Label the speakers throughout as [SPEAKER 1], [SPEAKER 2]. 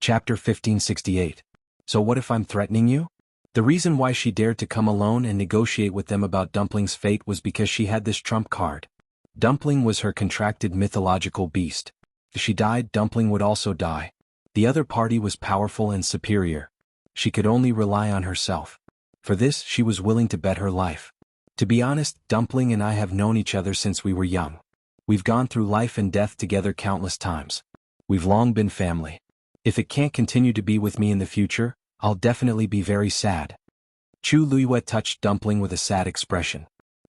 [SPEAKER 1] Chapter 1568. So what if I'm threatening you? The reason why she dared to come alone and negotiate with them about Dumpling's fate was because she had this trump card. Dumpling was her contracted mythological beast. If she died, Dumpling would also die. The other party was powerful and superior. She could only rely on herself. For this, she was willing to bet her life. To be honest, Dumpling and I have known each other since we were young. We've gone through life and death together countless times. We've long been family. If it can't continue to be with me in the future, I'll definitely be very sad. Chu Luiyue touched Dumpling with a sad expression.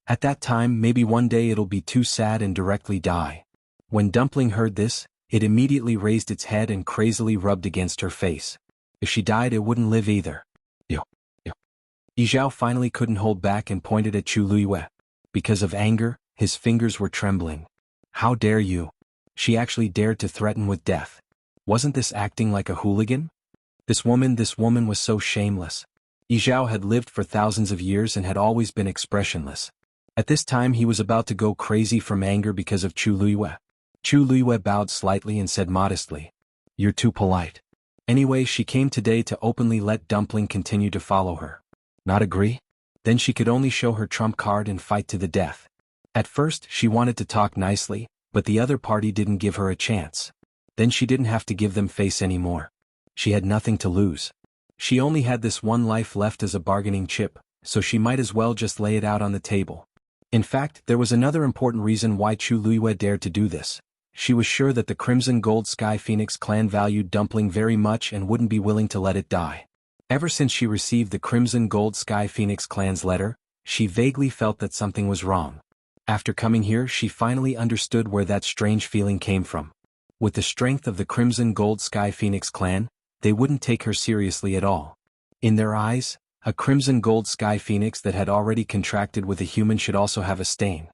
[SPEAKER 1] At that time, maybe one day it'll be too sad and directly die. When Dumpling heard this, it immediately raised its head and crazily rubbed against her face. If she died, it wouldn't live either. Yo. Yizhao finally couldn't hold back and pointed at Chu Luiyue. Because of anger, his fingers were trembling. How dare you? She actually dared to threaten with death. Wasn't this acting like a hooligan? This woman was so shameless. Yizhao had lived for thousands of years and had always been expressionless. At this time he was about to go crazy from anger because of Chu Luiyue. Chu Luiyue bowed slightly and said modestly, "You're too polite." Anyway, she came today to openly let Dumpling continue to follow her. Not agree? Then she could only show her trump card and fight to the death. At first, she wanted to talk nicely, but the other party didn't give her a chance. Then she didn't have to give them face anymore. She had nothing to lose. She only had this one life left as a bargaining chip, so she might as well just lay it out on the table. In fact, there was another important reason why Chu Luiyue dared to do this. She was sure that the Crimson Gold Sky Phoenix clan valued Dumpling very much and wouldn't be willing to let it die. Ever since she received the Crimson Gold Sky Phoenix clan's letter, she vaguely felt that something was wrong. After coming here, she finally understood where that strange feeling came from. With the strength of the Crimson Gold Sky Phoenix clan, they wouldn't take her seriously at all. In their eyes, a Crimson Gold Sky Phoenix that had already contracted with a human should also have a stain.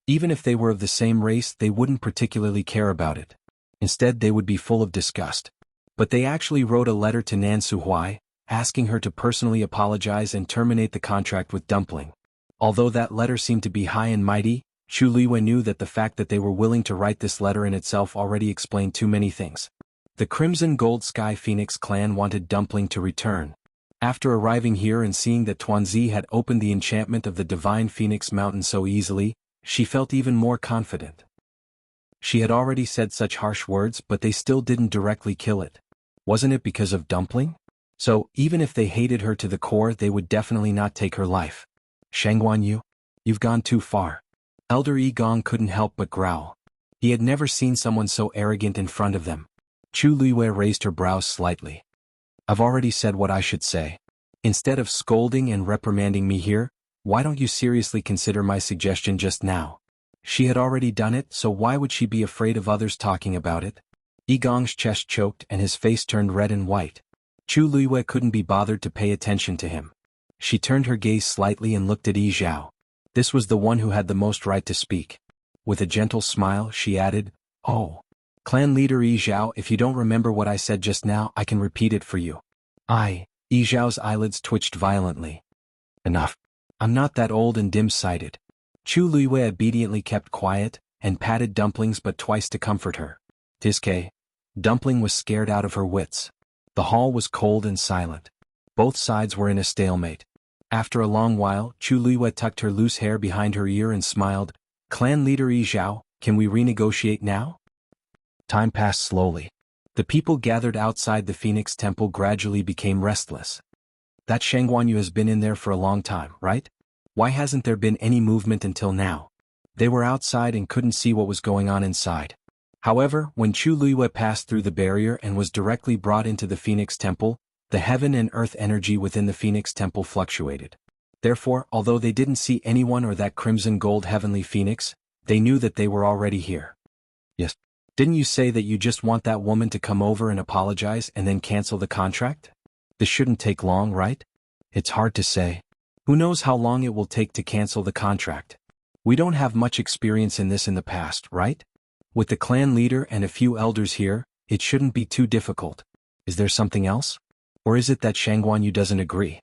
[SPEAKER 1] Even if they were of the same race, they wouldn't particularly care about it. Instead, they would be full of disgust. But they actually wrote a letter to Nan Suhui, asking her to personally apologize and terminate the contract with Dumpling. Although that letter seemed to be high and mighty, Chu Luiyue knew that the fact that they were willing to write this letter in itself already explained too many things. The Crimson Gold Sky Phoenix clan wanted Dumpling to return. After arriving here and seeing that Tuanzi had opened the enchantment of the Divine Phoenix Mountain so easily, she felt even more confident. She had already said such harsh words, but they still didn't directly kill it. Wasn't it because of Dumpling? So, even if they hated her to the core, they would definitely not take her life. Shangguan, you've gone too far. Elder Yi Gong couldn't help but growl. He had never seen someone so arrogant in front of them. Chu Luiyue raised her brows slightly. I've already said what I should say. Instead of scolding and reprimanding me here, why don't you seriously consider my suggestion just now? She had already done it, so why would she be afraid of others talking about it? Yi Gong's chest choked and his face turned red and white. Chu Luiyue couldn't be bothered to pay attention to him. She turned her gaze slightly and looked at Yi Zhao. This was the one who had the most right to speak. With a gentle smile, she added, "Oh, Clan Leader Yi Zhao, if you don't remember what I said just now, I can repeat it for you." Yi Zhao's eyelids twitched violently. Enough. I'm not that old and dim-sighted. Chu Luiyue obediently kept quiet, and patted Dumpling's butt twice to comfort her. Tiske. Dumpling was scared out of her wits. The hall was cold and silent. Both sides were in a stalemate. After a long while, Chu Luiyue tucked her loose hair behind her ear and smiled. Clan Leader Yi Zhao, can we renegotiate now? Time passed slowly. The people gathered outside the Phoenix Temple gradually became restless. That Shangguan Yu has been in there for a long time, right? Why hasn't there been any movement until now? They were outside and couldn't see what was going on inside. However, when Chu Luiyue passed through the barrier and was directly brought into the Phoenix Temple, the heaven and earth energy within the Phoenix Temple fluctuated. Therefore, although they didn't see anyone or that crimson gold heavenly phoenix, they knew that they were already here. Yes. Didn't you say that you just want that woman to come over and apologize and then cancel the contract? This shouldn't take long, right? It's hard to say. Who knows how long it will take to cancel the contract? We don't have much experience in this in the past, right? With the clan leader and a few elders here, it shouldn't be too difficult. Is there something else? Or is it that Shangguan Yu doesn't agree?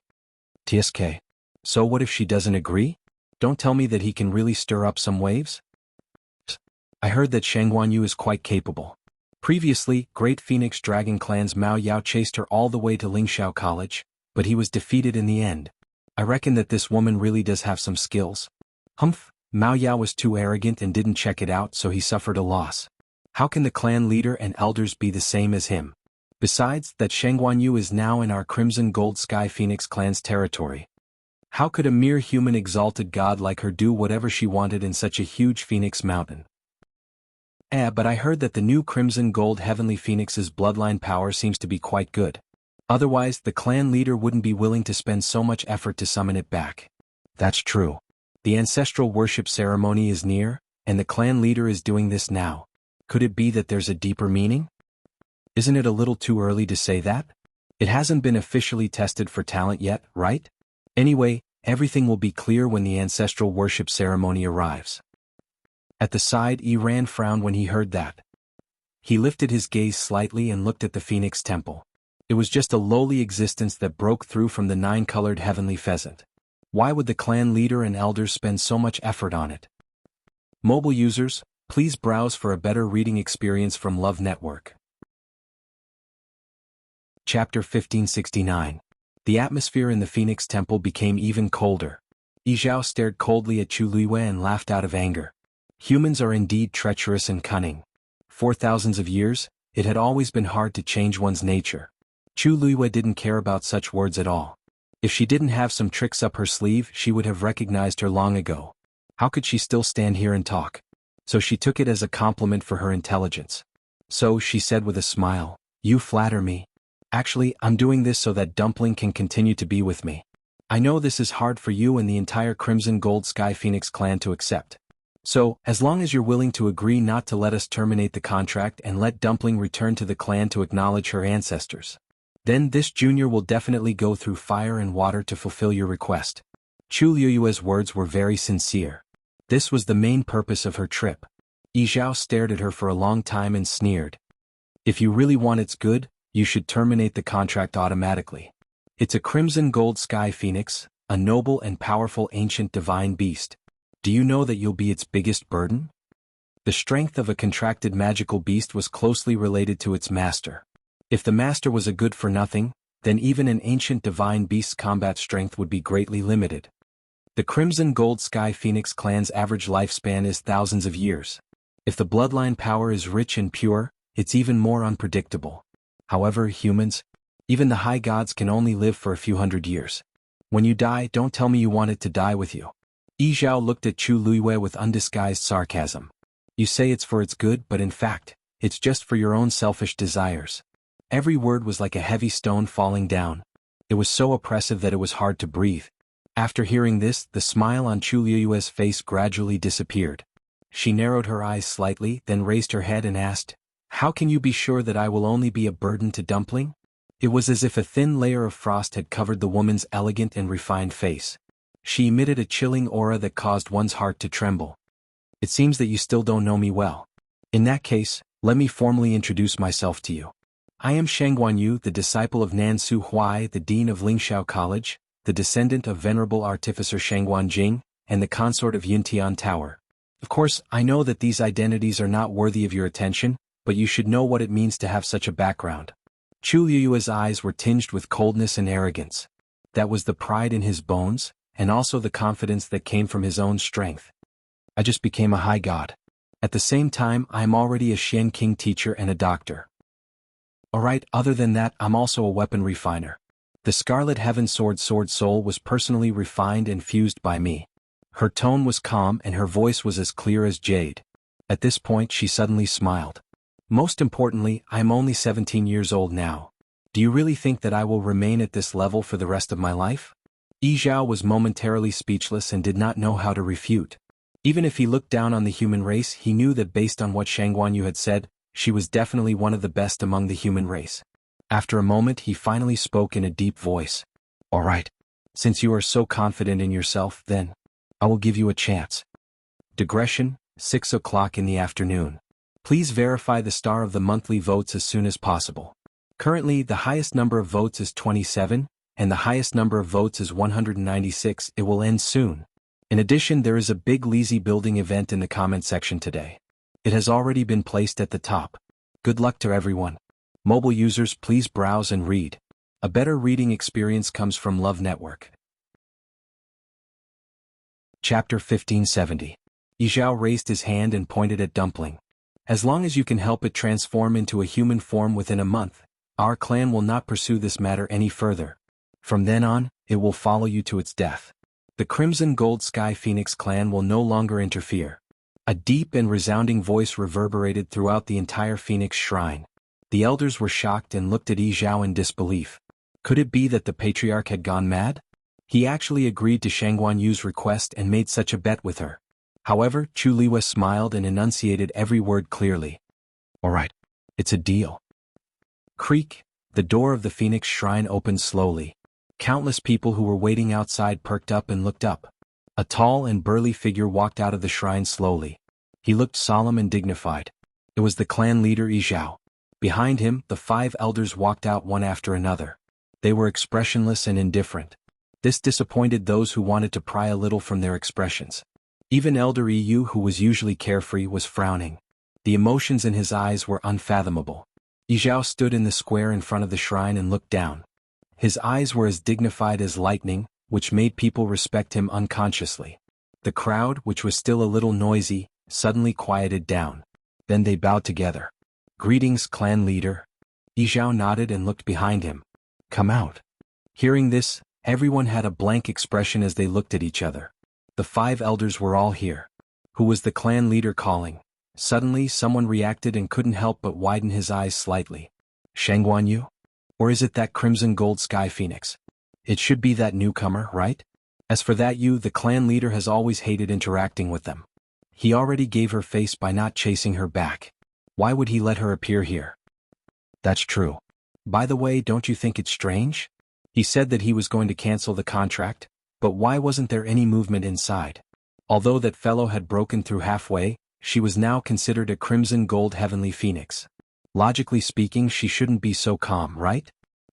[SPEAKER 1] TSK. So what if she doesn't agree? Don't tell me that he can really stir up some waves? I heard that Shangguan Yu is quite capable. Previously, Great Phoenix Dragon Clan's Mao Yao chased her all the way to Lingxiao College, but he was defeated in the end. I reckon that this woman really does have some skills. Humph, Mao Yao was too arrogant and didn't check it out, so he suffered a loss. How can the clan leader and elders be the same as him? Besides, that Shangguan Yu is now in our Crimson Gold Sky Phoenix clan's territory. How could a mere human exalted god like her do whatever she wanted in such a huge phoenix mountain? But I heard that the new Crimson Gold Heavenly Phoenix's bloodline power seems to be quite good. Otherwise, the clan leader wouldn't be willing to spend so much effort to summon it back. That's true. The ancestral worship ceremony is near, and the clan leader is doing this now. Could it be that there's a deeper meaning? Isn't it a little too early to say that? It hasn't been officially tested for talent yet, right? Anyway, everything will be clear when the ancestral worship ceremony arrives. At the side, Iran frowned when he heard that. He lifted his gaze slightly and looked at the Phoenix Temple. It was just a lowly existence that broke through from the nine-colored heavenly pheasant. Why would the clan leader and elders spend so much effort on it? Mobile users, please browse for a better reading experience from Love Network. Chapter 1569. The atmosphere in the Phoenix Temple became even colder. Yi Zhao stared coldly at Chu Luiwei and laughed out of anger. Humans are indeed treacherous and cunning. For thousands of years, it had always been hard to change one's nature. Chu Luiwei didn't care about such words at all. If she didn't have some tricks up her sleeve, she would have recognized her long ago. How could she still stand here and talk? So she took it as a compliment for her intelligence. So, she said with a smile, "You flatter me. Actually, I'm doing this so that Dumpling can continue to be with me. I know this is hard for you and the entire Crimson Gold Sky Phoenix clan to accept. So, as long as you're willing to agree not to let us terminate the contract and let Dumpling return to the clan to acknowledge her ancestors, then this junior will definitely go through fire and water to fulfill your request." Chu Liyue's words were very sincere. This was the main purpose of her trip. Yi Zhao stared at her for a long time and sneered. "If you really want its good, you should terminate the contract automatically. It's a Crimson Gold Sky Phoenix, a noble and powerful ancient divine beast. Do you know that you'll be its biggest burden?" The strength of a contracted magical beast was closely related to its master. If the master was a good-for-nothing, then even an ancient divine beast's combat strength would be greatly limited. The Crimson Gold Sky Phoenix clan's average lifespan is thousands of years. If the bloodline power is rich and pure, it's even more unpredictable. However, humans, even the high gods can only live for a few hundred years. When you die, don't tell me you want it to die with you. Yi Zhao looked at Chu Luiwei with undisguised sarcasm. You say it's for its good, but in fact, it's just for your own selfish desires. Every word was like a heavy stone falling down. It was so oppressive that it was hard to breathe. After hearing this, the smile on Chu Liyue's face gradually disappeared. She narrowed her eyes slightly, then raised her head and asked, "How can you be sure that I will only be a burden to Dumpling?" It was as if a thin layer of frost had covered the woman's elegant and refined face. She emitted a chilling aura that caused one's heart to tremble. "It seems that you still don't know me well. In that case, let me formally introduce myself to you. I am Shangguan Yu, the disciple of Nansu Huai, the dean of Lingxiao College, the descendant of venerable artificer Shangguan Jing, and the consort of Yuntian Tower. Of course, I know that these identities are not worthy of your attention, but you should know what it means to have such a background." Chu Liyue's eyes were tinged with coldness and arrogance. That was the pride in his bones, and also the confidence that came from his own strength. "I just became a high god. At the same time, I am already a Xian King teacher and a doctor. Alright, other than that, I'm also a weapon refiner. The Scarlet Heaven Sword Soul was personally refined and fused by me." Her tone was calm and her voice was as clear as jade. At this point she suddenly smiled. "Most importantly, I am only 17 years old now. Do you really think that I will remain at this level for the rest of my life?" Yi Zhao was momentarily speechless and did not know how to refute. Even if he looked down on the human race, he knew that based on what Shangguan Yu had said, she was definitely one of the best among the human race. After a moment he finally spoke in a deep voice. "Alright. Since you are so confident in yourself, then I will give you a chance." Digression, 6 o'clock in the afternoon. Please verify the star of the monthly votes as soon as possible. Currently, the highest number of votes is 27, and the highest number of votes is 196. It will end soon. In addition, there is a big lazy building event in the comment section today. It has already been placed at the top. Good luck to everyone. Mobile users, please browse and read. A better reading experience comes from Love Network. Chapter 1570. Yizhao raised his hand and pointed at Dumpling. As long as you can help it transform into a human form within a month, our clan will not pursue this matter any further. From then on, it will follow you to its death. The Crimson Gold Sky Phoenix clan will no longer interfere. A deep and resounding voice reverberated throughout the entire Phoenix Shrine. The elders were shocked and looked at Yizhao in disbelief. Could it be that the patriarch had gone mad? He actually agreed to Shangguan Yu's request and made such a bet with her. However, Chu Liwa smiled and enunciated every word clearly. All right, it's a deal. Creak, the door of the Phoenix Shrine opened slowly. Countless people who were waiting outside perked up and looked up. A tall and burly figure walked out of the shrine slowly. He looked solemn and dignified. It was the clan leader Yizhao. Behind him, the 5 elders walked out one after another. They were expressionless and indifferent. This disappointed those who wanted to pry a little from their expressions. Even Elder Yu, who was usually carefree, was frowning. The emotions in his eyes were unfathomable. Yizhao stood in the square in front of the shrine and looked down. His eyes were as dignified as lightning, which made people respect him unconsciously. The crowd, which was still a little noisy, suddenly quieted down. Then they bowed together. Greetings, clan leader. Yizhao nodded and looked behind him. Come out. Hearing this, everyone had a blank expression as they looked at each other. The 5 elders were all here. Who was the clan leader calling? Suddenly someone reacted and couldn't help but widen his eyes slightly. Shangguan Yu? Or is it that Crimson Gold Sky Phoenix? It should be that newcomer, right? As for that Yu, the clan leader has always hated interacting with them. He already gave her face by not chasing her back. Why would he let her appear here? That's true. By the way, don't you think it's strange? He said that he was going to cancel the contract, but why wasn't there any movement inside? Although that fellow had broken through halfway, she was now considered a Crimson Gold Heavenly Phoenix. Logically speaking, she shouldn't be so calm, right?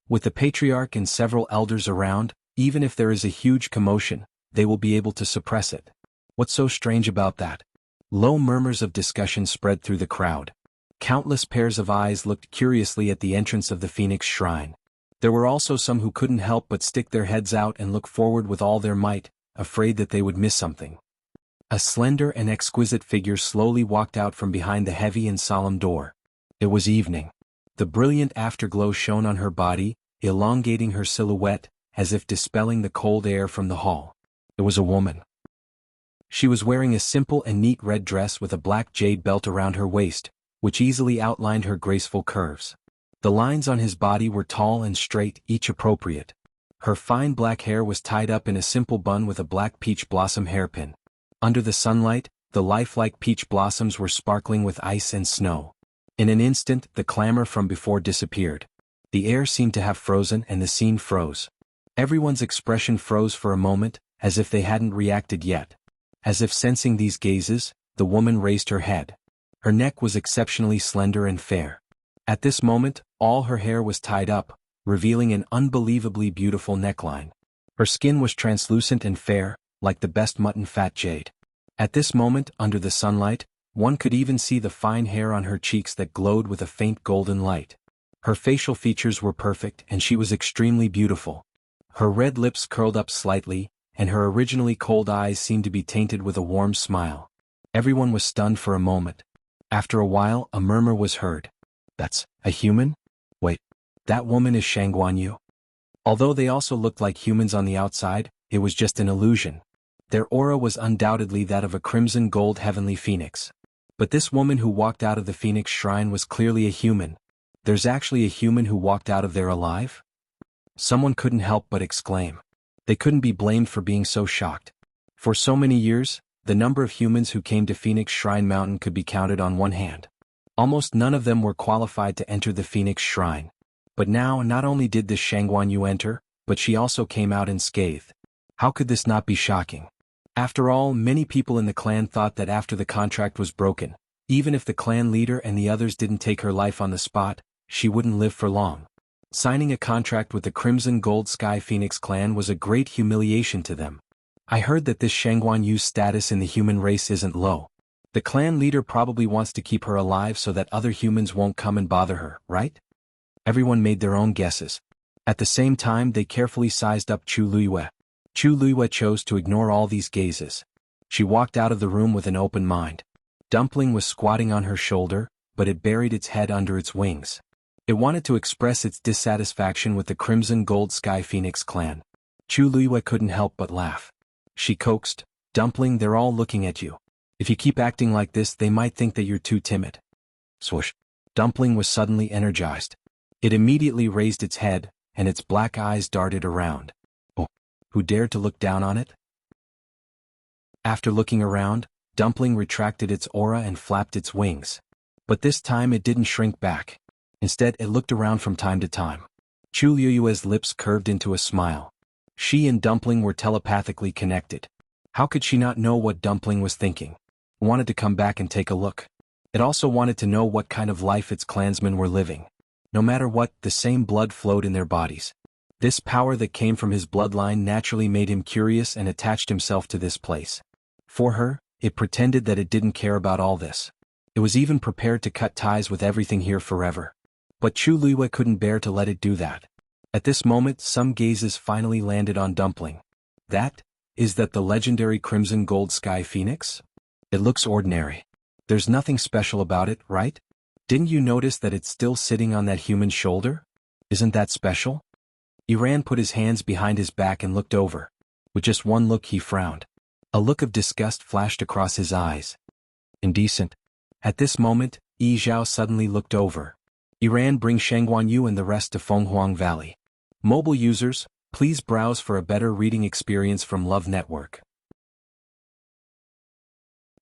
[SPEAKER 1] With the patriarch and several elders around, even if there is a huge commotion, they will be able to suppress it. What's so strange about that? Low murmurs of discussion spread through the crowd. Countless pairs of eyes looked curiously at the entrance of the Phoenix Shrine. There were also some who couldn't help but stick their heads out and look forward with all their might, afraid that they would miss something. A slender and exquisite figure slowly walked out from behind the heavy and solemn door. It was evening. The brilliant afterglow shone on her body, elongating her silhouette, as if dispelling the cold air from the hall. It was a woman. She was wearing a simple and neat red dress with a black jade belt around her waist, which easily outlined her graceful curves. The lines on his body were tall and straight, each appropriate. Her fine black hair was tied up in a simple bun with a black peach blossom hairpin. Under the sunlight, the lifelike peach blossoms were sparkling with ice and snow. In an instant, the clamor from before disappeared. The air seemed to have frozen and the scene froze. Everyone's expression froze for a moment, as if they hadn't reacted yet. As if sensing these gazes, the woman raised her head. Her neck was exceptionally slender and fair. At this moment, all her hair was tied up, revealing an unbelievably beautiful neckline. Her skin was translucent and fair, like the best mutton fat jade. At this moment, under the sunlight, one could even see the fine hair on her cheeks that glowed with a faint golden light. Her facial features were perfect and she was extremely beautiful. Her red lips curled up slightly, and her originally cold eyes seemed to be tainted with a warm smile. Everyone was stunned for a moment. After a while, a murmur was heard. That's a human? Wait, that woman is Shangguan Yu. Although they also looked like humans on the outside, it was just an illusion. Their aura was undoubtedly that of a Crimson Gold Heavenly Phoenix. But this woman who walked out of the Phoenix Shrine was clearly a human. There's actually a human who walked out of there alive? Someone couldn't help but exclaim. They couldn't be blamed for being so shocked. For so many years, the number of humans who came to Phoenix Shrine Mountain could be counted on one hand. Almost none of them were qualified to enter the Phoenix Shrine. But now, not only did this Shangguan Yu enter, but she also came out unscathed. How could this not be shocking? After all, many people in the clan thought that after the contract was broken, even if the clan leader and the others didn't take her life on the spot, she wouldn't live for long. Signing a contract with the Crimson Gold Sky Phoenix clan was a great humiliation to them. I heard that this Shangguan Yu's status in the human race isn't low. The clan leader probably wants to keep her alive so that other humans won't come and bother her, right? Everyone made their own guesses. At the same time, they carefully sized up Chu Luiyue. Chu Luiyue chose to ignore all these gazes. She walked out of the room with an open mind. Dumpling was squatting on her shoulder, but it buried its head under its wings. It wanted to express its dissatisfaction with the Crimson Gold Sky Phoenix clan. Chu Luiyue couldn't help but laugh. She coaxed, "Dumpling, they're all looking at you. If you keep acting like this, they might think that you're too timid." Swoosh. Dumpling was suddenly energized. It immediately raised its head, and its black eyes darted around. Oh, who dared to look down on it? After looking around, Dumpling retracted its aura and flapped its wings. But this time it didn't shrink back. Instead, it looked around from time to time. Chu Luiyue's lips curved into a smile. She and Dumpling were telepathically connected. How could she not know what Dumpling was thinking? It wanted to come back and take a look. It also wanted to know what kind of life its clansmen were living. No matter what, the same blood flowed in their bodies. This power that came from his bloodline naturally made him curious and attached himself to this place. For her, it pretended that it didn't care about all this. It was even prepared to cut ties with everything here forever. But Chu Luiyue couldn't bear to let it do that. At this moment, some gazes finally landed on Dumpling. Is that the legendary Crimson Gold Sky Phoenix? It looks ordinary. There's nothing special about it, right? Didn't you notice that it's still sitting on that human's shoulder? Isn't that special? Iran put his hands behind his back and looked over. With just one look, he frowned. A look of disgust flashed across his eyes. Indecent. At this moment, Yi Zhao suddenly looked over. Iran, bring Shangguan Yu and the rest to Fenghuang Valley. Mobile users, please browse for a better reading experience from Love Network.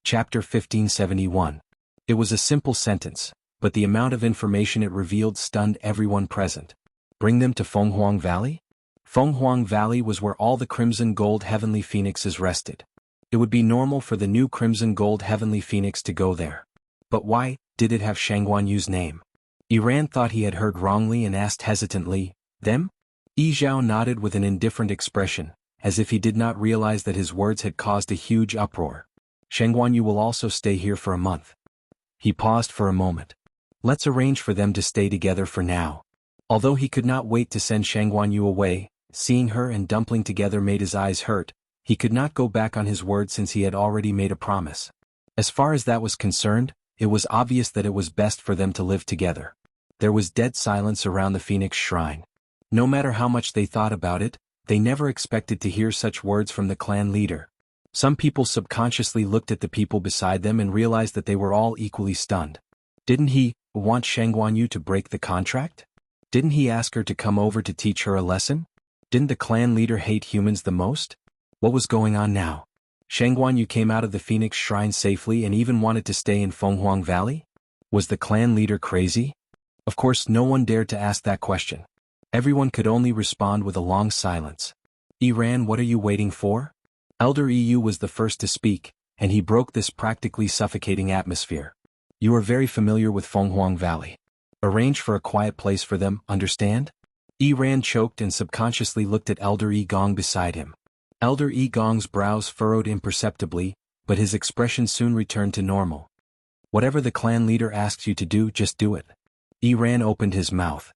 [SPEAKER 1] Chapter 1571. It was a simple sentence, but the amount of information it revealed stunned everyone present. Bring them to Fenghuang Valley? Fenghuang Valley was where all the Crimson Gold Heavenly Phoenixes rested. It would be normal for the new Crimson Gold Heavenly Phoenix to go there. But why did it have Shangguan Yu's name? Iran thought he had heard wrongly and asked hesitantly, "Them?" Yi Zhao nodded with an indifferent expression, as if he did not realize that his words had caused a huge uproar. Shangguan Yu will also stay here for a month. He paused for a moment. Let's arrange for them to stay together for now. Although he could not wait to send Shangguan Yu away, seeing her and Dumpling together made his eyes hurt. He could not go back on his word since he had already made a promise. As far as that was concerned, it was obvious that it was best for them to live together. There was dead silence around the Phoenix Shrine. No matter how much they thought about it, they never expected to hear such words from the clan leader. Some people subconsciously looked at the people beside them and realized that they were all equally stunned. Didn't he want Shangguan Yu to break the contract? Didn't he ask her to come over to teach her a lesson? Didn't the clan leader hate humans the most? What was going on now? Shangguan Yu came out of the Phoenix Shrine safely and even wanted to stay in Fenghuang Valley? Was the clan leader crazy? Of course, no one dared to ask that question. Everyone could only respond with a long silence. Iran, what are you waiting for? Elder EU was the first to speak, and he broke this practically suffocating atmosphere. You are very familiar with Fenghuang Valley. Arrange for a quiet place for them, understand? Iran choked and subconsciously looked at Elder Yi Gong beside him. Elder Yi Gong's brows furrowed imperceptibly, but his expression soon returned to normal. Whatever the clan leader asks you to do, just do it. Iran opened his mouth.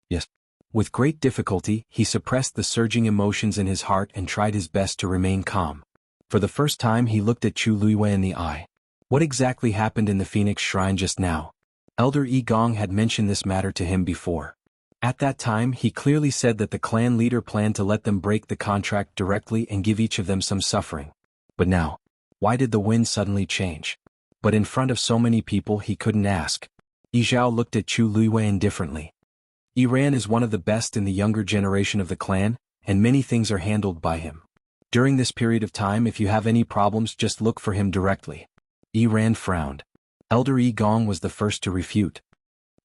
[SPEAKER 1] Yes. With great difficulty, he suppressed the surging emotions in his heart and tried his best to remain calm. For the first time he looked at Chu Luiyue in the eye. What exactly happened in the Phoenix Shrine just now? Elder Yi Gong had mentioned this matter to him before. At that time he clearly said that the clan leader planned to let them break the contract directly and give each of them some suffering. But now, why did the wind suddenly change? But in front of so many people he couldn't ask. Yi Zhao looked at Chu Luiyue indifferently. Iran is one of the best in the younger generation of the clan, and many things are handled by him. During this period of time, if you have any problems, just look for him directly. Iran frowned. Elder Yi Gong was the first to refute.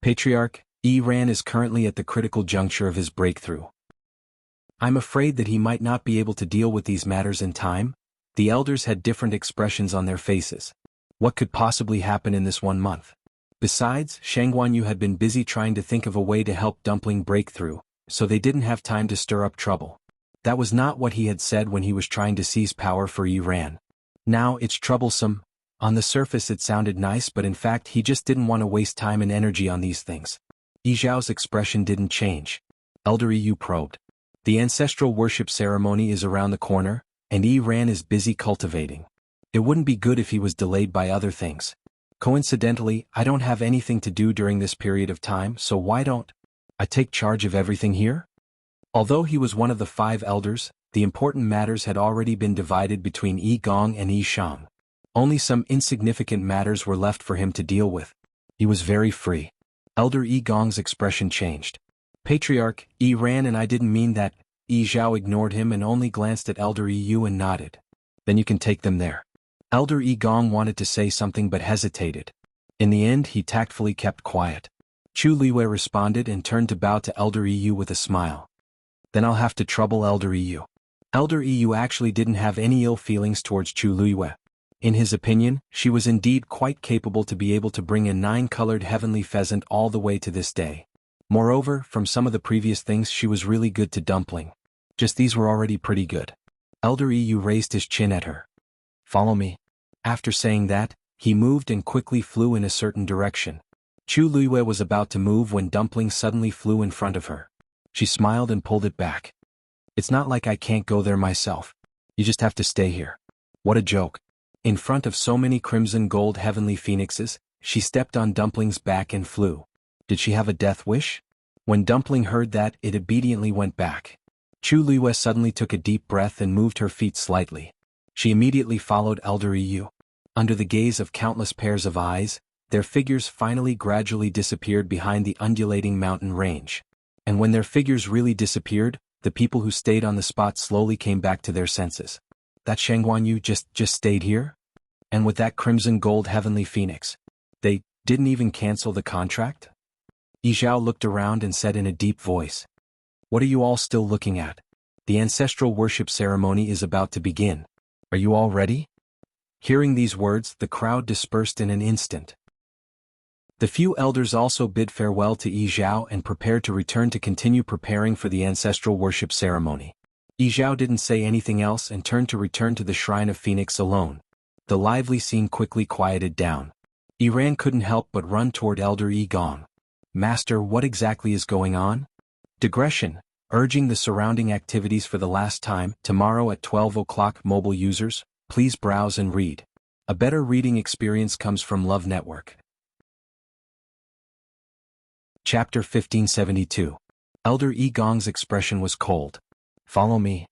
[SPEAKER 1] Patriarch, Iran is currently at the critical juncture of his breakthrough. I'm afraid that he might not be able to deal with these matters in time. The elders had different expressions on their faces. What could possibly happen in this 1 month? Besides, Shangguan Yu had been busy trying to think of a way to help Dumpling break through, so they didn't have time to stir up trouble. That was not what he had said when he was trying to seize power for Iran. Now it's troublesome. On the surface it sounded nice, but in fact he just didn't want to waste time and energy on these things. Yi Zhao's expression didn't change. Elder Yu probed. The ancestral worship ceremony is around the corner, and Yi Ran is busy cultivating. It wouldn't be good if he was delayed by other things. Coincidentally, I don't have anything to do during this period of time, so why don't I take charge of everything here? Although he was one of the 5 elders, the important matters had already been divided between Yi Gong and Yi Shang. Only some insignificant matters were left for him to deal with. He was very free. Elder Yi Gong's expression changed. Patriarch, Yi Ran and I didn't mean that. Yi Zhao ignored him and only glanced at Elder Yi Yu and nodded. Then you can take them there. Elder Yi Gong wanted to say something but hesitated. In the end he tactfully kept quiet. Chu Liwei responded and turned to bow to Elder Yi Yu with a smile. Then I'll have to trouble Elder Yi Yu. Elder Yi Yu actually didn't have any ill feelings towards Chu Liwei. In his opinion, she was indeed quite capable to be able to bring a 9-colored heavenly pheasant all the way to this day. Moreover, from some of the previous things she was really good to dumpling. Just these were already pretty good. Elder Yi Yu raised his chin at her. Follow me. After saying that, he moved and quickly flew in a certain direction. Chu Liwei was about to move when Dumpling suddenly flew in front of her. She smiled and pulled it back. It's not like I can't go there myself. You just have to stay here. What a joke. In front of so many crimson gold heavenly phoenixes, she stepped on Dumpling's back and flew. Did she have a death wish? When Dumpling heard that, it obediently went back. Chu Liwei suddenly took a deep breath and moved her feet slightly. She immediately followed Elder Yi Yu. Under the gaze of countless pairs of eyes, their figures finally gradually disappeared behind the undulating mountain range. And when their figures really disappeared, the people who stayed on the spot slowly came back to their senses. That Shangguan Yu just stayed here? And with that crimson gold heavenly phoenix, they didn't even cancel the contract? Yi Zhao looked around and said in a deep voice. What are you all still looking at? The ancestral worship ceremony is about to begin. Are you all ready? Hearing these words, the crowd dispersed in an instant. The few elders also bid farewell to Yi Zhao and prepared to return to continue preparing for the ancestral worship ceremony. Yi Zhao didn't say anything else and turned to return to the Shrine of Phoenix alone. The lively scene quickly quieted down. Yi Ran couldn't help but run toward Elder Yi Gong. Master, what exactly is going on? Digression, urging the surrounding activities for the last time. Tomorrow at 12 o'clock. Mobile users, please browse and read. A better reading experience comes from Love Network. Chapter 1572. Elder Yi Gong's expression was cold. Follow me.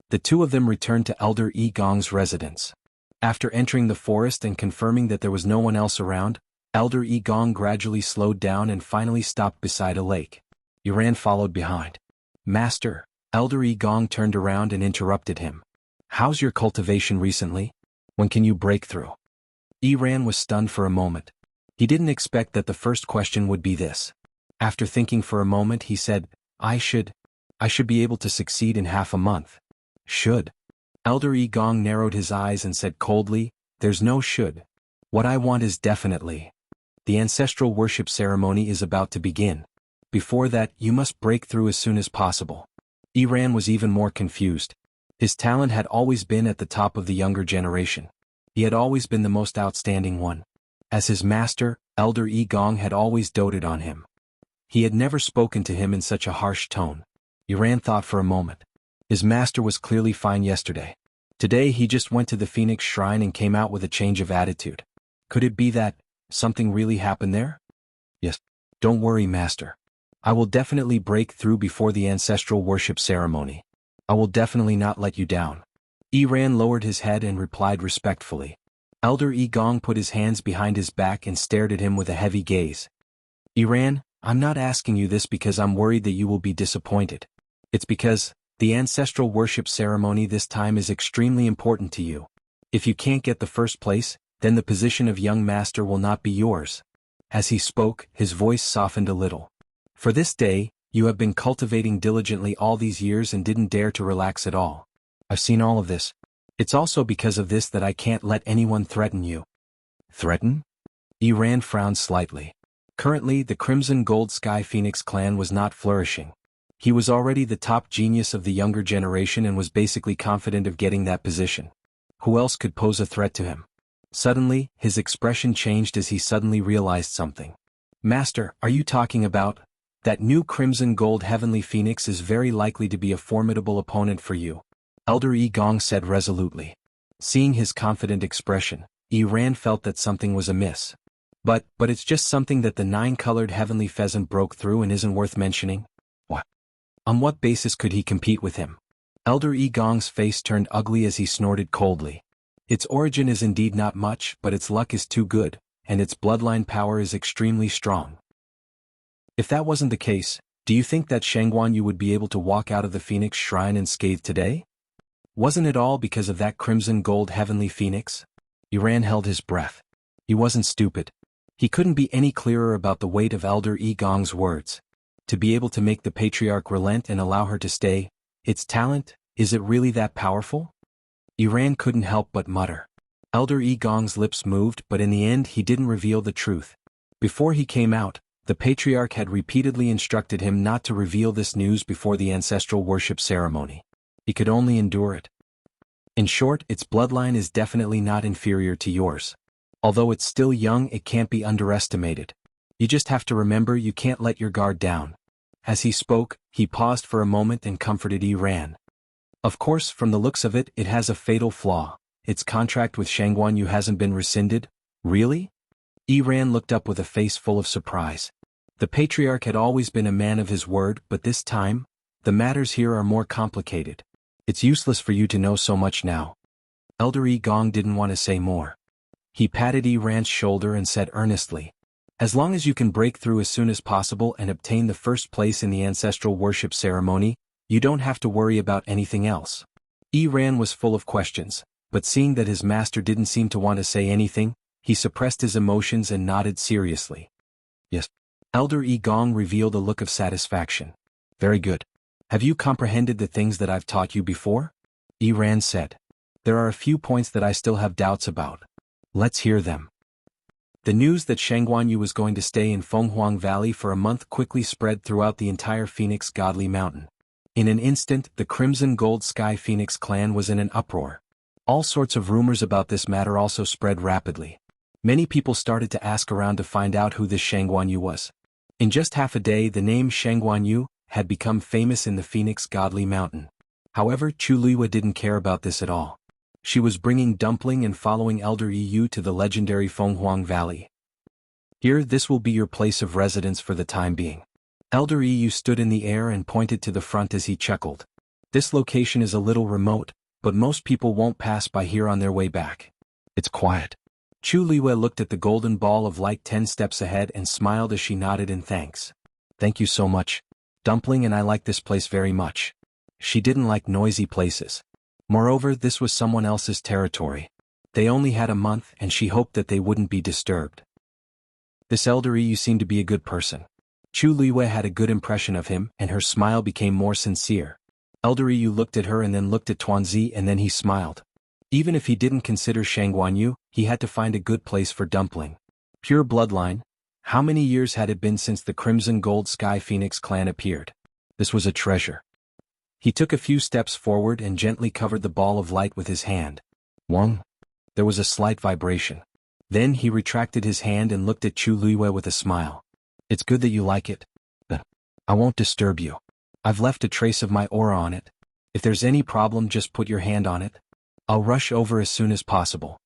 [SPEAKER 1] The two of them returned to Elder Yi Gong's residence. After entering the forest and confirming that there was no one else around, Elder Yi Gong gradually slowed down and finally stopped beside a lake. Yi Ran followed behind. Master, Elder Yi Gong turned around and interrupted him. How's your cultivation recently? When can you break through? Yi Ran was stunned for a moment. He didn't expect that the first question would be this. After thinking for a moment he said, I should be able to succeed in half a month. Should? Elder Yi Gong narrowed his eyes and said coldly, there's no should. What I want is definitely. The ancestral worship ceremony is about to begin. Before that, you must break through as soon as possible. Yi Ran was even more confused. His talent had always been at the top of the younger generation. He had always been the most outstanding one. As his master, Elder Yi Gong had always doted on him. He had never spoken to him in such a harsh tone. Yi Ran thought for a moment. His master was clearly fine yesterday. Today he just went to the Phoenix Shrine and came out with a change of attitude. Could it be that something really happened there? Yes. Don't worry, master. I will definitely break through before the ancestral worship ceremony. I will definitely not let you down. Yi Ran lowered his head and replied respectfully. Elder Yi Gong put his hands behind his back and stared at him with a heavy gaze. Yi Ran, I'm not asking you this because I'm worried that you will be disappointed. It's because the ancestral worship ceremony this time is extremely important to you. If you can't get the first place, then the position of young master will not be yours. As he spoke, his voice softened a little. For this day, you have been cultivating diligently all these years and didn't dare to relax at all. I've seen all of this. It's also because of this that I can't let anyone threaten you. Threaten? Yi Ran frowned slightly. Currently, the Crimson Gold Sky Phoenix clan was not flourishing. He was already the top genius of the younger generation and was basically confident of getting that position. Who else could pose a threat to him? Suddenly, his expression changed as he suddenly realized something. Master, are you talking about? That new crimson gold heavenly phoenix is very likely to be a formidable opponent for you, Elder Yi Gong said resolutely. Seeing his confident expression, Yi Ran felt that something was amiss. But it's just something that the nine-colored heavenly pheasant broke through and isn't worth mentioning? What? On what basis could he compete with him? Elder Yi Gong's face turned ugly as he snorted coldly. Its origin is indeed not much, but its luck is too good, and its bloodline power is extremely strong. If that wasn't the case, do you think that Shangguan Yu would be able to walk out of the Phoenix Shrine unscathed today? Wasn't it all because of that crimson gold heavenly phoenix? Iran held his breath. He wasn't stupid. He couldn't be any clearer about the weight of Elder Yi Gong's words. To be able to make the patriarch relent and allow her to stay, its talent, is it really that powerful? Iran couldn't help but mutter. Elder Yi Gong's lips moved, but in the end he didn't reveal the truth. Before he came out, the patriarch had repeatedly instructed him not to reveal this news before the ancestral worship ceremony. He could only endure it. In short, its bloodline is definitely not inferior to yours. Although it's still young, it can't be underestimated. You just have to remember you can't let your guard down. As he spoke, he paused for a moment and comforted Iran. Of course, from the looks of it, it has a fatal flaw. Its contract with Shangguan Yu hasn't been rescinded? Really? Iran looked up with a face full of surprise. The patriarch had always been a man of his word, but this time, the matters here are more complicated. It's useless for you to know so much now. Elder Yi Gong didn't want to say more. He patted Iran's shoulder and said earnestly, as long as you can break through as soon as possible and obtain the first place in the ancestral worship ceremony, you don't have to worry about anything else. Iran was full of questions, but seeing that his master didn't seem to want to say anything, he suppressed his emotions and nodded seriously. Yes. Elder Yi Gong revealed a look of satisfaction. Very good. Have you comprehended the things that I've taught you before? Iran said. There are a few points that I still have doubts about. Let's hear them. The news that Shangguan Yu was going to stay in Fenghuang Valley for a month quickly spread throughout the entire Phoenix Godly Mountain. In an instant, the Crimson Gold Sky Phoenix clan was in an uproar. All sorts of rumors about this matter also spread rapidly. Many people started to ask around to find out who this Shangguan Yu was. In just half a day, the name Shangguan Yu had become famous in the Phoenix Godly Mountain. However, Chu Liwa didn't care about this at all. She was bringing Dumpling and following Elder Yi Yu to the legendary Fenghuang Valley. Here, this will be your place of residence for the time being. Elder Yi Yu stood in the air and pointed to the front as he chuckled. This location is a little remote, but most people won't pass by here on their way back. It's quiet. Chu Liwa looked at the golden ball of light 10 steps ahead and smiled as she nodded in thanks. Thank you so much. Dumpling and I like this place very much. She didn't like noisy places. Moreover, this was someone else's territory. They only had a month and she hoped that they wouldn't be disturbed. This Elder Yi Yu seemed to be a good person. Chu Liwa had a good impression of him and her smile became more sincere. Elder Yi Yu looked at her and then looked at Tuanzi and then he smiled. Even if he didn't consider Shangguan Yu, he had to find a good place for Dumpling. Pure bloodline. How many years had it been since the Crimson Gold Sky Phoenix clan appeared? This was a treasure. He took a few steps forward and gently covered the ball of light with his hand. Wong. There was a slight vibration. Then he retracted his hand and looked at Chu Liwa with a smile. It's good that you like it. But I won't disturb you. I've left a trace of my aura on it. If there's any problem, just put your hand on it. I'll rush over as soon as possible.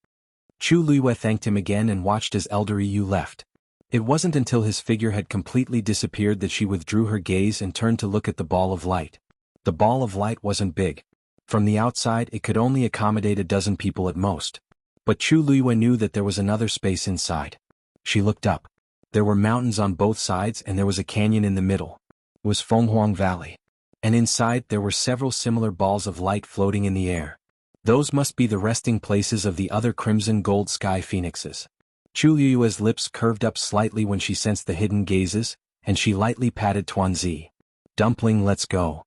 [SPEAKER 1] Chu Liwa thanked him again and watched as Elder Yi Yu left. It wasn't until his figure had completely disappeared that she withdrew her gaze and turned to look at the ball of light. The ball of light wasn't big. From the outside, it could only accommodate a dozen people at most. But Chu Liwa knew that there was another space inside. She looked up. There were mountains on both sides and there was a canyon in the middle. It was Fenghuang Valley. And inside there were several similar balls of light floating in the air. Those must be the resting places of the other Crimson Gold Sky Phoenixes. Chu Liwa's lips curved up slightly when she sensed the hidden gazes, and she lightly patted Tuanzi. Dumpling, let's go.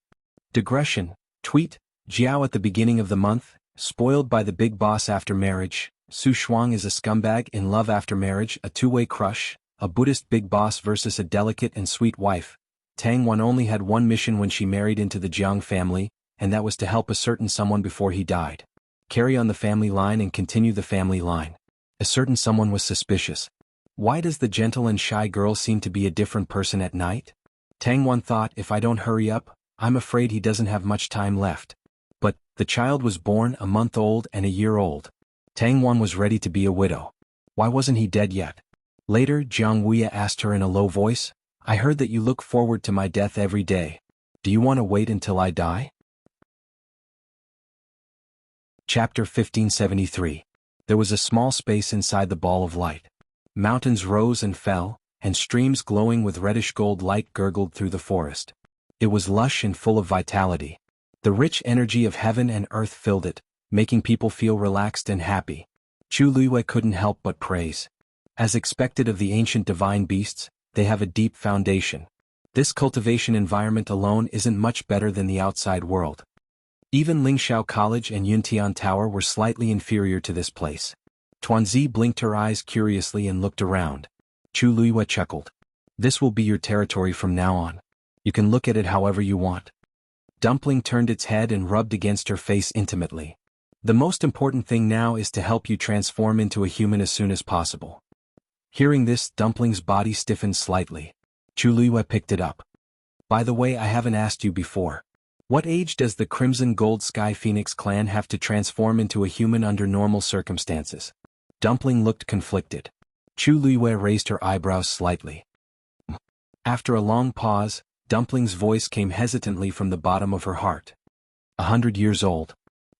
[SPEAKER 1] Digression. Tweet. Jiao at the beginning of the month, spoiled by the big boss after marriage. Su Shuang is a scumbag in love after marriage, a two-way crush, a Buddhist big boss versus a delicate and sweet wife. Tang Wan only had one mission when she married into the Jiang family, and that was to help a certain someone before he died. Carry on the family line and continue the family line. A certain someone was suspicious. Why does the gentle and shy girl seem to be a different person at night? Tang Wan thought, if I don't hurry up, I'm afraid he doesn't have much time left. But the child was born a month old and a year old. Tang Wan was ready to be a widow. Why wasn't he dead yet? Later, Jiang Wuya asked her in a low voice, I heard that you look forward to my death every day. Do you want to wait until I die? Chapter 1573. There was a small space inside the ball of light. Mountains rose and fell, and streams glowing with reddish-gold light gurgled through the forest. It was lush and full of vitality. The rich energy of heaven and earth filled it, making people feel relaxed and happy. Chu Luiyue couldn't help but praise. As expected of the ancient divine beasts, they have a deep foundation. This cultivation environment alone isn't much better than the outside world. Even Lingxiao College and Yuntian Tower were slightly inferior to this place. Tuanzi blinked her eyes curiously and looked around. Chu Luiyue chuckled. This will be your territory from now on. You can look at it however you want. Dumpling turned its head and rubbed against her face intimately. The most important thing now is to help you transform into a human as soon as possible. Hearing this, Dumpling's body stiffened slightly. Chu Luiyue picked it up. By the way, I haven't asked you before. What age does the Crimson Gold Sky Phoenix clan have to transform into a human under normal circumstances? Dumpling looked conflicted. Chu Luiyue raised her eyebrows slightly. After a long pause, Dumpling's voice came hesitantly from the bottom of her heart. 100 years old.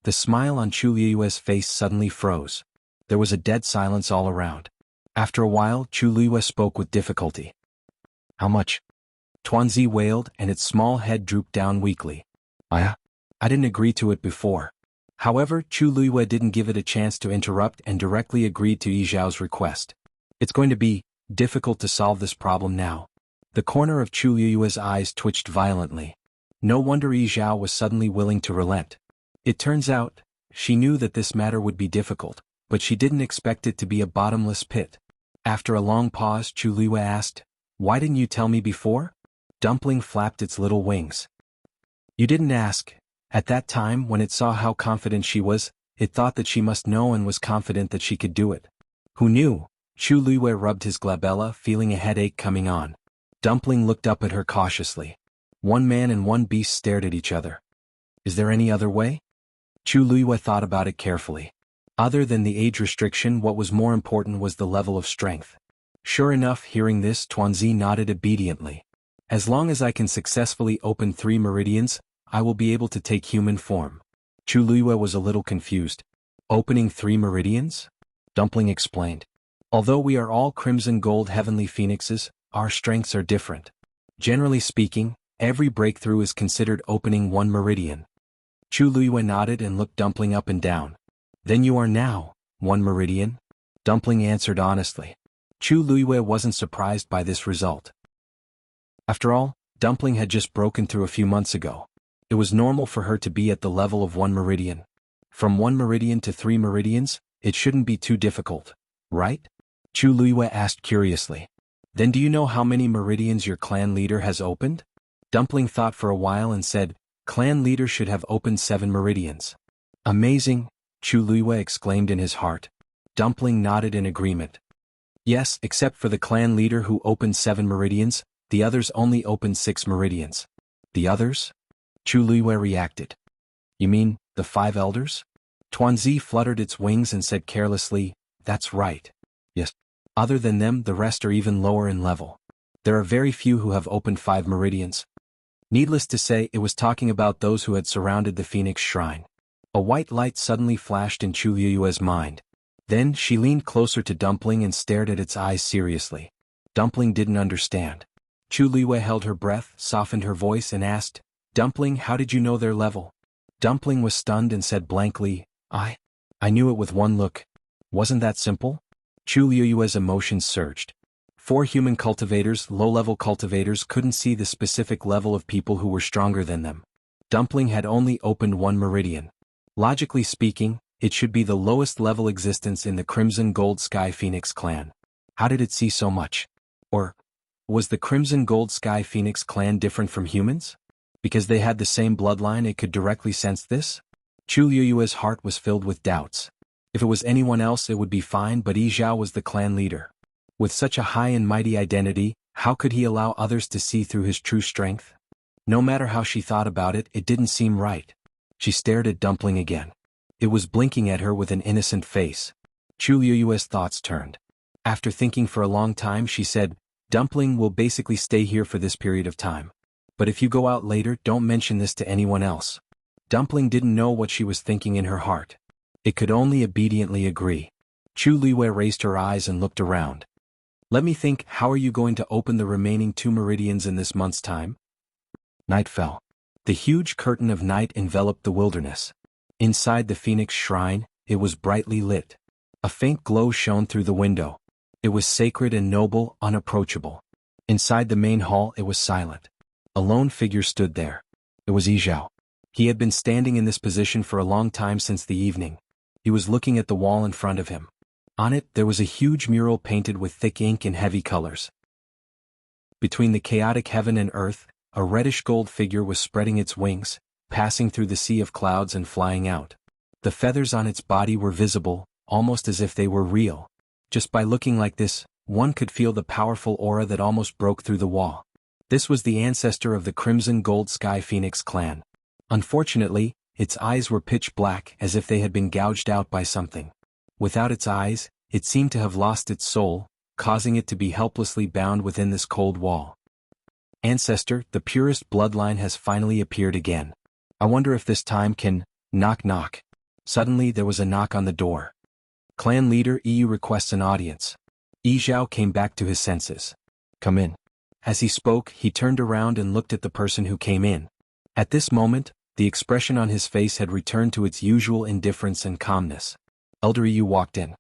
[SPEAKER 1] The smile on Chu Luiyue's face suddenly froze. There was a dead silence all around. After a while, Chu Luiyue spoke with difficulty. How much? Tuanzi wailed, and its small head drooped down weakly. I didn't agree to it before. However, Chu Luiyue didn't give it a chance to interrupt and directly agreed to Yi Zhao's request. It's going to be difficult to solve this problem now. The corner of Chu Luiyue's eyes twitched violently. No wonder Yi Zhao was suddenly willing to relent. It turns out, she knew that this matter would be difficult, but she didn't expect it to be a bottomless pit. After a long pause, Chu Luiyue asked, Why didn't you tell me before? Dumpling flapped its little wings. You didn't ask. At that time, when it saw how confident she was, it thought that she must know and was confident that she could do it. Who knew? Chu Luiyue rubbed his glabella, feeling a headache coming on. Dumpling looked up at her cautiously. One man and one beast stared at each other. Is there any other way? Chu Luiyue thought about it carefully. Other than the age restriction, what was more important was the level of strength. Sure enough, hearing this, Tuanzi nodded obediently. As long as I can successfully open 3 meridians, I will be able to take human form. Chu Luiyue was a little confused. Opening 3 meridians? Dumpling explained. Although we are all crimson gold heavenly phoenixes, our strengths are different. Generally speaking, every breakthrough is considered opening 1 meridian. Chu Luiyue nodded and looked Dumpling up and down. Then you are now 1 meridian? Dumpling answered honestly. Chu Luiyue wasn't surprised by this result. After all, Dumpling had just broken through a few months ago. It was normal for her to be at the level of 1 meridian. From 1 meridian to 3 meridians, it shouldn't be too difficult, right? Chu Luiyue asked curiously. Then do you know how many meridians your clan leader has opened? Dumpling thought for a while and said, Clan leader should have opened 7 meridians. Amazing, Chu Luiyue exclaimed in his heart. Dumpling nodded in agreement. Yes, except for the clan leader who opened 7 meridians, the others only opened 6 meridians. The others? Chu Luiyue reacted. You mean, the 5 elders? Tuanzi fluttered its wings and said carelessly, That's right. Yes. Other than them, the rest are even lower in level. There are very few who have opened 5 meridians. Needless to say, it was talking about those who had surrounded the Phoenix Shrine. A white light suddenly flashed in Chu Luiyue's mind. Then she leaned closer to Dumpling and stared at its eyes seriously. Dumpling didn't understand. Chu Luiyue held her breath, softened her voice and asked, Dumpling, how did you know their level? Dumpling was stunned and said blankly, I knew it with one look. Wasn't that simple? Chu Luiyue's emotions surged. 4 human cultivators, low-level cultivators, couldn't see the specific level of people who were stronger than them. Dumpling had only opened 1 meridian. Logically speaking, it should be the lowest level existence in the Crimson Gold Sky Phoenix clan. How did it see so much? Or, was the Crimson Gold Sky Phoenix clan different from humans? Because they had the same bloodline, it could directly sense this? Chu Luiyue's heart was filled with doubts. If it was anyone else it would be fine, but Yi Zhao was the clan leader. With such a high and mighty identity, how could he allow others to see through his true strength? No matter how she thought about it, it didn't seem right. She stared at Dumpling again. It was blinking at her with an innocent face. Chu Liyue's thoughts turned. After thinking for a long time, she said, Dumpling will basically stay here for this period of time. But if you go out later, don't mention this to anyone else. Dumpling didn't know what she was thinking in her heart. It could only obediently agree. Chu Liyue raised her eyes and looked around. Let me think, how are you going to open the remaining 2 meridians in this month's time? Night fell. The huge curtain of night enveloped the wilderness. Inside the Phoenix Shrine, it was brightly lit. A faint glow shone through the window. It was sacred and noble, unapproachable. Inside the main hall it was silent. A lone figure stood there. It was Yi Zhao. He had been standing in this position for a long time since the evening. He was looking at the wall in front of him. On it there was a huge mural painted with thick ink and heavy colors. Between the chaotic heaven and earth, a reddish-gold figure was spreading its wings, passing through the sea of clouds and flying out. The feathers on its body were visible, almost as if they were real. Just by looking like this, one could feel the powerful aura that almost broke through the wall. This was the ancestor of the Crimson Gold Sky Phoenix clan. Unfortunately, its eyes were pitch black, as if they had been gouged out by something. Without its eyes, it seemed to have lost its soul, causing it to be helplessly bound within this cold wall. Ancestor, the purest bloodline has finally appeared again. I wonder if this time can... Knock knock. Suddenly there was a knock on the door. Clan leader Yi requests an audience. Yi Zhao came back to his senses. Come in. As he spoke, he turned around and looked at the person who came in. At this moment, the expression on his face had returned to its usual indifference and calmness. Elder Yi walked in.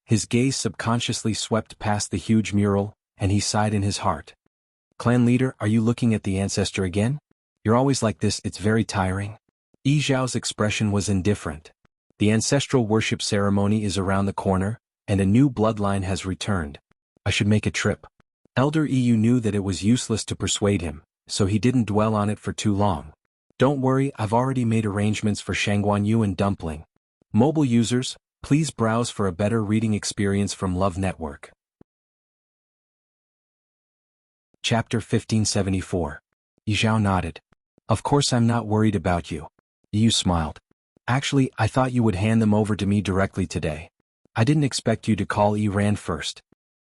[SPEAKER 1] His gaze subconsciously swept past the huge mural, and he sighed in his heart. Clan leader, are you looking at the ancestor again? You're always like this, it's very tiring. Yi Zhao's expression was indifferent. The ancestral worship ceremony is around the corner, and a new bloodline has returned. I should make a trip. Elder Yi knew that it was useless to persuade him, so he didn't dwell on it for too long. Don't worry, I've already made arrangements for Shangguanyu and Dumpling. Mobile users, please browse for a better reading experience from Love Network. Chapter 1574. Yi Zhao nodded. Of course I'm not worried about you. Yi smiled. Actually, I thought you would hand them over to me directly today. I didn't expect you to call Yi Ran first.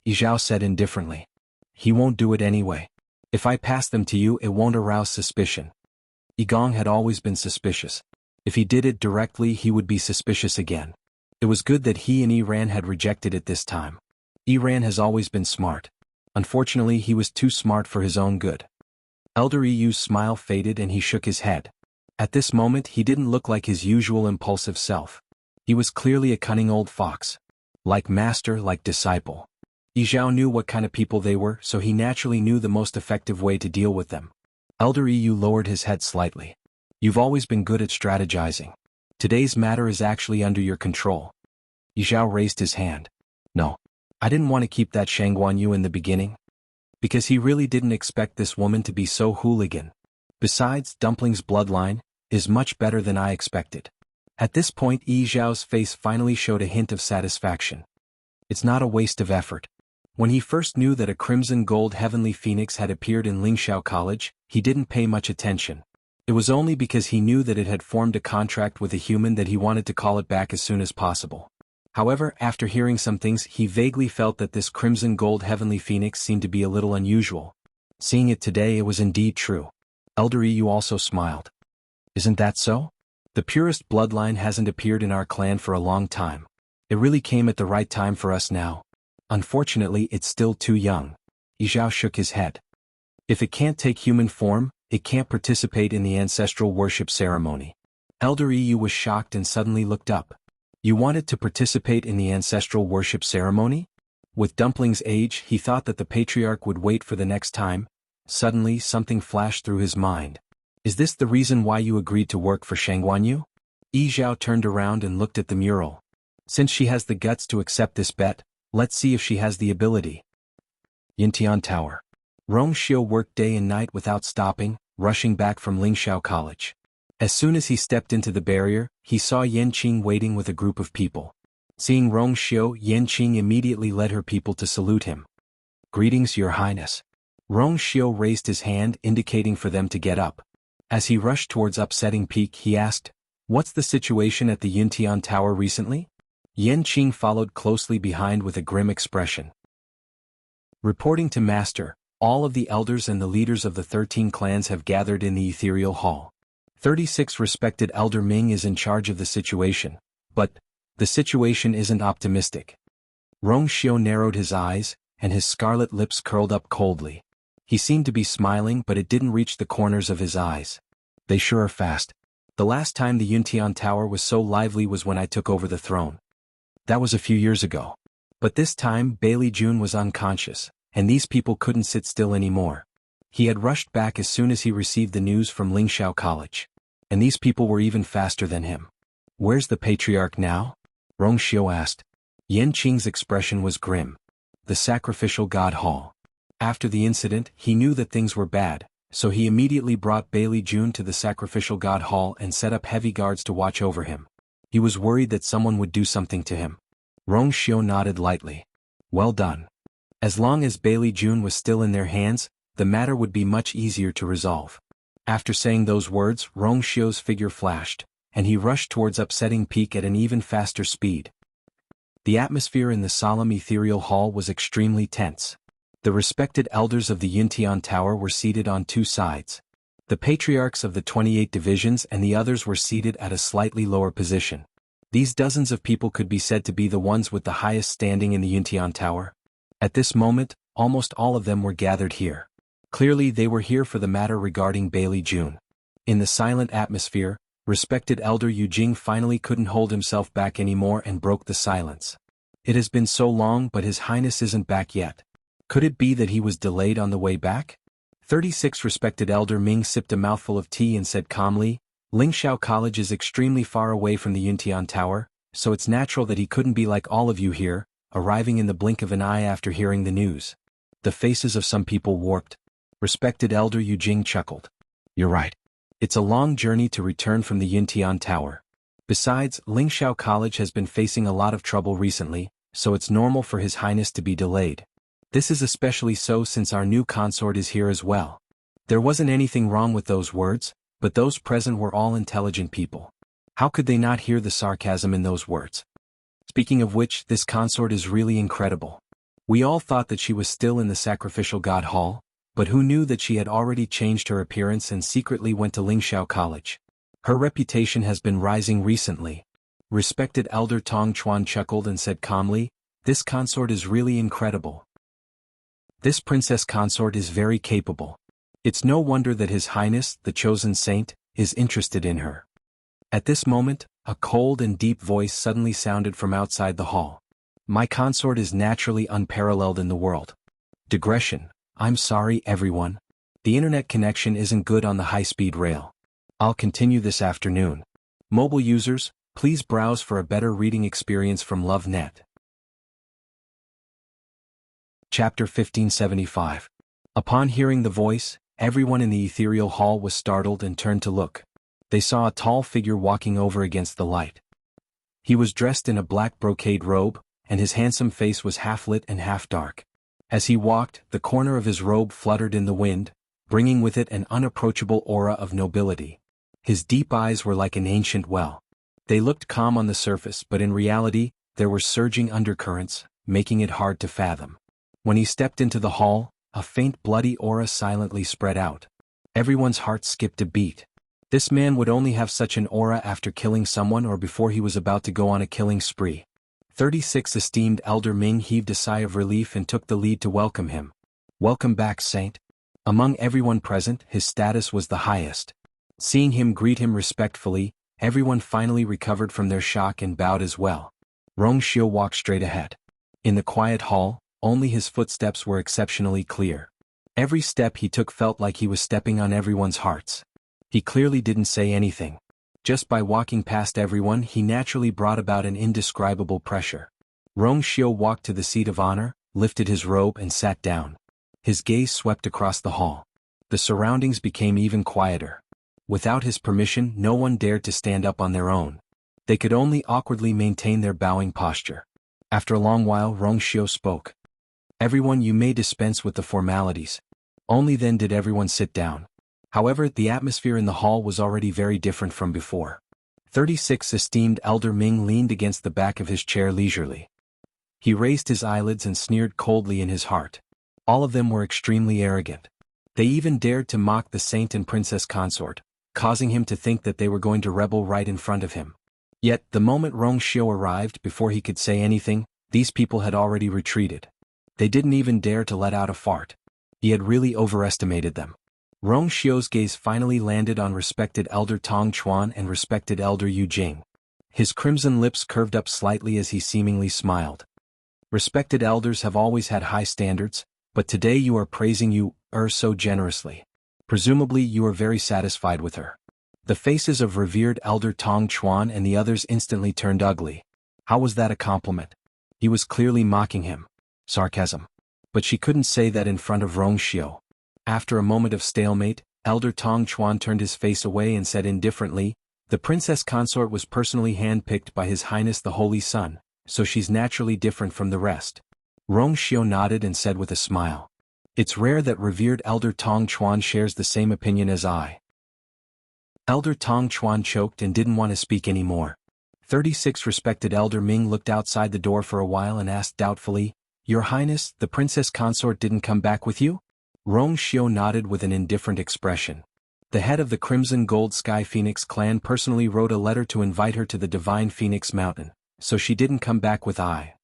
[SPEAKER 1] Yi Zhao said indifferently. He won't do it anyway. If I pass them to you, it won't arouse suspicion. Yi Gong had always been suspicious. If he did it directly, he would be suspicious again. It was good that he and Yi Ran had rejected it this time. Yi Ran has always been smart. Unfortunately, he was too smart for his own good. Elder Yu's smile faded and he shook his head. At this moment he didn't look like his usual impulsive self. He was clearly a cunning old fox. Like master, like disciple. Yi Zhao knew what kind of people they were, so he naturally knew the most effective way to deal with them. Elder Yu lowered his head slightly. You've always been good at strategizing. Today's matter is actually under your control. Yi Zhao raised his hand. No. I didn't want to keep that Shangguanyu in the beginning. Because he really didn't expect this woman to be so hooligan. Besides, Dumpling's bloodline is much better than I expected. At this point Yi Zhao's face finally showed a hint of satisfaction. It's not a waste of effort. When he first knew that a crimson gold heavenly phoenix had appeared in Lingxiao College, he didn't pay much attention. It was only because he knew that it had formed a contract with a human that he wanted to call it back as soon as possible. However, after hearing some things, he vaguely felt that this crimson gold heavenly phoenix seemed to be a little unusual. Seeing it today, it was indeed true. Elder Yu also smiled. Isn't that so? The purest bloodline hasn't appeared in our clan for a long time. It really came at the right time for us now. Unfortunately, it's still too young. Yi Zhao shook his head. If it can't take human form, it can't participate in the ancestral worship ceremony. Elder Yu was shocked and suddenly looked up. You wanted to participate in the ancestral worship ceremony? With Dumpling's age, he thought that the patriarch would wait for the next time. Suddenly, something flashed through his mind. Is this the reason why you agreed to work for Shangguanyu? Yi Zhao turned around and looked at the mural. Since she has the guts to accept this bet, let's see if she has the ability. Yintian Tower. Rong Xiu worked day and night without stopping, rushing back from Lingxiao College. As soon as he stepped into the barrier, he saw Yan Qing waiting with a group of people. Seeing Rong Xiu, Yan Qing immediately led her people to salute him. "Greetings, Your Highness." Rong Xiu raised his hand indicating for them to get up. As he rushed towards Upsetting Peak, he asked, "What's the situation at the Yuntian Tower recently?" Yan Qing followed closely behind with a grim expression. Reporting to Master, all of the elders and the leaders of the 13 clans have gathered in the Ethereal Hall. 36 Respected Elder Ming is in charge of the situation, but the situation isn't optimistic. Rong Xiu narrowed his eyes, and his scarlet lips curled up coldly. He seemed to be smiling, but it didn't reach the corners of his eyes. "They sure are fast. The last time the Yuntian Tower was so lively was when I took over the throne. That was a few years ago. But this time Bailey Jun was unconscious, and these people couldn't sit still anymore. He had rushed back as soon as he received the news from Lingxiao College. And these people were even faster than him. Where's the patriarch now?" Rong Xiu asked. Yan Qing's expression was grim. "The Sacrificial God Hall." After the incident, he knew that things were bad, so he immediately brought Bailey Jun to the Sacrificial God Hall and set up heavy guards to watch over him. He was worried that someone would do something to him. Rong Xiu nodded lightly. "Well done. As long as Bailey Jun was still in their hands, the matter would be much easier to resolve." After saying those words, Rong Xiu's figure flashed, and he rushed towards Upsetting Peak at an even faster speed. The atmosphere in the solemn ethereal hall was extremely tense. The respected elders of the Yuntian Tower were seated on two sides. The patriarchs of the 28 divisions and the others were seated at a slightly lower position. These dozens of people could be said to be the ones with the highest standing in the Yuntian Tower. At this moment, almost all of them were gathered here. Clearly they were here for the matter regarding Bailey Jun. In the silent atmosphere, respected Elder Yu Jing finally couldn't hold himself back anymore and broke the silence. "It has been so long, but His Highness isn't back yet. Could it be that he was delayed on the way back?" 36 Respected Elder Ming sipped a mouthful of tea and said calmly, "Lingxiao College is extremely far away from the Yuntian Tower, so it's natural that he couldn't be like all of you here, arriving in the blink of an eye after hearing the news." The faces of some people warped. Respected Elder Yu Jing chuckled. "You're right. It's a long journey to return from the Yuntian Tower. Besides, Lingxiao College has been facing a lot of trouble recently, so it's normal for His Highness to be delayed. This is especially so since our new consort is here as well." There wasn't anything wrong with those words, but those present were all intelligent people. How could they not hear the sarcasm in those words? Speaking of which, this consort is really incredible. We all thought that she was still in the Sacrificial God Hall, but who knew that she had already changed her appearance and secretly went to Lingxiao College? Her reputation has been rising recently. Respected Elder Tong Chuan chuckled and said calmly, "This consort is really incredible. This princess consort is very capable. It's no wonder that His Highness, the chosen saint, is interested in her." At this moment, a cold and deep voice suddenly sounded from outside the hall. "My consort is naturally unparalleled in the world." Digression. I'm sorry, everyone. The internet connection isn't good on the high-speed rail. I'll continue this afternoon. Mobile users, please browse for a better reading experience from LoveNet. Chapter 1575. Upon hearing the voice, everyone in the ethereal hall was startled and turned to look. They saw a tall figure walking over against the light. He was dressed in a black brocade robe, and his handsome face was half lit and half dark. As he walked, the corner of his robe fluttered in the wind, bringing with it an unapproachable aura of nobility. His deep eyes were like an ancient well. They looked calm on the surface, but in reality, there were surging undercurrents, making it hard to fathom. When he stepped into the hall, a faint bloody aura silently spread out. Everyone's heart skipped a beat. This man would only have such an aura after killing someone or before he was about to go on a killing spree. 36 Esteemed Elder Ming heaved a sigh of relief and took the lead to welcome him. "Welcome back, Saint." Among everyone present, his status was the highest. Seeing him greet him respectfully, everyone finally recovered from their shock and bowed as well. Rong Xiu walked straight ahead. In the quiet hall, only his footsteps were exceptionally clear. Every step he took felt like he was stepping on everyone's hearts. He clearly didn't say anything. Just by walking past everyone, he naturally brought about an indescribable pressure. Rong Xiu walked to the seat of honor, lifted his robe and sat down. His gaze swept across the hall. The surroundings became even quieter. Without his permission, no one dared to stand up on their own. They could only awkwardly maintain their bowing posture. After a long while, Rongxiu spoke. Everyone, you may dispense with the formalities. Only then did everyone sit down. However, the atmosphere in the hall was already very different from before. 36 Esteemed Elder Ming leaned against the back of his chair leisurely. He raised his eyelids and sneered coldly in his heart. All of them were extremely arrogant. They even dared to mock the saint and princess consort, causing him to think that they were going to rebel right in front of him. Yet, the moment Rongxiu arrived, before he could say anything, these people had already retreated. They didn't even dare to let out a fart. He had really overestimated them. Rongxiu's gaze finally landed on respected Elder Tong Chuan and respected Elder Yu Jing. His crimson lips curved up slightly as he seemingly smiled. Respected elders have always had high standards, but today you are praising Yu so generously. Presumably you are very satisfied with her. The faces of revered Elder Tong Chuan and the others instantly turned ugly. How was that a compliment? He was clearly mocking him. Sarcasm. But she couldn't say that in front of Rongxiu. After a moment of stalemate, Elder Tong Chuan turned his face away and said indifferently, the princess consort was personally handpicked by His Highness the Holy Sun, so she's naturally different from the rest. Rongxiu nodded and said with a smile. It's rare that revered Elder Tong Chuan shares the same opinion as I. Elder Tong Chuan choked and didn't want to speak anymore. 36 Respected Elder Ming looked outside the door for a while and asked doubtfully, Your Highness, the princess consort didn't come back with you? Rongxiu nodded with an indifferent expression. The head of the Crimson Gold Sky Phoenix clan personally wrote a letter to invite her to the Divine Phoenix Mountain, so she didn't come back with I.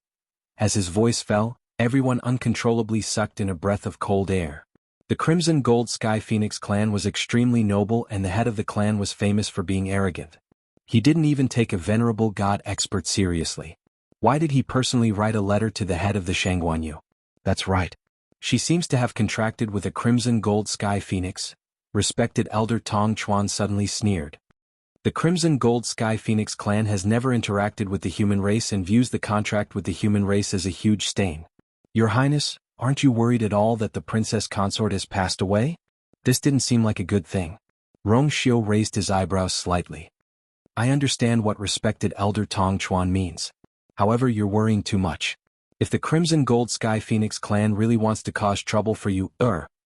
[SPEAKER 1] As his voice fell, everyone uncontrollably sucked in a breath of cold air. The Crimson Gold Sky Phoenix clan was extremely noble and the head of the clan was famous for being arrogant. He didn't even take a venerable god expert seriously. Why did he personally write a letter to the head of the Shangguanyu? That's right. She seems to have contracted with a Crimson Gold Sky Phoenix. Respected Elder Tong Chuan suddenly sneered. The Crimson Gold Sky Phoenix clan has never interacted with the human race and views the contract with the human race as a huge stain. Your Highness, aren't you worried at all that the princess consort has passed away? This didn't seem like a good thing. Rongxiu raised his eyebrows slightly. I understand what respected Elder Tong Chuan means. However, you're worrying too much. If the Crimson Gold Sky Phoenix clan really wants to cause trouble for you,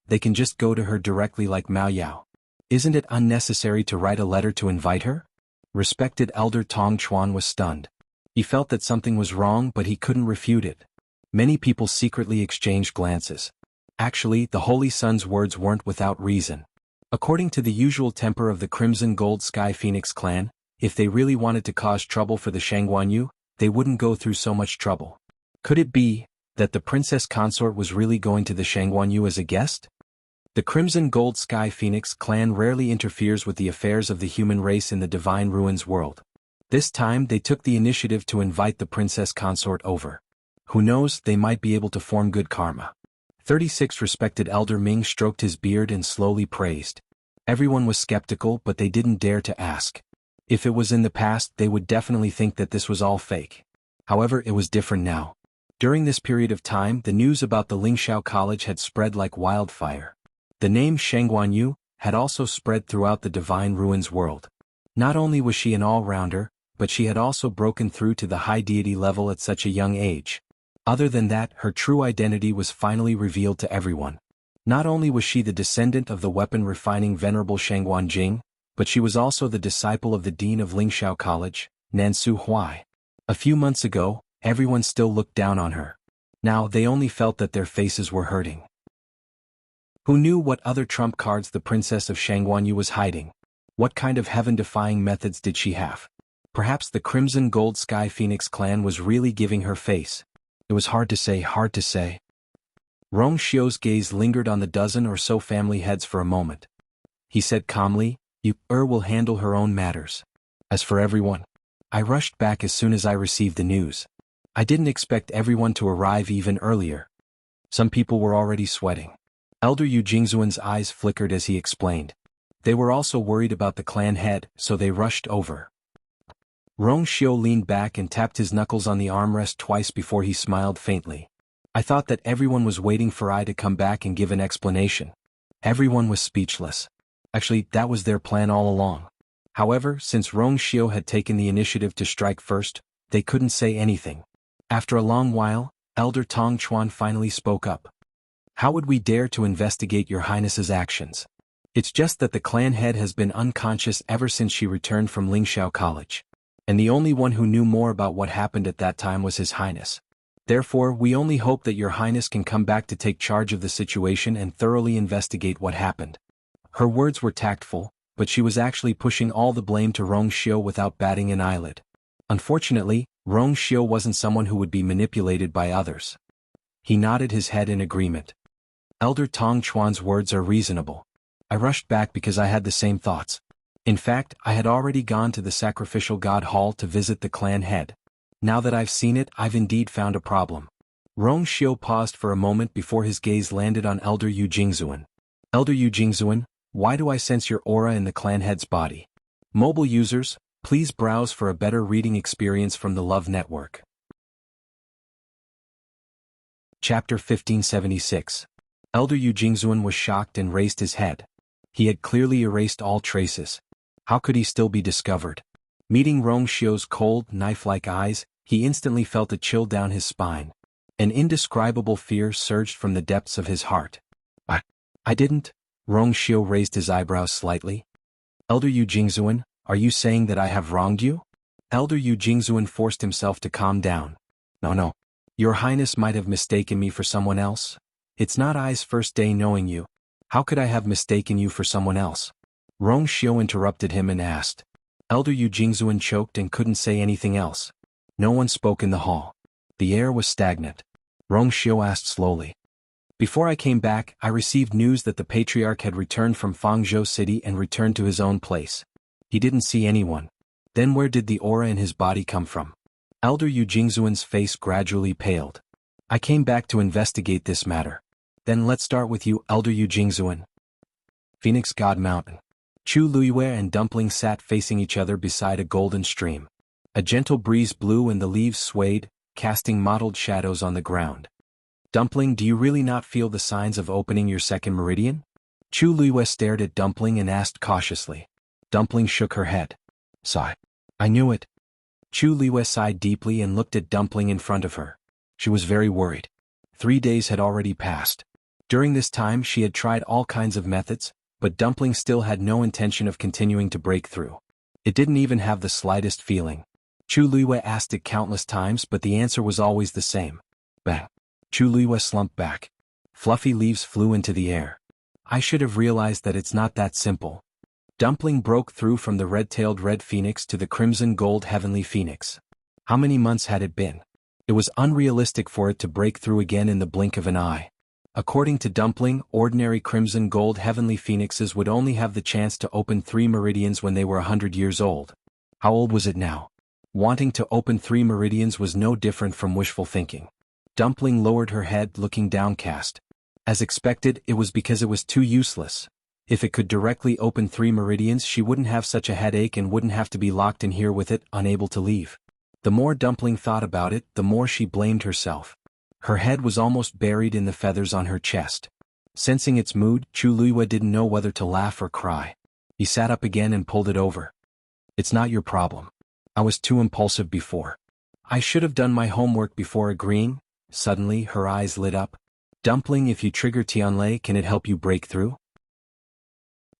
[SPEAKER 1] they can just go to her directly like Mao Yao. Isn't it unnecessary to write a letter to invite her? Respected Elder Tong Chuan was stunned. He felt that something was wrong but he couldn't refute it. Many people secretly exchanged glances. Actually, the Holy Sun's words weren't without reason. According to the usual temper of the Crimson Gold Sky Phoenix clan, if they really wanted to cause trouble for the Shangguanyu, they wouldn't go through so much trouble. Could it be that the princess consort was really going to the Shangguanyu as a guest? The Crimson Gold Sky Phoenix clan rarely interferes with the affairs of the human race in the Divine Ruins world. This time they took the initiative to invite the princess consort over. Who knows, they might be able to form good karma. 36 Respected Elder Ming stroked his beard and slowly praised. Everyone was skeptical but they didn't dare to ask. If it was in the past they would definitely think that this was all fake. However, it was different now. During this period of time the news about the Lingxiao College had spread like wildfire. The name Shangguanyu had also spread throughout the Divine Ruins world. Not only was she an all-rounder, but she had also broken through to the high deity level at such a young age. Other than that, her true identity was finally revealed to everyone. Not only was she the descendant of the weapon-refining Venerable Shangguan Jing, but she was also the disciple of the Dean of Lingxiao College, Nansu Huai. A few months ago, everyone still looked down on her. Now they only felt that their faces were hurting. Who knew what other trump cards the princess of Shangguanyu was hiding? What kind of heaven-defying methods did she have? Perhaps the Crimson Gold Sky Phoenix clan was really giving her face. It was hard to say. Rongxiu's gaze lingered on the dozen or so family heads for a moment. He said calmly, You will handle her own matters. As for everyone, I rushed back as soon as I received the news. I didn't expect everyone to arrive even earlier. Some people were already sweating. Elder Yu Jingzuan's eyes flickered as he explained. They were also worried about the clan head, so they rushed over. Rongxiu leaned back and tapped his knuckles on the armrest twice before he smiled faintly. I thought that everyone was waiting for I to come back and give an explanation. Everyone was speechless. Actually, that was their plan all along. However, since Rong Xiu had taken the initiative to strike first, they couldn't say anything. After a long while, Elder Tong Chuan finally spoke up. How would we dare to investigate your highness's actions? It's just that the clan head has been unconscious ever since she returned from Lingxiao College. And the only one who knew more about what happened at that time was his highness. Therefore, we only hope that your highness can come back to take charge of the situation and thoroughly investigate what happened. Her words were tactful, but she was actually pushing all the blame to Rong Xiu without batting an eyelid. Unfortunately, Rong Xiu wasn't someone who would be manipulated by others. He nodded his head in agreement. Elder Tong Chuan's words are reasonable. I rushed back because I had the same thoughts. In fact, I had already gone to the sacrificial god hall to visit the clan head. Now that I've seen it, I've indeed found a problem. Rong Xiu paused for a moment before his gaze landed on Elder Yu Jingzuan. Elder Yu Jingzuan, why do I sense your aura in the clan head's body? Mobile users, please browse for a better reading experience from the Love Network. Chapter 1576. Elder Yu Jingzuan was shocked and raised his head. He had clearly erased all traces. How could he still be discovered? Meeting Rong Xiu's cold, knife-like eyes, he instantly felt a chill down his spine. An indescribable fear surged from the depths of his heart. I didn't. Rong Xiu raised his eyebrows slightly. Elder Yu Jingzuan, are you saying that I have wronged you? Elder Yu Jingzuan forced himself to calm down. No. Your Highness might have mistaken me for someone else. It's not I's first day knowing you. How could I have mistaken you for someone else? Rong Xiu interrupted him and asked. Elder Yu Jingzuan choked and couldn't say anything else. No one spoke in the hall. The air was stagnant. Rong Xiu asked slowly. Before I came back, I received news that the patriarch had returned from Fangzhou City and returned to his own place. He didn't see anyone. Then where did the aura in his body come from? Elder Yu Jingzuan's face gradually paled. I came back to investigate this matter. Then let's start with you, Elder Yu Jingzuan. Phoenix God Mountain. Chu Luiyue and Dumpling sat facing each other beside a golden stream. A gentle breeze blew and the leaves swayed, casting mottled shadows on the ground. Dumpling, do you really not feel the signs of opening your second meridian? Chu Luiyue stared at Dumpling and asked cautiously. Dumpling shook her head. Sigh. I knew it. Chu Luiyue sighed deeply and looked at Dumpling in front of her. She was very worried. 3 days had already passed. During this time she had tried all kinds of methods, but Dumpling still had no intention of continuing to break through. It didn't even have the slightest feeling. Chu Luiyue asked it countless times but the answer was always the same. Bang. Chu Luiyue slumped back. Fluffy leaves flew into the air. I should have realized that it's not that simple. Dumpling broke through from the red-tailed red phoenix to the crimson gold heavenly phoenix. How many months had it been? It was unrealistic for it to break through again in the blink of an eye. According to Dumpling, ordinary crimson gold heavenly phoenixes would only have the chance to open 3 meridians when they were 100 years old. How old was it now? Wanting to open 3 meridians was no different from wishful thinking. Dumpling lowered her head, looking downcast. As expected, it was because it was too useless. If it could directly open 3 meridians, she wouldn't have such a headache and wouldn't have to be locked in here with it, unable to leave. The more Dumpling thought about it, the more she blamed herself. Her head was almost buried in the feathers on her chest. Sensing its mood, Chu Luiyue didn't know whether to laugh or cry. He sat up again and pulled it over. It's not your problem. I was too impulsive before. I should have done my homework before agreeing. Suddenly, her eyes lit up. Dumpling, if you trigger Tianlei, can it help you break through?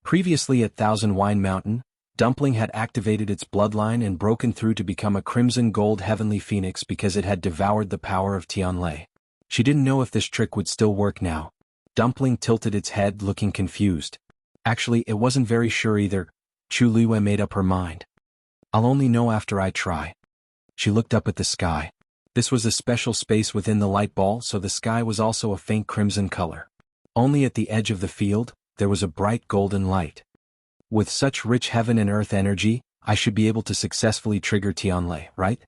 [SPEAKER 1] Previously at Thousand Wine Mountain, Dumpling had activated its bloodline and broken through to become a crimson gold heavenly phoenix because it had devoured the power of Tianlei. She didn't know if this trick would still work now. Dumpling tilted its head, looking confused. Actually, it wasn't very sure either. Chu Luiyue made up her mind. I'll only know after I try. She looked up at the sky. This was a special space within the light ball, so the sky was also a faint crimson color. Only at the edge of the field, there was a bright golden light. With such rich heaven and earth energy, I should be able to successfully trigger Tianlei, right?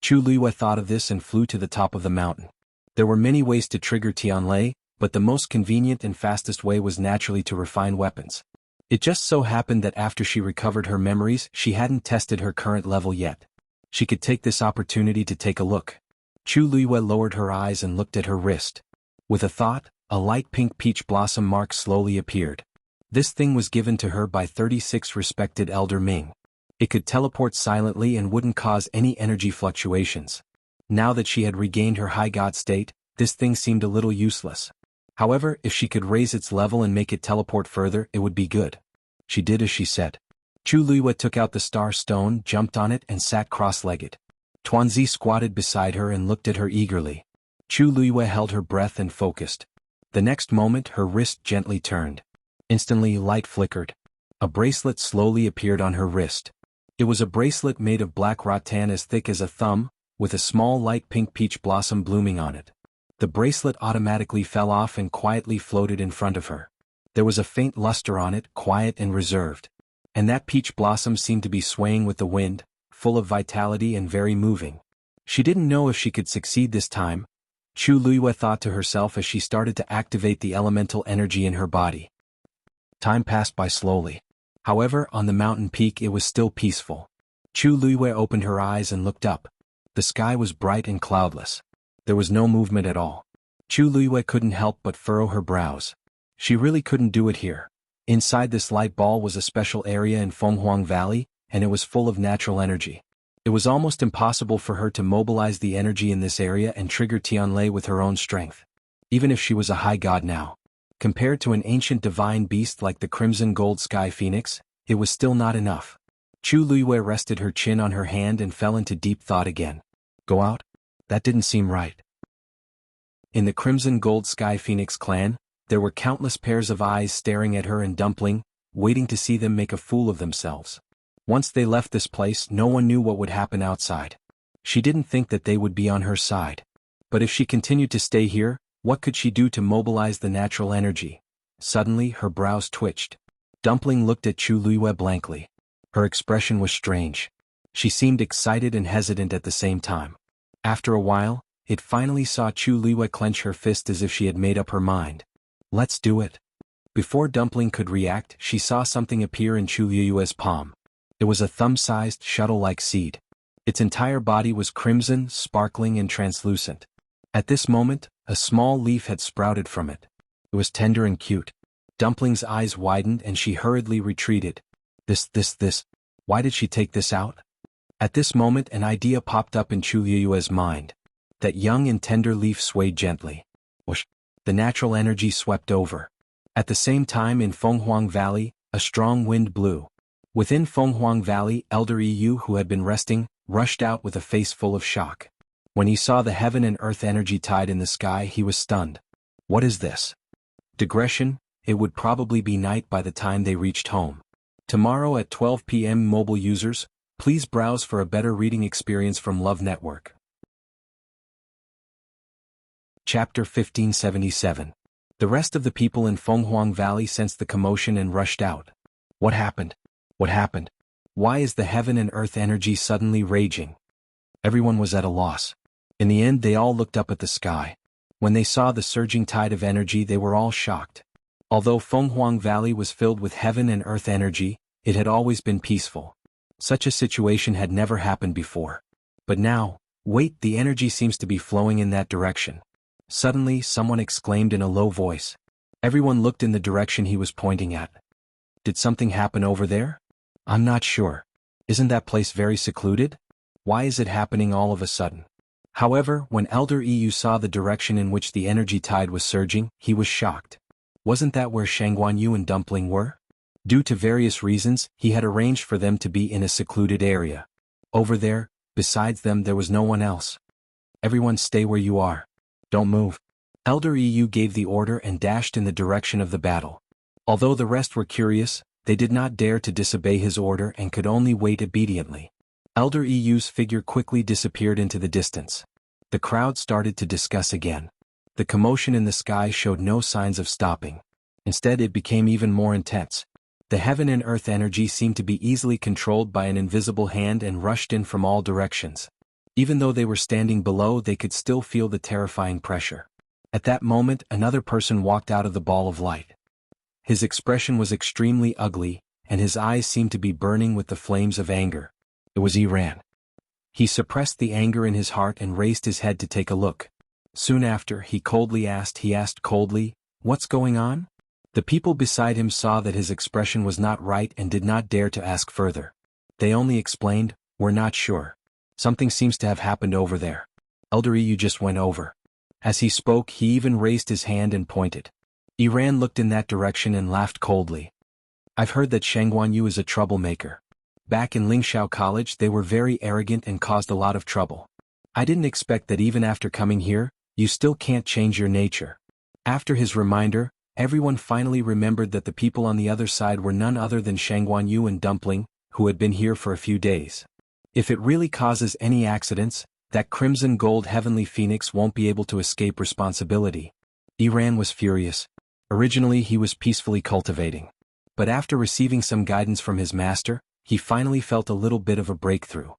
[SPEAKER 1] Chu Luiyue thought of this and flew to the top of the mountain. There were many ways to trigger Tianlei, but the most convenient and fastest way was naturally to refine weapons. It just so happened that after she recovered her memories, she hadn't tested her current level yet. She could take this opportunity to take a look. Chu Luiyue lowered her eyes and looked at her wrist. With a thought, a light pink peach blossom mark slowly appeared. This thing was given to her by 36 respected Elder Ming. It could teleport silently and wouldn't cause any energy fluctuations. Now that she had regained her high god state, this thing seemed a little useless. However, if she could raise its level and make it teleport further, it would be good. She did as she said. Chu Luiyue took out the star stone, jumped on it, and sat cross-legged. Tuanzi squatted beside her and looked at her eagerly. Chu Luiyue held her breath and focused. The next moment her wrist gently turned. Instantly light flickered. A bracelet slowly appeared on her wrist. It was a bracelet made of black rattan as thick as a thumb, with a small light pink peach blossom blooming on it. The bracelet automatically fell off and quietly floated in front of her. There was a faint luster on it, quiet and reserved. And that peach blossom seemed to be swaying with the wind, full of vitality and very moving. She didn't know if she could succeed this time, Chu Luiyue thought to herself as she started to activate the elemental energy in her body. Time passed by slowly. However, on the mountain peak it was still peaceful. Chu Luiyue opened her eyes and looked up. The sky was bright and cloudless. There was no movement at all. Chu Luiyue couldn't help but furrow her brows. She really couldn't do it here. Inside this light ball was a special area in Fenghuang Valley, and it was full of natural energy. It was almost impossible for her to mobilize the energy in this area and trigger Tianlei with her own strength. Even if she was a high god now. Compared to an ancient divine beast like the crimson gold sky phoenix, it was still not enough. Chu Luiyue rested her chin on her hand and fell into deep thought again. Go out? That didn't seem right. In the crimson gold sky phoenix clan, there were countless pairs of eyes staring at her and Dumpling, waiting to see them make a fool of themselves. Once they left this place, no one knew what would happen outside. She didn't think that they would be on her side. But if she continued to stay here, what could she do to mobilize the natural energy? Suddenly, her brows twitched. Dumpling looked at Chu Luiyue blankly. Her expression was strange. She seemed excited and hesitant at the same time. After a while, it finally saw Chu Luiyue clench her fist as if she had made up her mind. Let's do it. Before Dumpling could react, she saw something appear in Chu Luiyue's palm. It was a thumb-sized, shuttle-like seed. Its entire body was crimson, sparkling and translucent. At this moment, a small leaf had sprouted from it. It was tender and cute. Dumpling's eyes widened and she hurriedly retreated. This. Why did she take this out? At this moment an idea popped up in Chu Luiyue's mind. That young and tender leaf swayed gently. Whoosh! The natural energy swept over. At the same time in Fenghuang Valley, a strong wind blew. Within Fenghuang Valley, Elder Yu, who had been resting, rushed out with a face full of shock. When he saw the heaven and earth energy tied in the sky, he was stunned. What is this? Digression, it would probably be night by the time they reached home. Tomorrow at 12 p.m. Mobile users, please browse for a better reading experience from Love Network. Chapter 1577. The rest of the people in Fenghuang Valley sensed the commotion and rushed out. What happened? What happened? Why is the heaven and earth energy suddenly raging? Everyone was at a loss. In the end they all looked up at the sky. When they saw the surging tide of energy they were all shocked. Although Fenghuang Valley was filled with heaven and earth energy, it had always been peaceful. Such a situation had never happened before. But now, wait, the energy seems to be flowing in that direction. Suddenly someone exclaimed in a low voice. Everyone looked in the direction he was pointing at. Did something happen over there? I'm not sure. Isn't that place very secluded? Why is it happening all of a sudden? However, when Elder Yu saw the direction in which the energy tide was surging, he was shocked. Wasn't that where Shangguanyu and Dumpling were? Due to various reasons, he had arranged for them to be in a secluded area. Over there, besides them there was no one else. Everyone stay where you are. Don't move. Elder Yu gave the order and dashed in the direction of the battle. Although the rest were curious, they did not dare to disobey his order and could only wait obediently. Elder Yu's figure quickly disappeared into the distance. The crowd started to discuss again. The commotion in the sky showed no signs of stopping. Instead it became even more intense. The heaven and earth energy seemed to be easily controlled by an invisible hand and rushed in from all directions. Even though they were standing below, they could still feel the terrifying pressure. At that moment, another person walked out of the ball of light. His expression was extremely ugly, and his eyes seemed to be burning with the flames of anger. It was Iran. He suppressed the anger in his heart and raised his head to take a look. Soon after, he asked coldly, "What's going on?" The people beside him saw that his expression was not right and did not dare to ask further. They only explained, "We're not sure. Something seems to have happened over there. Elder Yu just went over." As he spoke, he even raised his hand and pointed. Iran looked in that direction and laughed coldly. "I've heard that Shangguan Yu is a troublemaker. Back in Lingxiao College they were very arrogant and caused a lot of trouble. I didn't expect that even after coming here, you still can't change your nature." After his reminder, everyone finally remembered that the people on the other side were none other than Shangguan Yu and Dumpling, who had been here for a few days. If it really causes any accidents, that crimson gold heavenly phoenix won't be able to escape responsibility. Iran was furious. Originally he was peacefully cultivating. But after receiving some guidance from his master, he finally felt a little bit of a breakthrough.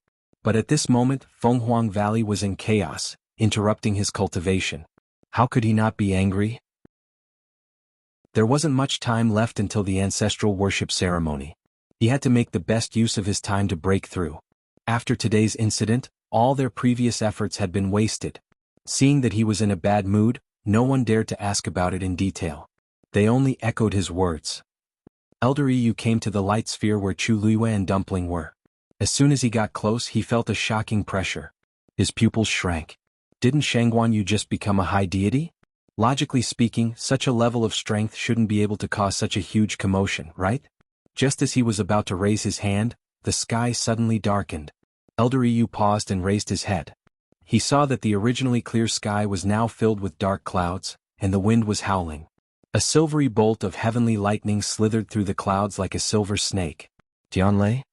[SPEAKER 1] But at this moment, Fenghuang Valley was in chaos, interrupting his cultivation. How could he not be angry? There wasn't much time left until the ancestral worship ceremony. He had to make the best use of his time to break through. After today's incident, all their previous efforts had been wasted. Seeing that he was in a bad mood, no one dared to ask about it in detail. They only echoed his words. Elder Yu came to the light sphere where Chu Luiyue and Dumpling were. As soon as he got close, he felt a shocking pressure. His pupils shrank. Didn't Shangguan Yu just become a high deity? Logically speaking, such a level of strength shouldn't be able to cause such a huge commotion, right? Just as he was about to raise his hand, the sky suddenly darkened. Elder Yu paused and raised his head. He saw that the originally clear sky was now filled with dark clouds, and the wind was howling. A silvery bolt of heavenly lightning slithered through the clouds like a silver snake. Tianlei?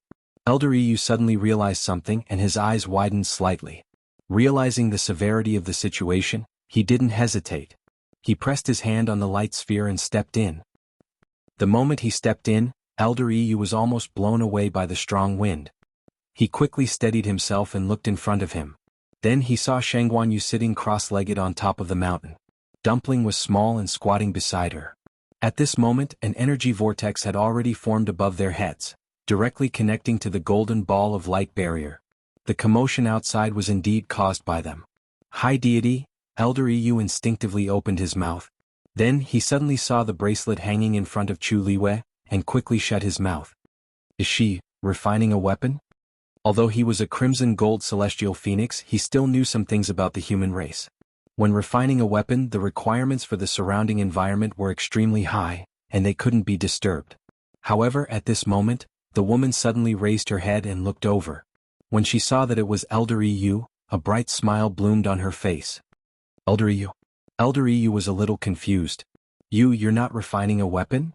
[SPEAKER 1] Elder Yu suddenly realized something and his eyes widened slightly. Realizing the severity of the situation, he didn't hesitate. He pressed his hand on the light sphere and stepped in. The moment he stepped in, Elder Yu was almost blown away by the strong wind. He quickly steadied himself and looked in front of him. Then he saw Shangguan Yu sitting cross-legged on top of the mountain. Dumpling was small and squatting beside her. At this moment, an energy vortex had already formed above their heads, directly connecting to the golden ball of light barrier. The commotion outside was indeed caused by them. High deity, Elder Yu instinctively opened his mouth. Then he suddenly saw the bracelet hanging in front of Chu Luiyue, and quickly shut his mouth. Is she refining a weapon? Although he was a crimson gold celestial phoenix, he still knew some things about the human race. When refining a weapon, the requirements for the surrounding environment were extremely high, and they couldn't be disturbed. However, at this moment, the woman suddenly raised her head and looked over. When she saw that it was Elder Yu, a bright smile bloomed on her face. Elder Yu. Elder Yu was a little confused. You're not refining a weapon?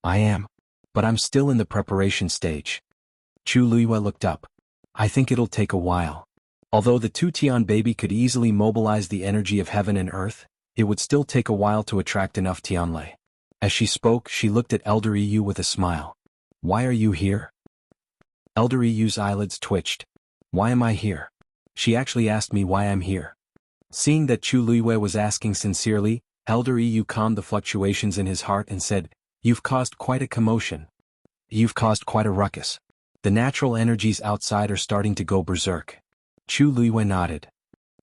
[SPEAKER 1] I am. But I'm still in the preparation stage. Chu Luiyue looked up. I think it'll take a while. Although the two-Tian baby could easily mobilize the energy of heaven and earth, it would still take a while to attract enough Tianlei. As she spoke, she looked at Elder Yu with a smile. Why are you here? Elder Yu's eyelids twitched. Why am I here? She actually asked me why I'm here. Seeing that Chu Luiyue was asking sincerely, Elder Yu calmed the fluctuations in his heart and said, You've caused quite a commotion. You've caused quite a ruckus. The natural energies outside are starting to go berserk. Chu Luiyue nodded.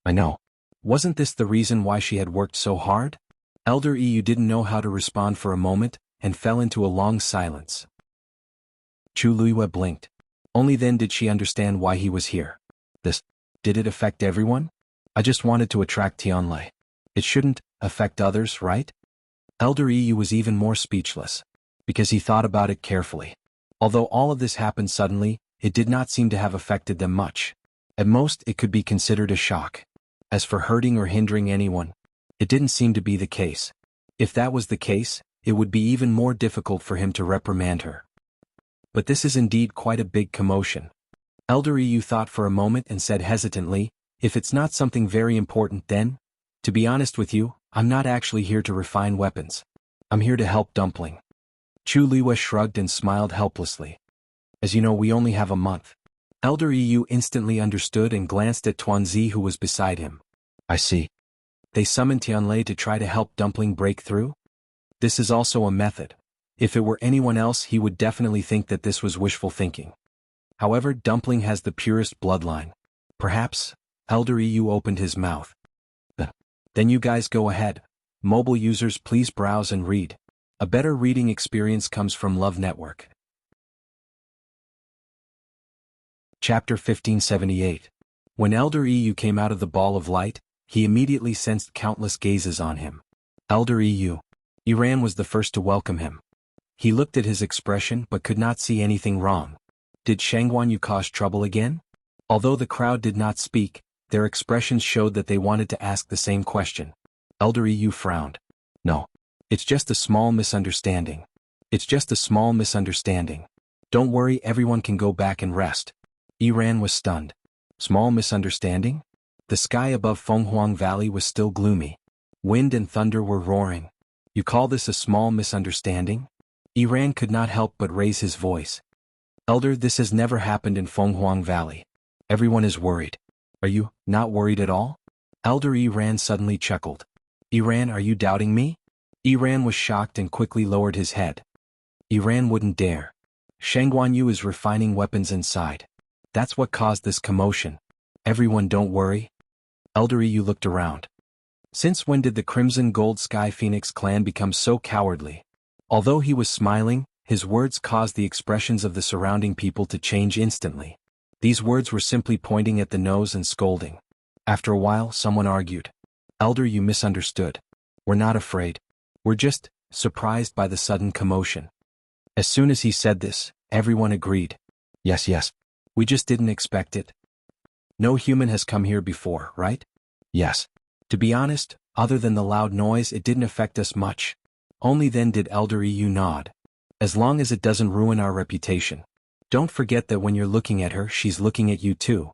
[SPEAKER 1] I know. Wasn't this the reason why she had worked so hard? Elder Yu didn't know how to respond for a moment, and fell into a long silence. Chu Luiyue blinked. Only then did she understand why he was here. Did it affect everyone? I just wanted to attract Tianlei. It shouldn't affect others, right? Elder Yu was even more speechless, because he thought about it carefully. Although all of this happened suddenly, it did not seem to have affected them much. At most, it could be considered a shock. As for hurting or hindering anyone, it didn't seem to be the case. If that was the case, it would be even more difficult for him to reprimand her. But this is indeed quite a big commotion. Elder Yu thought for a moment and said hesitantly, If it's not something very important then, to be honest with you, I'm not actually here to refine weapons. I'm here to help Dumpling. Chu Luiyue shrugged and smiled helplessly. As you know, we only have a month. Elder Yu instantly understood and glanced at Tuanzi who was beside him. I see. They summoned Tianlei to try to help Dumpling break through? This is also a method. If it were anyone else, he would definitely think that this was wishful thinking. However, Dumpling has the purest bloodline. Perhaps, Elder Yu opened his mouth. Then you guys go ahead. Mobile users please browse and read. A better reading experience comes from Love Network. Chapter 1578. When Elder EU came out of the ball of light, he immediately sensed countless gazes on him. Elder EU. Iran was the first to welcome him. He looked at his expression but could not see anything wrong. Did Shangguanyu cause trouble again? Although the crowd did not speak, their expressions showed that they wanted to ask the same question. Elder EU frowned. No. It's just a small misunderstanding. It's just a small misunderstanding. Don't worry, everyone can go back and rest. Iran was stunned. Small misunderstanding? The sky above Fenghuang Valley was still gloomy. Wind and thunder were roaring. You call this a small misunderstanding? Iran could not help but raise his voice. Elder, this has never happened in Fenghuang Valley. Everyone is worried. Are you not worried at all? Elder Iran suddenly chuckled. Iran, are you doubting me? Iran was shocked and quickly lowered his head. Iran wouldn't dare. Shangguanyu is refining weapons inside. That's what caused this commotion. Everyone don't worry. Elder EU looked around. Since when did the Crimson Gold Sky Phoenix clan become so cowardly? Although he was smiling, his words caused the expressions of the surrounding people to change instantly. These words were simply pointing at the nose and scolding. After a while, someone argued. Elder, you misunderstood. We're not afraid. We're just surprised by the sudden commotion. As soon as he said this, everyone agreed. Yes. We just didn't expect it. No human has come here before, right? Yes. To be honest, other than the loud noise, it didn't affect us much. Only then did Elder EU nod. As long as it doesn't ruin our reputation. Don't forget that when you're looking at her, she's looking at you too.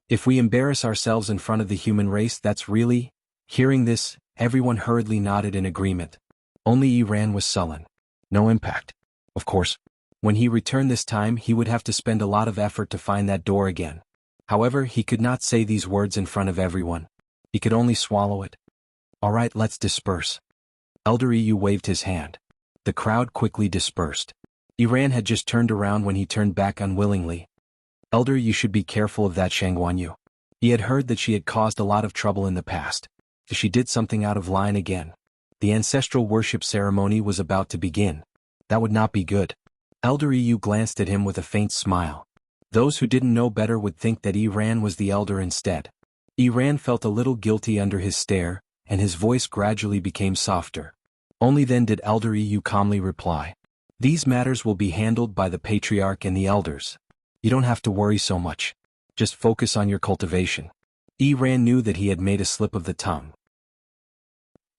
[SPEAKER 1] If we embarrass ourselves in front of the human race, that's really... Hearing this, everyone hurriedly nodded in agreement. Only Iran was sullen. No impact. Of course. When he returned this time, he would have to spend a lot of effort to find that door again. However, he could not say these words in front of everyone. He could only swallow it. All right, let's disperse. Elder EU waved his hand. The crowd quickly dispersed. Iran had just turned around when he turned back unwillingly. Elder, you should be careful of that Shangguanyu. He had heard that she had caused a lot of trouble in the past. If she did something out of line again. The ancestral worship ceremony was about to begin. That would not be good. Elder EU glanced at him with a faint smile. Those who didn't know better would think that Iran was the elder instead. Iran felt a little guilty under his stare, and his voice gradually became softer. Only then did Elder EU calmly reply. These matters will be handled by the patriarch and the elders. You don't have to worry so much. Just focus on your cultivation. Iran knew that he had made a slip of the tongue.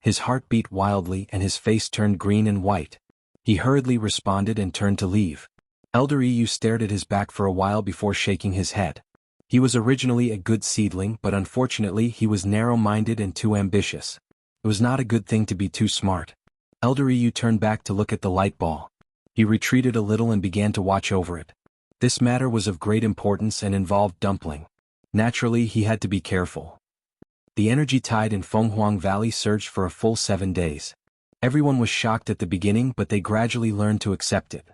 [SPEAKER 1] His heart beat wildly and his face turned green and white. He hurriedly responded and turned to leave. Elder EU stared at his back for a while before shaking his head. He was originally a good seedling, but unfortunately he was narrow-minded and too ambitious. It was not a good thing to be too smart. Elder EU turned back to look at the light ball. He retreated a little and began to watch over it. This matter was of great importance and involved Dumpling. Naturally, he had to be careful. The energy tide in Fenghuang Valley surged for a full 7 days. Everyone was shocked at the beginning, but they gradually learned to accept it.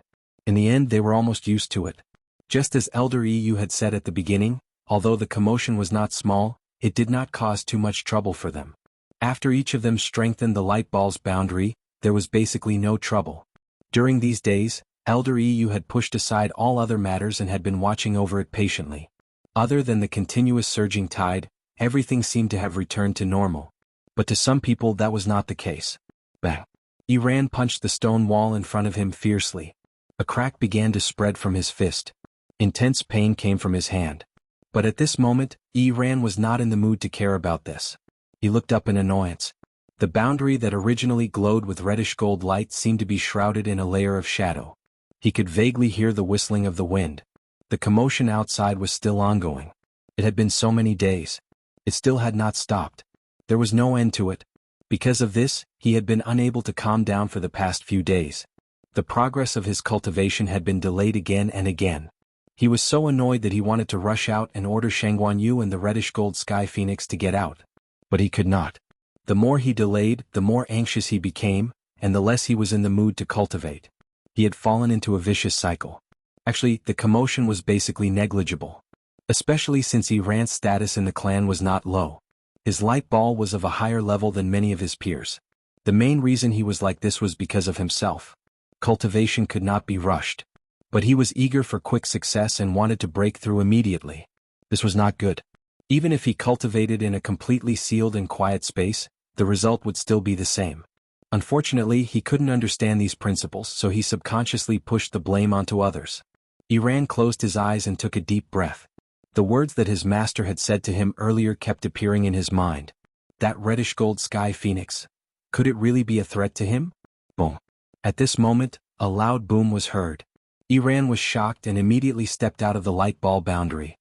[SPEAKER 1] In the end, they were almost used to it. Just as Elder EU had said at the beginning, although the commotion was not small, it did not cause too much trouble for them. After each of them strengthened the light ball's boundary, there was basically no trouble. During these days, Elder EU had pushed aside all other matters and had been watching over it patiently. Other than the continuous surging tide, everything seemed to have returned to normal. But to some people that was not the case. Bang! Iran punched the stone wall in front of him fiercely. A crack began to spread from his fist. Intense pain came from his hand. But at this moment, Iran was not in the mood to care about this. He looked up in annoyance. The boundary that originally glowed with reddish gold light seemed to be shrouded in a layer of shadow. He could vaguely hear the whistling of the wind. The commotion outside was still ongoing. It had been so many days. It still had not stopped. There was no end to it. Because of this, he had been unable to calm down for the past few days. The progress of his cultivation had been delayed again and again. He was so annoyed that he wanted to rush out and order Shangguanyu and the reddish gold sky phoenix to get out. But he could not. The more he delayed, the more anxious he became, and the less he was in the mood to cultivate. He had fallen into a vicious cycle. Actually, the commotion was basically negligible. Especially since Iran's status in the clan was not low. His light ball was of a higher level than many of his peers. The main reason he was like this was because of himself. Cultivation could not be rushed. But he was eager for quick success and wanted to break through immediately. This was not good. Even if he cultivated in a completely sealed and quiet space, the result would still be the same. Unfortunately, he couldn't understand these principles, so he subconsciously pushed the blame onto others. Iran closed his eyes and took a deep breath. The words that his master had said to him earlier kept appearing in his mind. That reddish-gold sky phoenix. Could it really be a threat to him? Boom. At this moment, a loud boom was heard. Iran was shocked and immediately stepped out of the light ball boundary.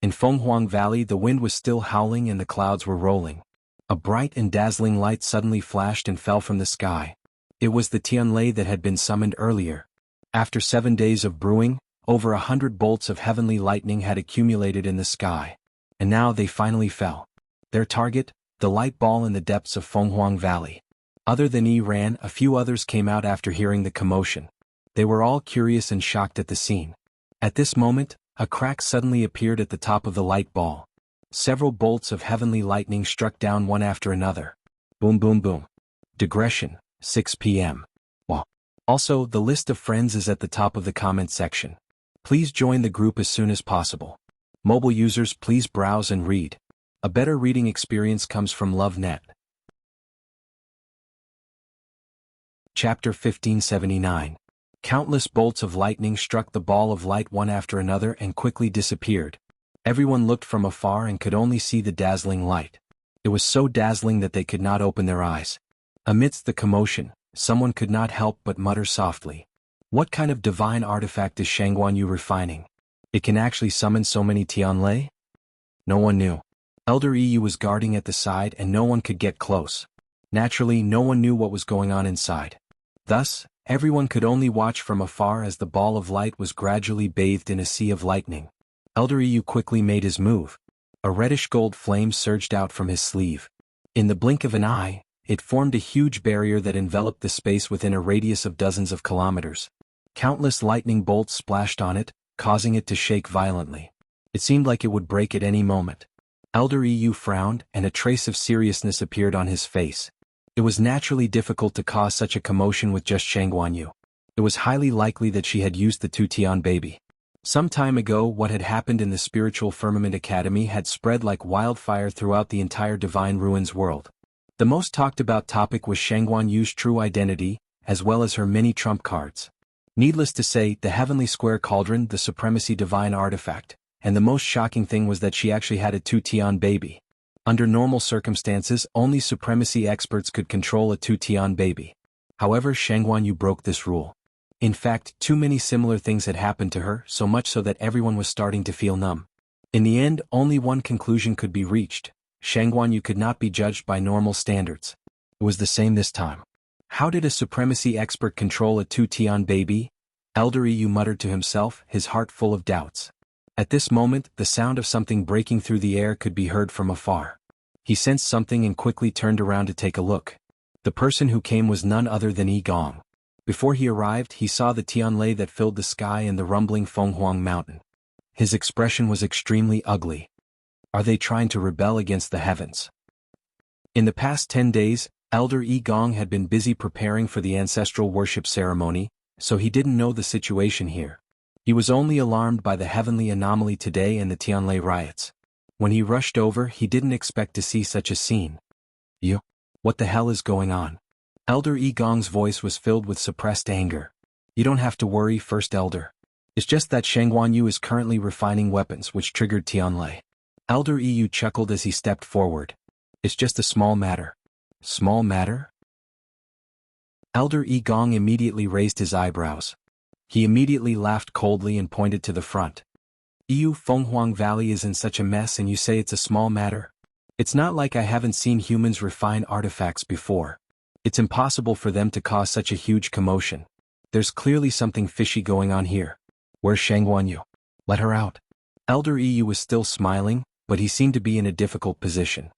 [SPEAKER 1] In Fenghuang Valley, the wind was still howling and the clouds were rolling. A bright and dazzling light suddenly flashed and fell from the sky. It was the Tianlei that had been summoned earlier. After 7 days of brewing, over 100 bolts of heavenly lightning had accumulated in the sky. And now they finally fell. Their target, the light ball in the depths of Fenghuang Valley. Other than Iran, a few others came out after hearing the commotion. They were all curious and shocked at the scene. At this moment, a crack suddenly appeared at the top of the light ball. Several bolts of heavenly lightning struck down one after another. Boom boom boom. Digression, 6 p.m. Wow. Also, the list of friends is at the top of the comment section. Please join the group as soon as possible. Mobile users, please browse and read. A better reading experience comes from LoveNet. Chapter 1579. Countless bolts of lightning struck the ball of light one after another and quickly disappeared. Everyone looked from afar and could only see the dazzling light. It was so dazzling that they could not open their eyes. Amidst the commotion, someone could not help but mutter softly. What kind of divine artifact is Shangguanyu refining? It can actually summon so many Tianlei? No one knew. Elder Yu was guarding at the side and no one could get close. Naturally, no one knew what was going on inside. Thus, everyone could only watch from afar as the ball of light was gradually bathed in a sea of lightning. Elder Yu quickly made his move. A reddish-gold flame surged out from his sleeve. In the blink of an eye, it formed a huge barrier that enveloped the space within a radius of dozens of kilometers. Countless lightning bolts splashed on it, causing it to shake violently. It seemed like it would break at any moment. Elder Yu frowned, and a trace of seriousness appeared on his face. It was naturally difficult to cause such a commotion with just Shangguanyu. It was highly likely that she had used the Tian baby. Some time ago, what had happened in the Spiritual Firmament Academy had spread like wildfire throughout the entire Divine Ruins world. The most talked about topic was Shangguanyu's true identity, as well as her many trump cards. Needless to say, the Heavenly Square Cauldron, the Supremacy Divine Artifact, and the most shocking thing was that she actually had a Tian baby. Under normal circumstances, only Supremacy experts could control a Tian baby. However, Shangguanyu broke this rule. In fact, too many similar things had happened to her, so much so that everyone was starting to feel numb. In the end, only one conclusion could be reached. Shangguanyu could not be judged by normal standards. It was the same this time. How did a Supremacy expert control a Tian baby? Elder Yu muttered to himself, his heart full of doubts. At this moment, the sound of something breaking through the air could be heard from afar. He sensed something and quickly turned around to take a look. The person who came was none other than Yi Gong. Before he arrived, he saw the Tianlei that filled the sky and the rumbling Fenghuang mountain. His expression was extremely ugly. Are they trying to rebel against the heavens? In the past 10 days, Elder Yi Gong had been busy preparing for the ancestral worship ceremony, so he didn't know the situation here. He was only alarmed by the heavenly anomaly today and the Tianlei riots. When he rushed over, he didn't expect to see such a scene. You? What the hell is going on? Elder Yi Gong's voice was filled with suppressed anger. You don't have to worry, First Elder. It's just that Shangguanyu is currently refining weapons which triggered Tianlei. Elder Yu chuckled as he stepped forward. It's just a small matter. Small matter? Elder Yi Gong immediately raised his eyebrows. He immediately laughed coldly and pointed to the front. Fenghuang Valley is in such a mess and you say it's a small matter? It's not like I haven't seen humans refine artifacts before. It's impossible for them to cause such a huge commotion. There's clearly something fishy going on here. Where's Shangguanyu? Let her out. Elder Yu was still smiling, but he seemed to be in a difficult position.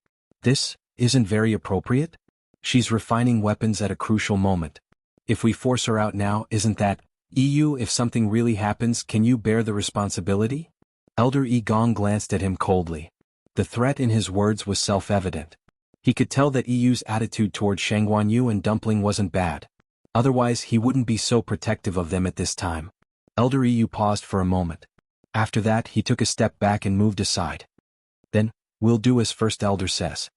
[SPEAKER 1] This isn't very appropriate? She's refining weapons at a crucial moment. If we force her out now, isn't that, Yu, if something really happens, can you bear the responsibility? Elder Yi Gong glanced at him coldly. The threat in his words was self-evident. He could tell that Yu's attitude toward Shangguan Yu and Dumpling wasn't bad. Otherwise he wouldn't be so protective of them at this time. Elder Yu paused for a moment. After that he took a step back and moved aside. Then, we'll do as First Elder says.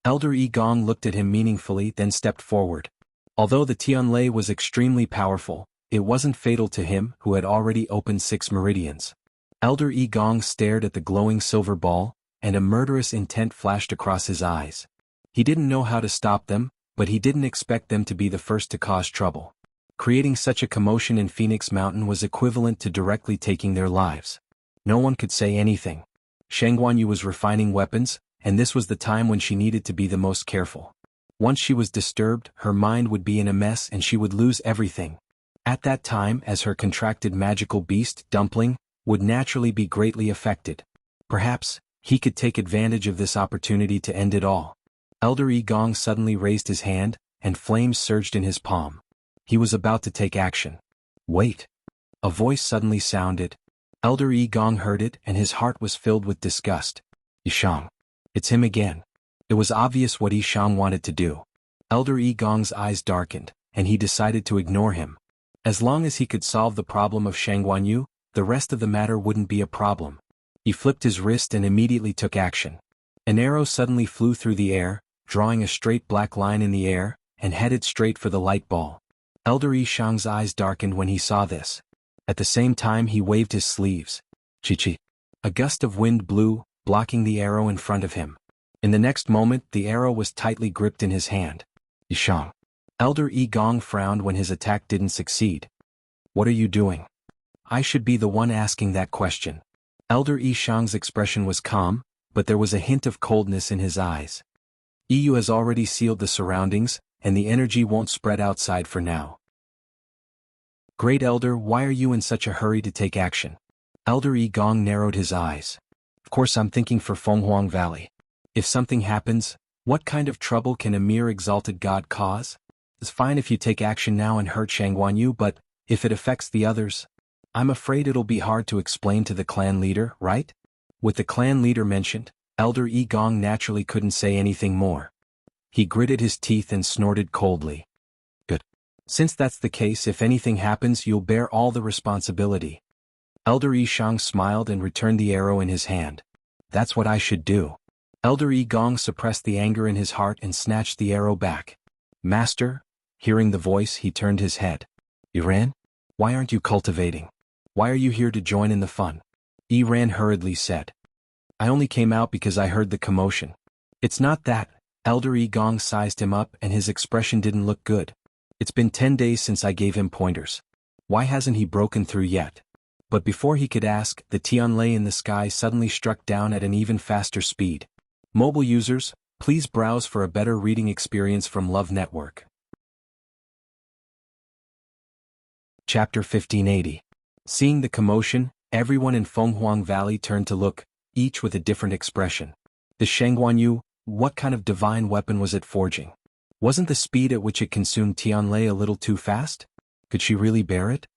[SPEAKER 1] Elder Yi Gong looked at him meaningfully, then stepped forward. Although the Tianlei was extremely powerful, it wasn't fatal to him who had already opened 6 meridians. Elder Yi Gong stared at the glowing silver ball, and a murderous intent flashed across his eyes. He didn't know how to stop them, but he didn't expect them to be the first to cause trouble. Creating such a commotion in Phoenix Mountain was equivalent to directly taking their lives. No one could say anything. Shangguan Yu was refining weapons, and this was the time when she needed to be the most careful. Once she was disturbed, her mind would be in a mess and she would lose everything. At that time, as her contracted magical beast, Dumpling, would naturally be greatly affected. Perhaps, he could take advantage of this opportunity to end it all. Elder Yi Gong suddenly raised his hand, and flames surged in his palm. He was about to take action. Wait! A voice suddenly sounded. Elder Yi Gong heard it and his heart was filled with disgust. Yishang. It's him again. It was obvious what Yishang wanted to do. Elder Yi Gong's eyes darkened, and he decided to ignore him. As long as he could solve the problem of Shangguan Yu, the rest of the matter wouldn't be a problem. He flipped his wrist and immediately took action. An arrow suddenly flew through the air, drawing a straight black line in the air, and headed straight for the light ball. Elder Yishang's eyes darkened when he saw this. At the same time he waved his sleeves. Chi-chi. A gust of wind blew, blocking the arrow in front of him. In the next moment the arrow was tightly gripped in his hand. Yishang. Elder Yi Gong frowned when his attack didn't succeed. What are you doing? I should be the one asking that question. Elder Yishang's expression was calm, but there was a hint of coldness in his eyes. Yu has already sealed the surroundings, and the energy won't spread outside for now. Great Elder, why are you in such a hurry to take action? Elder Yi Gong narrowed his eyes. Of course I'm thinking for Fenghuang Valley. If something happens, what kind of trouble can a mere exalted god cause? It's fine if you take action now and hurt Shangguan Yu, but if it affects the others, I'm afraid it'll be hard to explain to the clan leader, right? With the clan leader mentioned, Elder Yi Gong naturally couldn't say anything more. He gritted his teeth and snorted coldly. Good. Since that's the case, if anything happens you'll bear all the responsibility. Elder Yishang smiled and returned the arrow in his hand. That's what I should do. Elder Yi Gong suppressed the anger in his heart and snatched the arrow back. Master? Hearing the voice he turned his head. Iran? Why aren't you cultivating? Why are you here to join in the fun? Iran hurriedly said. I only came out because I heard the commotion. It's not that. Elder Yi Gong sized him up and his expression didn't look good. It's been 10 days since I gave him pointers. Why hasn't he broken through yet? But before he could ask, the Tianlei in the sky suddenly struck down at an even faster speed. Mobile users, please browse for a better reading experience from Love Network. Chapter 1580. Seeing the commotion, everyone in Fenghuang Valley turned to look, each with a different expression. The Shangguan Yu, what kind of divine weapon was it forging? Wasn't the speed at which it consumed Tianlei a little too fast? Could she really bear it?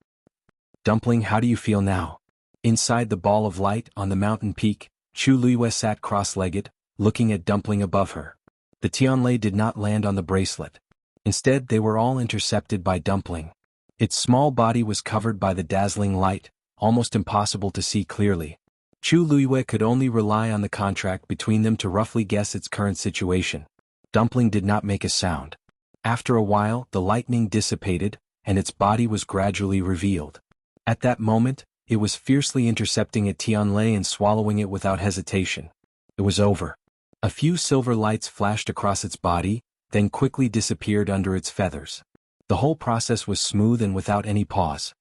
[SPEAKER 1] Dumpling, how do you feel now? Inside the ball of light on the mountain peak, Chu Luiyue sat cross-legged, looking at Dumpling above her. The Tianlei did not land on the bracelet. Instead they were all intercepted by Dumpling. Its small body was covered by the dazzling light, almost impossible to see clearly. Chu Luiyue could only rely on the contract between them to roughly guess its current situation. Dumpling did not make a sound. After a while the lightning dissipated, and its body was gradually revealed. At that moment, it was fiercely intercepting a Tianlei and swallowing it without hesitation. It was over. A few silver lights flashed across its body, then quickly disappeared under its feathers. The whole process was smooth and without any pause.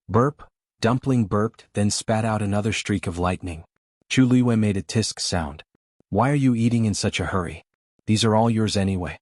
[SPEAKER 1] Burp! Dumpling burped, then spat out another streak of lightning. Chu Luiyue made a tisk sound. Why are you eating in such a hurry? These are all yours anyway.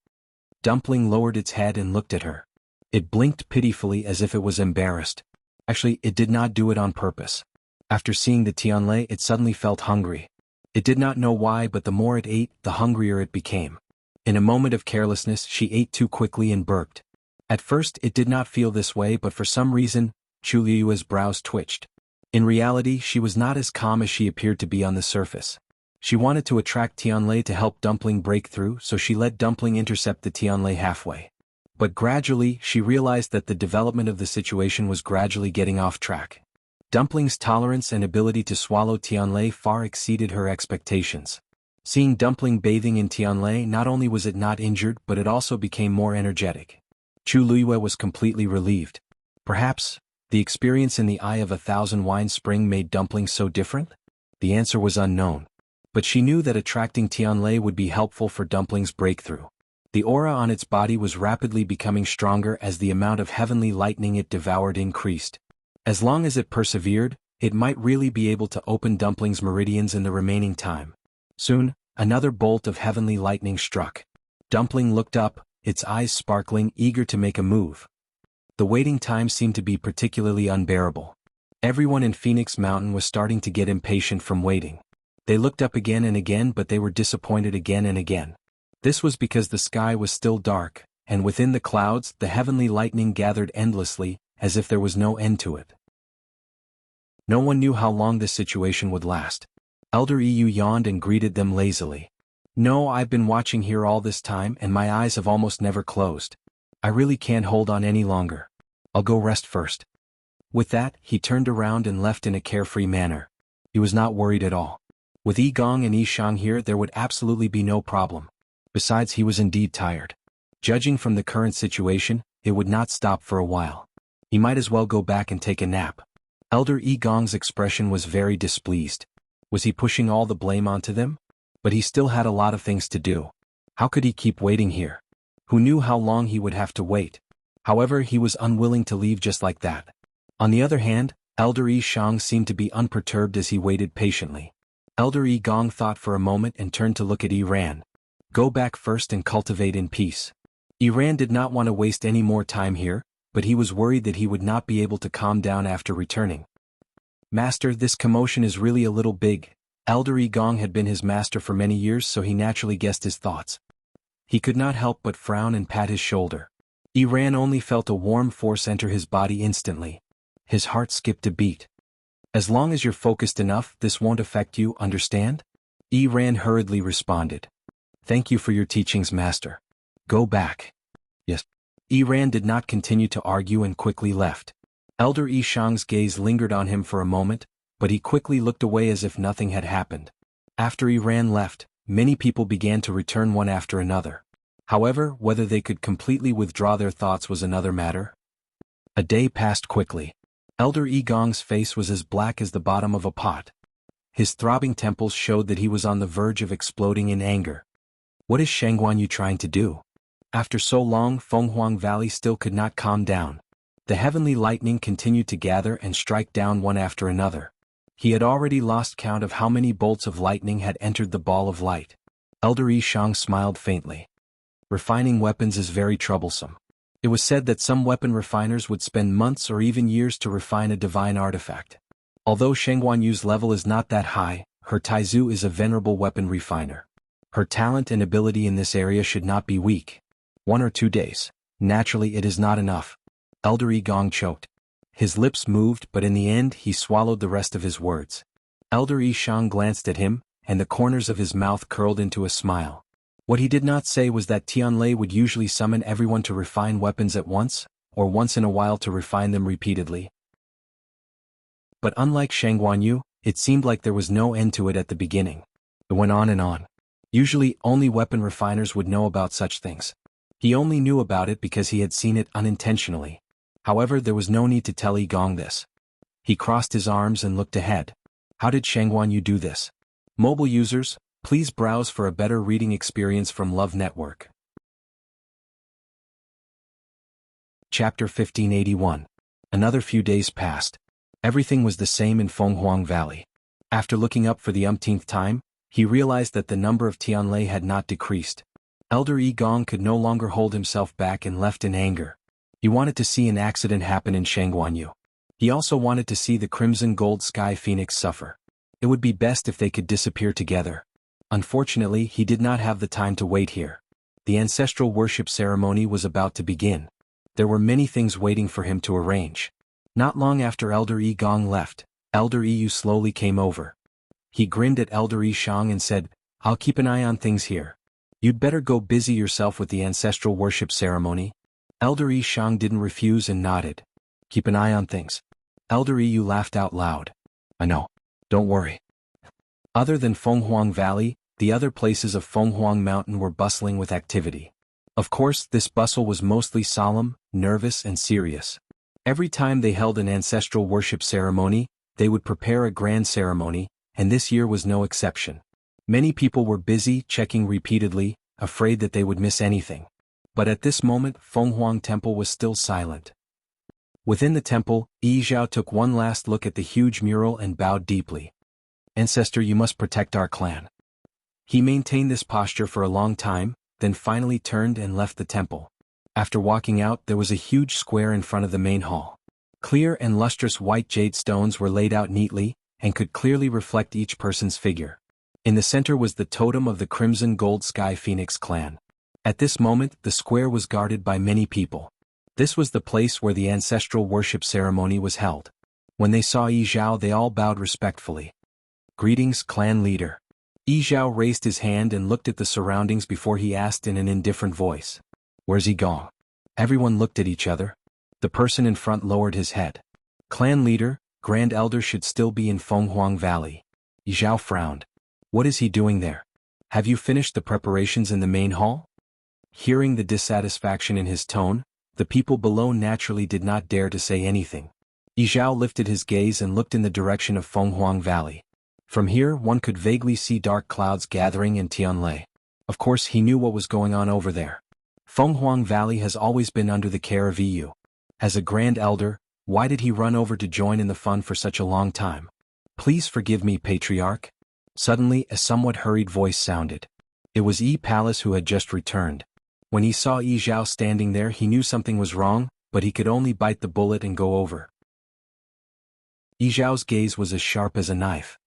[SPEAKER 1] Dumpling lowered its head and looked at her. It blinked pitifully as if it was embarrassed. Actually, it did not do it on purpose. After seeing the Tianlei, it suddenly felt hungry. It did not know why, but the more it ate, the hungrier it became. In a moment of carelessness, she ate too quickly and burped. At first, it did not feel this way, but for some reason, Chu Luiyue's brows twitched. In reality, she was not as calm as she appeared to be on the surface. She wanted to attract Tianlei to help Dumpling break through, so she let Dumpling intercept the Tianlei halfway. But gradually, she realized that the development of the situation was gradually getting off track. Dumpling's tolerance and ability to swallow Tianlei far exceeded her expectations. Seeing Dumpling bathing in Tianlei, not only was it not injured, but it also became more energetic. Chu Luiyue was completely relieved. Perhaps, the experience in the Eye of 1,000 Wine Spring made Dumpling so different? The answer was unknown. But she knew that attracting Tianlei would be helpful for Dumpling's breakthrough. The aura on its body was rapidly becoming stronger as the amount of heavenly lightning it devoured increased. As long as it persevered, it might really be able to open Dumpling's meridians in the remaining time. Soon, another bolt of heavenly lightning struck. Dumpling looked up, its eyes sparkling, eager to make a move. The waiting time seemed to be particularly unbearable. Everyone in Phoenix Mountain was starting to get impatient from waiting. They looked up again and again, but they were disappointed again and again. This was because the sky was still dark, and within the clouds the heavenly lightning gathered endlessly, as if there was no end to it. No one knew how long this situation would last. Elder EU yawned and greeted them lazily. "No, I've been watching here all this time and my eyes have almost never closed. I really can't hold on any longer. I'll go rest first." With that, he turned around and left in a carefree manner. He was not worried at all. With Yi Gong and Yi Shang here, there would absolutely be no problem. Besides, he was indeed tired. Judging from the current situation, it would not stop for a while. He might as well go back and take a nap. Elder Yi Gong's expression was very displeased. Was he pushing all the blame onto them? But he still had a lot of things to do. How could he keep waiting here? Who knew how long he would have to wait? However, he was unwilling to leave just like that. On the other hand, Elder Yi Shang seemed to be unperturbed as he waited patiently. Elder Yi Gong thought for a moment and turned to look at Yi Ran. "Go back first and cultivate in peace." Yi Ran did not want to waste any more time here, but he was worried that he would not be able to calm down after returning. "Master, this commotion is really a little big." Elder Yi Gong had been his master for many years, so he naturally guessed his thoughts. He could not help but frown and pat his shoulder. Yi Ran only felt a warm force enter his body instantly. His heart skipped a beat. "As long as you're focused enough, this won't affect you, understand?" Yi Ran hurriedly responded. "Thank you for your teachings, master. Go back." "Yes." Yi Ran did not continue to argue and quickly left. Elder Yi Shang's gaze lingered on him for a moment, but he quickly looked away as if nothing had happened. After Yi Ran left, many people began to return one after another. However, whether they could completely withdraw their thoughts was another matter. A day passed quickly. Elder Yi Gong's face was as black as the bottom of a pot. His throbbing temples showed that he was on the verge of exploding in anger. What is Shangguan Yu trying to do? After so long, Fenghuang Valley still could not calm down. The heavenly lightning continued to gather and strike down one after another. He had already lost count of how many bolts of lightning had entered the ball of light. Elder Yi Shang smiled faintly. Refining weapons is very troublesome. It was said that some weapon refiners would spend months or even years to refine a divine artifact. Although Shangguan Yu's level is not that high, her Taizu is a venerable weapon refiner. Her talent and ability in this area should not be weak. 1 or 2 days. Naturally, it is not enough. Elder Yi Gong choked. His lips moved, but in the end he swallowed the rest of his words. Elder Yi Shang glanced at him, and the corners of his mouth curled into a smile. What he did not say was that Tianlei would usually summon everyone to refine weapons at once, or once in a while to refine them repeatedly. But unlike Shangguan Yu, it seemed like there was no end to it at the beginning. It went on and on. Usually, only weapon refiners would know about such things. He only knew about it because he had seen it unintentionally. However, there was no need to tell Yi Gong this. He crossed his arms and looked ahead. How did Shangguan Yu do this? Mobile users, please browse for a better reading experience from Love Network. Chapter 1581. Another few days passed. Everything was the same in Fenghuang Valley. After looking up for the umpteenth time, he realized that the number of Tianlei had not decreased. Elder Yi Gong could no longer hold himself back and left in anger. He wanted to see an accident happen in Shangguan Yu. He also wanted to see the Crimson Gold Sky Phoenix suffer. It would be best if they could disappear together. Unfortunately, he did not have the time to wait here. The ancestral worship ceremony was about to begin. There were many things waiting for him to arrange. Not long after Elder Yi Gong left, Elder Yu slowly came over. He grinned at Elder Yishang and said, "I'll keep an eye on things here. You'd better go busy yourself with the ancestral worship ceremony." Elder Yishang didn't refuse and nodded. "Keep an eye on things." Elder Yu laughed out loud. "I know. Don't worry." Other than Fenghuang Valley, the other places of Fenghuang Mountain were bustling with activity. Of course, this bustle was mostly solemn, nervous and serious. Every time they held an ancestral worship ceremony, they would prepare a grand ceremony, and this year was no exception. Many people were busy checking repeatedly, afraid that they would miss anything. But at this moment, Fenghuang Temple was still silent. Within the temple, Yi Zhao took one last look at the huge mural and bowed deeply. "Ancestor, you must protect our clan." He maintained this posture for a long time, then finally turned and left the temple. After walking out, there was a huge square in front of the main hall. Clear and lustrous white jade stones were laid out neatly, and could clearly reflect each person's figure. In the center was the totem of the Crimson Gold Sky Phoenix clan. At this moment, the square was guarded by many people. This was the place where the ancestral worship ceremony was held. When they saw Yi Zhao, they all bowed respectfully. "Greetings, clan leader." Yi Zhao raised his hand and looked at the surroundings before he asked in an indifferent voice, "Where's Yi Gong?" Everyone looked at each other. The person in front lowered his head. "Clan leader, Grand Elder should still be in Fenghuang Valley." Yi Zhao frowned. "What is he doing there? Have you finished the preparations in the main hall?" Hearing the dissatisfaction in his tone, the people below naturally did not dare to say anything. Yi Zhao lifted his gaze and looked in the direction of Fenghuang Valley. From here, one could vaguely see dark clouds gathering in Tianlei. Of course, he knew what was going on over there. Fenghuang Valley has always been under the care of Yu. As a Grand Elder, why did he run over to join in the fun for such a long time? "Please forgive me, Patriarch." Suddenly, a somewhat hurried voice sounded. It was Yi Palace who had just returned. When he saw Yi Zhao standing there, he knew something was wrong, but he could only bite the bullet and go over. Yi Zhao's gaze was as sharp as a knife.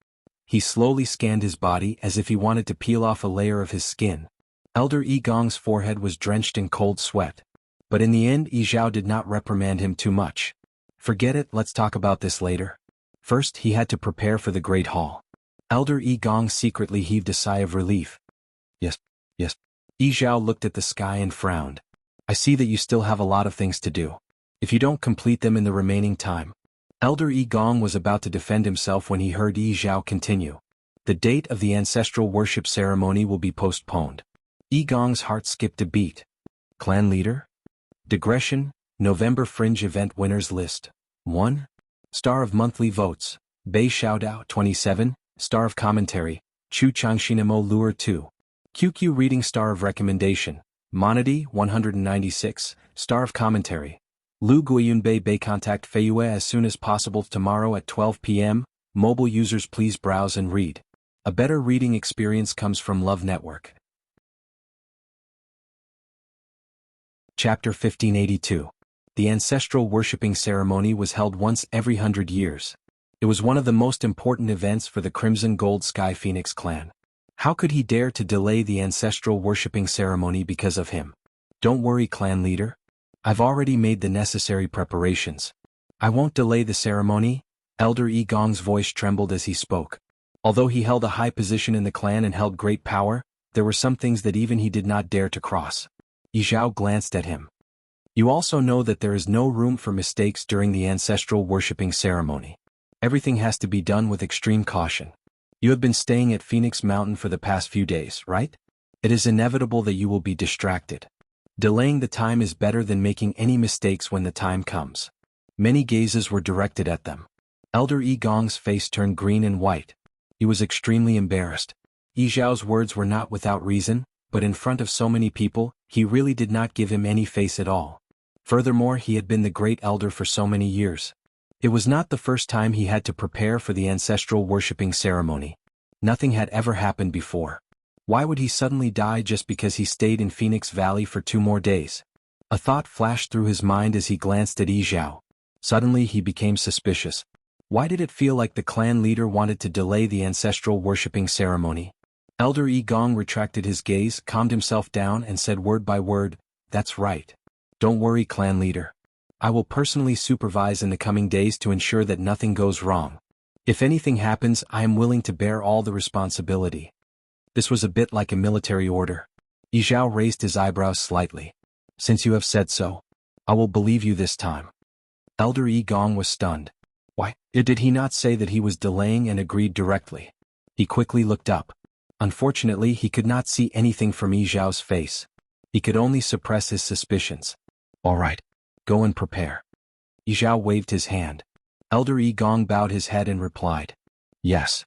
[SPEAKER 1] He slowly scanned his body as if he wanted to peel off a layer of his skin. Elder Yi Gong's forehead was drenched in cold sweat. But in the end, Yi Zhao did not reprimand him too much. "Forget it, let's talk about this later." First, he had to prepare for the Great Hall. Elder Yi Gong secretly heaved a sigh of relief. Yes. Yi Zhao looked at the sky and frowned. "I see that you still have a lot of things to do. If you don't complete them in the remaining time." Elder Yi Gong was about to defend himself when he heard Yi Zhao continue. "The date of the ancestral worship ceremony will be postponed." Yi Gong's heart skipped a beat. "Clan leader?" Digression, November Fringe Event Winners List. 1. Star of Monthly Votes, Bei Xiaodao 27, Star of Commentary, Chu Changshinamo Lure 2. QQ Reading Star of Recommendation, Monody 196, Star of Commentary. Lu Guiyunbei Bei contact Feiyue as soon as possible tomorrow at 12 p.m. Mobile users please browse and read. A better reading experience comes from Love Network. Chapter 1582. The ancestral worshipping ceremony was held once every 100 years. It was one of the most important events for the Crimson Gold Sky Phoenix clan. How could he dare to delay the ancestral worshipping ceremony because of him? "Don't worry, clan leader. I've already made the necessary preparations. I won't delay the ceremony." Elder Yi Gong's voice trembled as he spoke. Although he held a high position in the clan and held great power, there were some things that even he did not dare to cross. Yi Zhao glanced at him. "You also know that there is no room for mistakes during the ancestral worshipping ceremony. Everything has to be done with extreme caution. You have been staying at Phoenix Mountain for the past few days, right? It is inevitable that you will be distracted. Delaying the time is better than making any mistakes when the time comes." Many gazes were directed at them. Elder Yi Gong's face turned green and white. He was extremely embarrassed. Yi Zhao's words were not without reason, but in front of so many people, he really did not give him any face at all. Furthermore, he had been the great elder for so many years. It was not the first time he had to prepare for the ancestral worshipping ceremony. Nothing had ever happened before. Why would he suddenly die just because he stayed in Phoenix Valley for 2 more days? A thought flashed through his mind as he glanced at Yi Zhao. Suddenly he became suspicious. Why did it feel like the clan leader wanted to delay the ancestral worshipping ceremony? Elder Yi Gong retracted his gaze, calmed himself down and said word by word, "That's right. Don't worry, clan leader. I will personally supervise in the coming days to ensure that nothing goes wrong." If anything happens, I am willing to bear all the responsibility. This was a bit like a military order. Yi Zhao raised his eyebrows slightly. Since you have said so, I will believe you this time. Elder Yi Gong was stunned. Why, did he not say that he was delaying and agreed directly? He quickly looked up. Unfortunately, he could not see anything from Yi Zhao's face. He could only suppress his suspicions. All right, go and prepare. Yi Zhao waved his hand. Elder Yi Gong bowed his head and replied. Yes.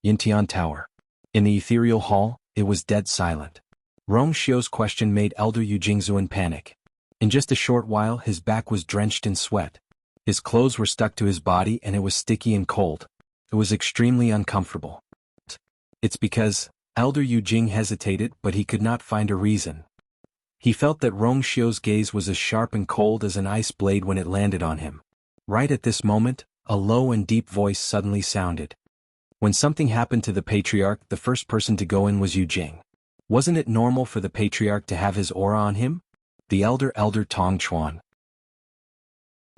[SPEAKER 1] Yintian Tower. In the ethereal hall, it was dead silent. Rong Xiu's question made Elder Yu Jingzuan panic. In just a short while, his back was drenched in sweat. His clothes were stuck to his body and it was sticky and cold. It was extremely uncomfortable. It's because, Elder Yu Jing hesitated, but he could not find a reason. He felt that Rong Xiu's gaze was as sharp and cold as an ice blade when it landed on him. Right at this moment, a low and deep voice suddenly sounded. When something happened to the patriarch, the first person to go in was Yu Jing. Wasn't it normal for the patriarch to have his aura on him? The elder Tong Chuan.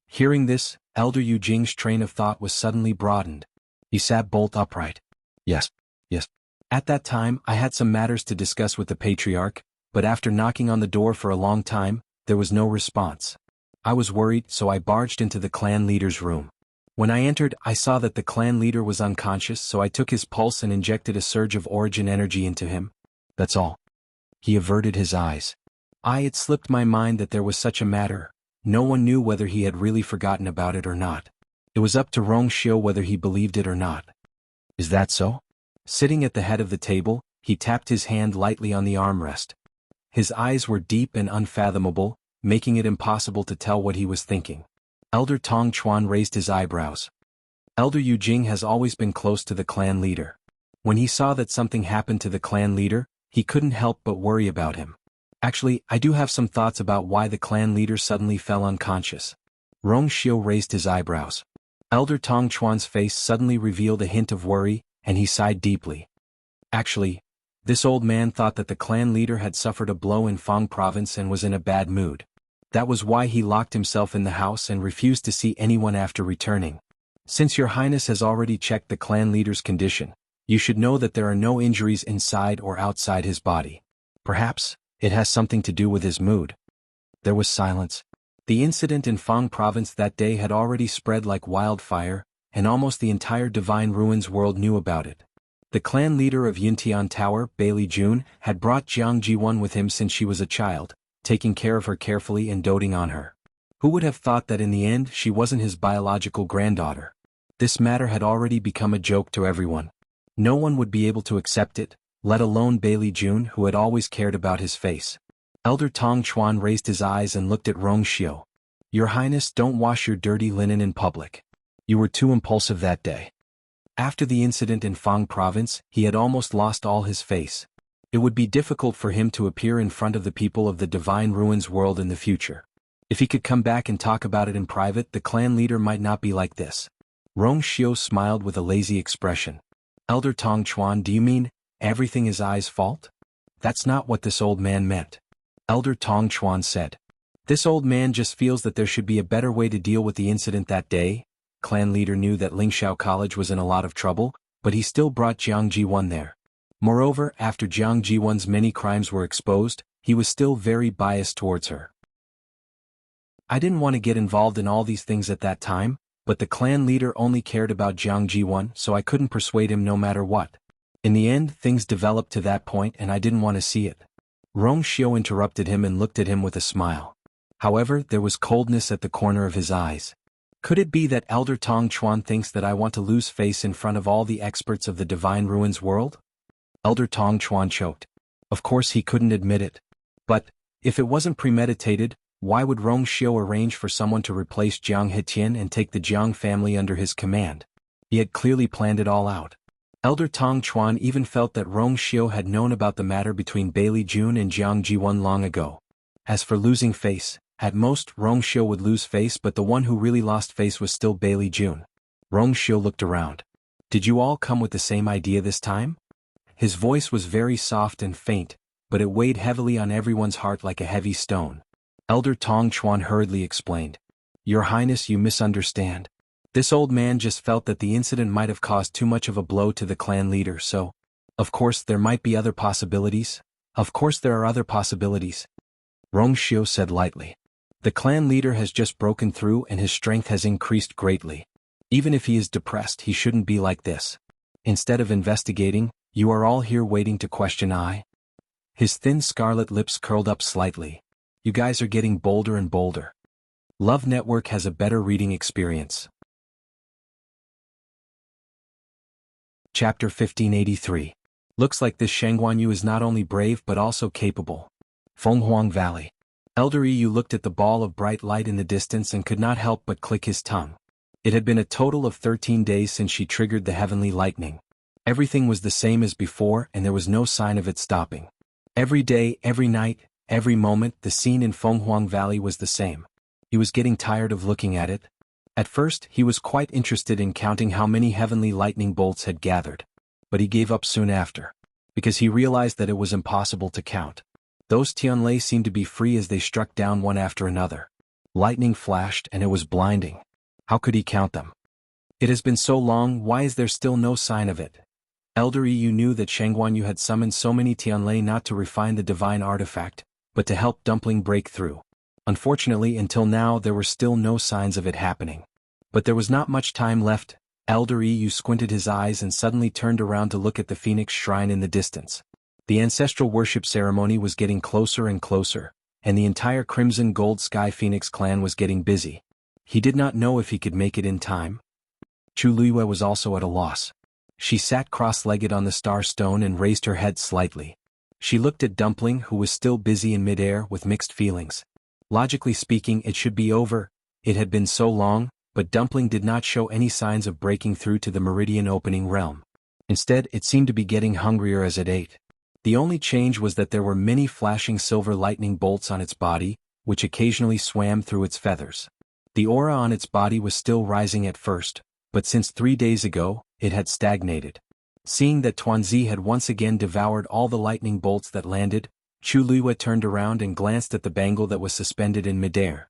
[SPEAKER 1] Hearing this, Elder Yu Jing's train of thought was suddenly broadened. He sat bolt upright. Yes. At that time, I had some matters to discuss with the patriarch, but after knocking on the door for a long time, there was no response. I was worried, so I barged into the clan leader's room. When I entered, I saw that the clan leader was unconscious, so I took his pulse and injected a surge of origin energy into him. That's all. He averted his eyes. It slipped my mind that there was such a matter. No one knew whether he had really forgotten about it or not. It was up to Rong Xiu whether he believed it or not. Is that so? Sitting at the head of the table, he tapped his hand lightly on the armrest. His eyes were deep and unfathomable, making it impossible to tell what he was thinking. Elder Tong Chuan raised his eyebrows. Elder Yu Jing has always been close to the clan leader. When he saw that something happened to the clan leader, he couldn't help but worry about him. Actually, I do have some thoughts about why the clan leader suddenly fell unconscious. Rong Xiu raised his eyebrows. Elder Tong Chuan's face suddenly revealed a hint of worry, and he sighed deeply. Actually, this old man thought that the clan leader had suffered a blow in Fang province and was in a bad mood. That was why he locked himself in the house and refused to see anyone after returning. Since your highness has already checked the clan leader's condition, you should know that there are no injuries inside or outside his body. Perhaps, it has something to do with his mood. There was silence. The incident in Fang province that day had already spread like wildfire, and almost the entire Divine Ruins world knew about it. The clan leader of Yintian Tower, Bailey Jun, had brought Jiang Jiwon with him since she was a child, taking care of her carefully and doting on her. Who would have thought that in the end she wasn't his biological granddaughter? This matter had already become a joke to everyone. No one would be able to accept it, let alone Bailey Jun, who had always cared about his face. Elder Tong Chuan raised his eyes and looked at Rong Xiu. Your Highness, don't wash your dirty linen in public. You were too impulsive that day. After the incident in Fang province, he had almost lost all his face. It would be difficult for him to appear in front of the people of the Divine Ruins world in the future. If he could come back and talk about it in private, the clan leader might not be like this. Rong Xiu smiled with a lazy expression. Elder Tong Chuan, do you mean, everything is Ai's fault? That's not what this old man meant. Elder Tong Chuan said. This old man just feels that there should be a better way to deal with the incident that day. Clan leader knew that Lingxiao College was in a lot of trouble, but he still brought Jiang Jiwon there. Moreover, after Jiang Jiwon's many crimes were exposed, he was still very biased towards her. I didn't want to get involved in all these things at that time, but the clan leader only cared about Jiang Jiwon, so I couldn't persuade him no matter what. In the end, things developed to that point and I didn't want to see it. Rong Xiu interrupted him and looked at him with a smile. However, there was coldness at the corner of his eyes. Could it be that Elder Tong Chuan thinks that I want to lose face in front of all the experts of the Divine Ruins world? Elder Tong Chuan choked. Of course he couldn't admit it. But, if it wasn't premeditated, why would Rong Xiu arrange for someone to replace Jiang Hetian and take the Jiang family under his command? He had clearly planned it all out. Elder Tong Chuan even felt that Rong Xiu had known about the matter between Bailey Jun and Jiang Jiwon long ago. As for losing face, at most Rong Xiu would lose face, but the one who really lost face was still Bailey Jun. Rong Xiu looked around. Did you all come with the same idea this time? His voice was very soft and faint, but it weighed heavily on everyone's heart like a heavy stone. Elder Tong Chuan hurriedly explained. Your Highness, you misunderstand. This old man just felt that the incident might have caused too much of a blow to the clan leader, so, of course there might be other possibilities. Of course there are other possibilities. Rongxiu said lightly. The clan leader has just broken through and his strength has increased greatly. Even if he is depressed, he shouldn't be like this. Instead of investigating, you are all here waiting to question I. His thin scarlet lips curled up slightly. You guys are getting bolder and bolder. Love Network has a better reading experience. Chapter 1583. Looks like this Shangguanyu is not only brave but also capable. Fenghuang Valley. Elder Yu looked at the ball of bright light in the distance and could not help but click his tongue. It had been a total of 13 days since she triggered the heavenly lightning. Everything was the same as before and there was no sign of it stopping. Every day, every night, every moment, the scene in Fenghuang Valley was the same. He was getting tired of looking at it. At first, he was quite interested in counting how many heavenly lightning bolts had gathered. But he gave up soon after. Because he realized that it was impossible to count. Those Tianlei seemed to be free as they struck down one after another. Lightning flashed and it was blinding. How could he count them? It has been so long, why is there still no sign of it? Elder Yu knew that Shangguanyu had summoned so many Tianlei not to refine the divine artifact, but to help Dumpling break through. Unfortunately, until now there were still no signs of it happening. But there was not much time left. Elder Yu squinted his eyes and suddenly turned around to look at the Phoenix Shrine in the distance. The ancestral worship ceremony was getting closer and closer, and the entire Crimson Gold Sky Phoenix clan was getting busy. He did not know if he could make it in time. Chu Luiyue was also at a loss. She sat cross-legged on the star stone and raised her head slightly. She looked at Dumpling, who was still busy in midair, with mixed feelings. Logically speaking, it should be over. It had been so long, but Dumpling did not show any signs of breaking through to the meridian opening realm. Instead, it seemed to be getting hungrier as it ate. The only change was that there were many flashing silver lightning bolts on its body, which occasionally swam through its feathers. The aura on its body was still rising at first, but since 3 days ago, it had stagnated. Seeing that Tuanzi had once again devoured all the lightning bolts that landed, Chu Luiyue turned around and glanced at the bangle that was suspended in midair.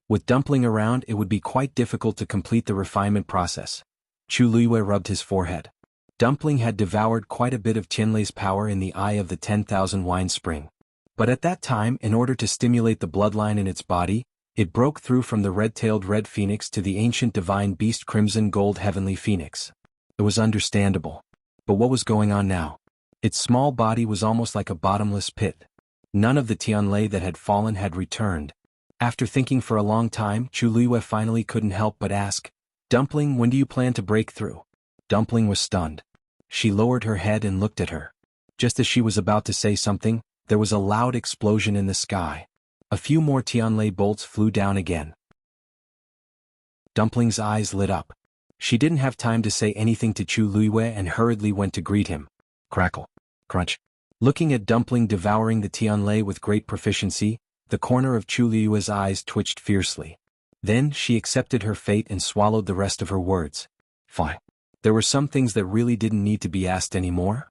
[SPEAKER 1] With Dumpling around, it would be quite difficult to complete the refinement process. Chu Luiyue rubbed his forehead. Dumpling had devoured quite a bit of Tianlei's power in the eye of the 10,000 wine spring. But at that time, in order to stimulate the bloodline in its body, it broke through from the red-tailed red phoenix to the ancient divine beast Crimson Gold Heavenly Phoenix. It was understandable. But what was going on now? Its small body was almost like a bottomless pit. None of the Tianlei that had fallen had returned. After thinking for a long time, Chu Luiyue finally couldn't help but ask, "Dumpling, when do you plan to break through?" Dumpling was stunned. She lowered her head and looked at her. Just as she was about to say something, there was a loud explosion in the sky. A few more Tianlei bolts flew down again. Dumpling's eyes lit up. She didn't have time to say anything to Chu Luiyue and hurriedly went to greet him. Crackle. Crunch. Looking at Dumpling devouring the Tianlei with great proficiency, the corner of Chu Luiyue's eyes twitched fiercely. Then she accepted her fate and swallowed the rest of her words. Fine. There were some things that really didn't need to be asked anymore.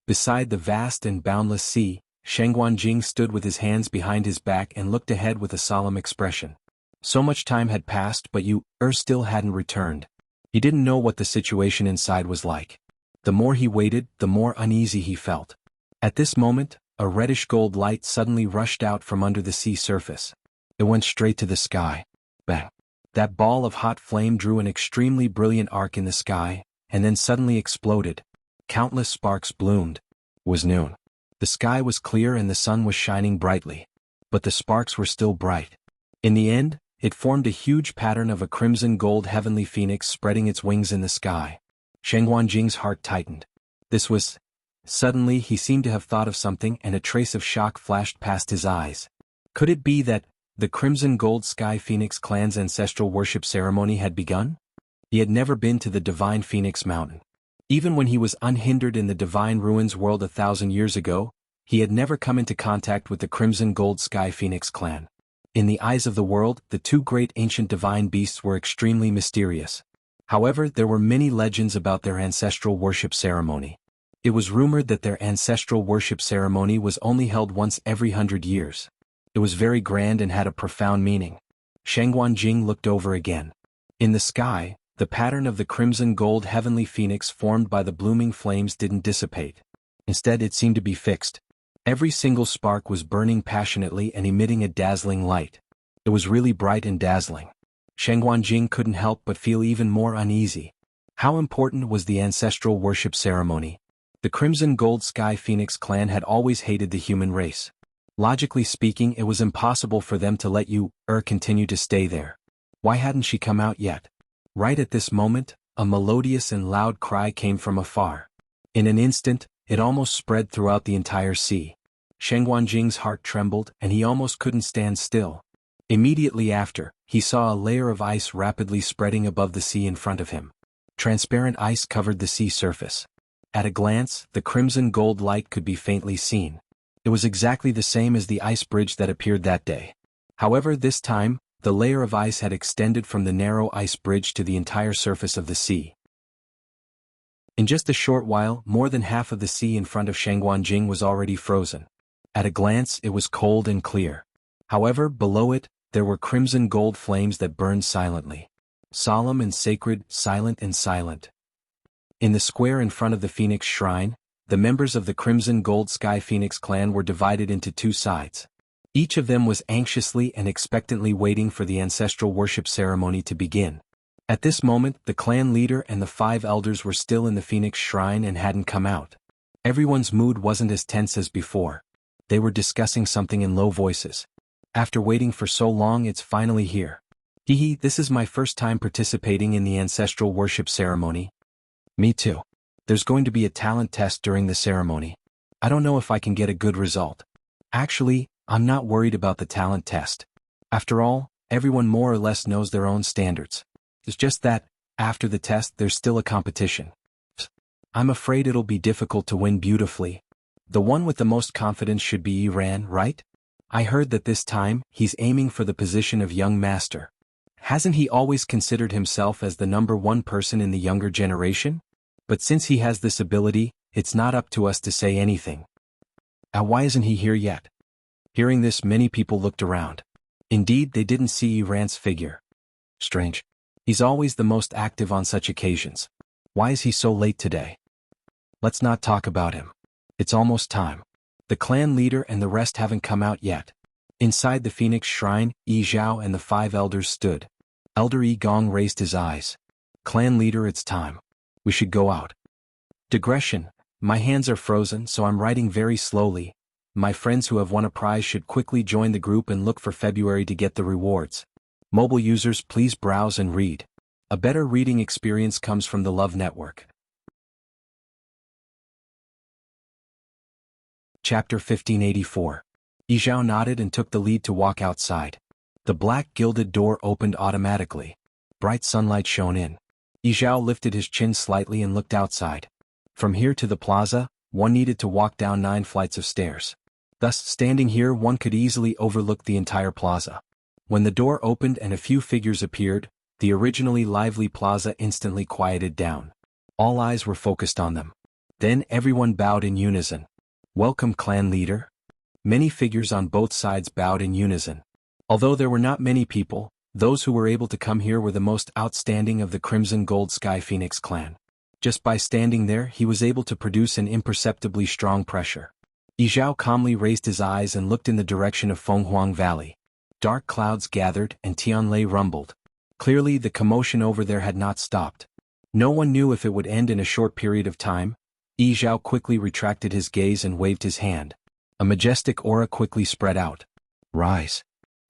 [SPEAKER 1] Beside the vast and boundless sea, Shangguanjing stood with his hands behind his back and looked ahead with a solemn expression. So much time had passed but still hadn't returned. He didn't know what the situation inside was like. The more he waited, the more uneasy he felt. At this moment, a reddish gold light suddenly rushed out from under the sea surface. It went straight to the sky. Bang! That ball of hot flame drew an extremely brilliant arc in the sky, and then suddenly exploded. Countless sparks bloomed. It was noon. The sky was clear and the sun was shining brightly. But the sparks were still bright. In the end, it formed a huge pattern of a crimson gold heavenly phoenix spreading its wings in the sky. Shangguanjing's heart tightened. This was... Suddenly he seemed to have thought of something and a trace of shock flashed past his eyes. Could it be that the Crimson Gold Sky Phoenix clan's ancestral worship ceremony had begun? He had never been to the Divine Phoenix Mountain. Even when he was unhindered in the Divine Ruins world 1,000 years ago, he had never come into contact with the Crimson Gold Sky Phoenix clan. In the eyes of the world, the two great ancient divine beasts were extremely mysterious. However, there were many legends about their ancestral worship ceremony. It was rumored that their ancestral worship ceremony was only held once every 100 years. It was very grand and had a profound meaning. Shangguanjing looked over again. In the sky, the pattern of the crimson gold heavenly phoenix formed by the blooming flames didn't dissipate. Instead, it seemed to be fixed. Every single spark was burning passionately and emitting a dazzling light. It was really bright and dazzling. Sheng Wanjing couldn't help but feel even more uneasy. How important was the ancestral worship ceremony? The Crimson Gold Sky Phoenix clan had always hated the human race. Logically speaking, it was impossible for them to let continue to stay there. Why hadn't she come out yet? Right at this moment, a melodious and loud cry came from afar. In an instant, it almost spread throughout the entire sea. Sheng Wanjing's heart trembled and he almost couldn't stand still. Immediately after, he saw a layer of ice rapidly spreading above the sea in front of him. Transparent ice covered the sea surface. At a glance, the crimson gold light could be faintly seen. It was exactly the same as the ice bridge that appeared that day. However, this time, the layer of ice had extended from the narrow ice bridge to the entire surface of the sea. In just a short while, more than half of the sea in front of Sheng Wanjing was already frozen. At a glance, it was cold and clear. However, below it, there were crimson gold flames that burned silently. Solemn and sacred, silent and silent. In the square in front of the Phoenix Shrine, the members of the Crimson Gold Sky Phoenix clan were divided into two sides. Each of them was anxiously and expectantly waiting for the ancestral worship ceremony to begin. At this moment, the clan leader and the 5 elders were still in the Phoenix Shrine and hadn't come out. Everyone's mood wasn't as tense as before. They were discussing something in low voices. After waiting for so long, it's finally here. This is my first time participating in the ancestral worship ceremony. Me too. There's going to be a talent test during the ceremony. I don't know if I can get a good result. Actually, I'm not worried about the talent test. After all, everyone more or less knows their own standards. It's just that, after the test, there's still a competition. I'm afraid it'll be difficult to win beautifully. The one with the most confidence should be Iran, right? I heard that this time, he's aiming for the position of young master. Hasn't he always considered himself as the #1 person in the younger generation? But since he has this ability, it's not up to us to say anything. Why isn't he here yet? Hearing this, many people looked around. Indeed, they didn't see Iran's figure. Strange. He's always the most active on such occasions. Why is he so late today? Let's not talk about him. It's almost time. The clan leader and the rest haven't come out yet. Inside the Phoenix Shrine, Yi Zhao and the 5 elders stood. Elder Yi Gong raised his eyes. Clan leader, it's time. We should go out. Digression. My hands are frozen, so I'm writing very slowly. My friends who have won a prize should quickly join the group and look for February to get the rewards. Mobile users, please browse and read. A better reading experience comes from the Love Network. Chapter 1584. Yi Zhao nodded and took the lead to walk outside. The black gilded door opened automatically. Bright sunlight shone in. Yi Zhao lifted his chin slightly and looked outside. From here to the plaza, one needed to walk down 9 flights of stairs. Thus, standing here, one could easily overlook the entire plaza. When the door opened and a few figures appeared, the originally lively plaza instantly quieted down. All eyes were focused on them. Then everyone bowed in unison. Welcome, clan leader. Many figures on both sides bowed in unison. Although there were not many people, those who were able to come here were the most outstanding of the Crimson Gold Sky Phoenix clan. Just by standing there, he was able to produce an imperceptibly strong pressure. Yi Zhao calmly raised his eyes and looked in the direction of Fenghuang Valley. Dark clouds gathered and Tianlei rumbled. Clearly, the commotion over there had not stopped. No one knew if it would end in a short period of time. Yi Zhao quickly retracted his gaze and waved his hand. A majestic aura quickly spread out. Rise.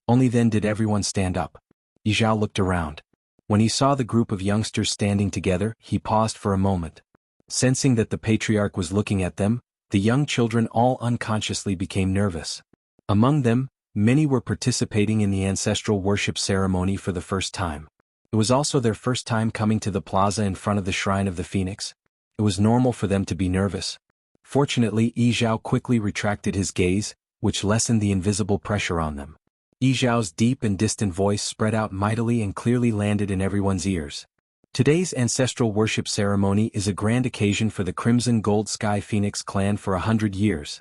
[SPEAKER 1] Only then did everyone stand up. Yi Zhao looked around. When he saw the group of youngsters standing together, he paused for a moment. Sensing that the patriarch was looking at them, the young children all unconsciously became nervous. Among them, many were participating in the ancestral worship ceremony for the first time. It was also their first time coming to the plaza in front of the Shrine of the Phoenix. It was normal for them to be nervous. Fortunately, Yi Zhao quickly retracted his gaze, which lessened the invisible pressure on them. Yi Zhao's deep and distant voice spread out mightily and clearly landed in everyone's ears. Today's ancestral worship ceremony is a grand occasion for the Crimson Gold Sky Phoenix clan for 100 years.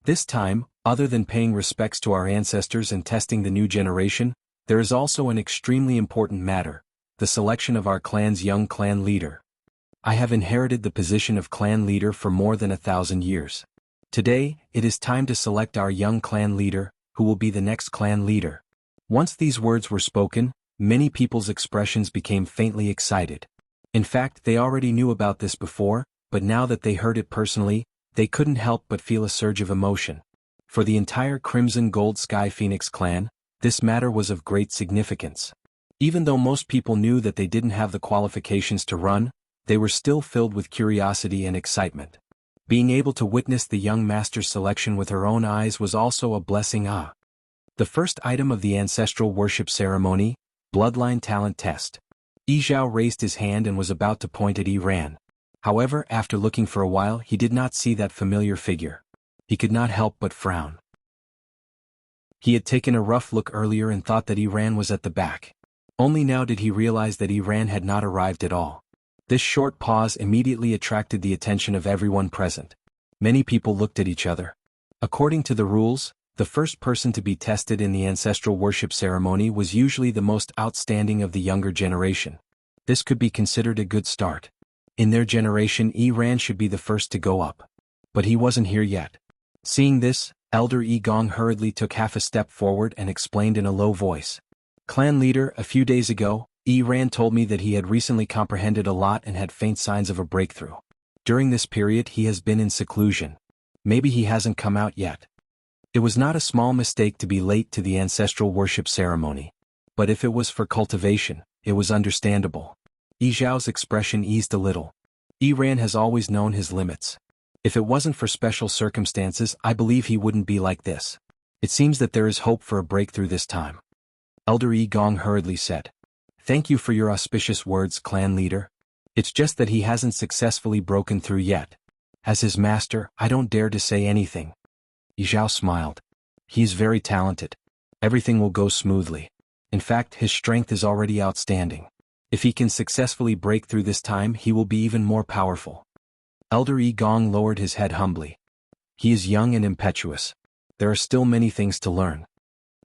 [SPEAKER 1] This time, other than paying respects to our ancestors and testing the new generation, there is also an extremely important matter, the the selection of our clan's young clan leader. I have inherited the position of clan leader for more than 1,000 years. Today, it is time to select our young clan leader, who will be the next clan leader. Once these words were spoken, many people's expressions became faintly excited. In fact, they already knew about this before, but now that they heard it personally, they couldn't help but feel a surge of emotion. For the entire Crimson Gold Sky Phoenix clan, this matter was of great significance. Even though most people knew that they didn't have the qualifications to run, they were still filled with curiosity and excitement. Being able to witness the young master's selection with her own eyes was also a blessing. The first item of the ancestral worship ceremony, Bloodline Talent Test. Yi Zhao raised his hand and was about to point at Yi Ran. However, after looking for a while, he did not see that familiar figure. He could not help but frown. He had taken a rough look earlier and thought that Yi Ran was at the back. Only now did he realize that Yi Ran had not arrived at all. This short pause immediately attracted the attention of everyone present. Many people looked at each other. According to the rules, the first person to be tested in the ancestral worship ceremony was usually the most outstanding of the younger generation. This could be considered a good start. In their generation, Yi Ran should be the first to go up. But he wasn't here yet. Seeing this, Elder Yi Gong hurriedly took half a step forward and explained in a low voice. Clan leader, a few days ago, Yi Ran told me that he had recently comprehended a lot and had faint signs of a breakthrough. During this period he has been in seclusion. Maybe he hasn't come out yet. It was not a small mistake to be late to the ancestral worship ceremony. But if it was for cultivation, it was understandable. Yi Zhao's expression eased a little. Yi Ran has always known his limits. If it wasn't for special circumstances, I believe he wouldn't be like this. It seems that there is hope for a breakthrough this time. Elder Yi Gong hurriedly said. Thank you for your auspicious words, clan leader. It's just that he hasn't successfully broken through yet. As his master, I don't dare to say anything. Yi Zhao smiled. He is very talented. Everything will go smoothly. In fact, his strength is already outstanding. If he can successfully break through this time, he will be even more powerful. Elder Yi Gong lowered his head humbly. He is young and impetuous. There are still many things to learn.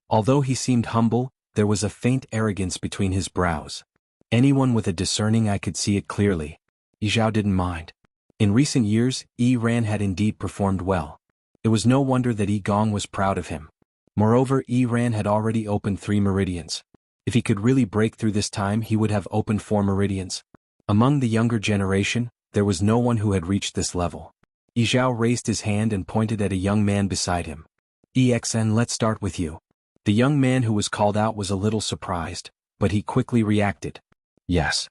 [SPEAKER 1] Although he seemed humble, there was a faint arrogance between his brows. Anyone with a discerning eye could see it clearly. Yi Zhao didn't mind. In recent years, Yi Ran had indeed performed well. It was no wonder that Yi Gong was proud of him. Moreover, Yi Ran had already opened 3 meridians. If he could really break through this time, he would have opened 4 meridians. Among the younger generation, there was no one who had reached this level. Yi Zhao raised his hand and pointed at a young man beside him. EXN, let's start with you. The young man who was called out was a little surprised, but he quickly reacted. Yes.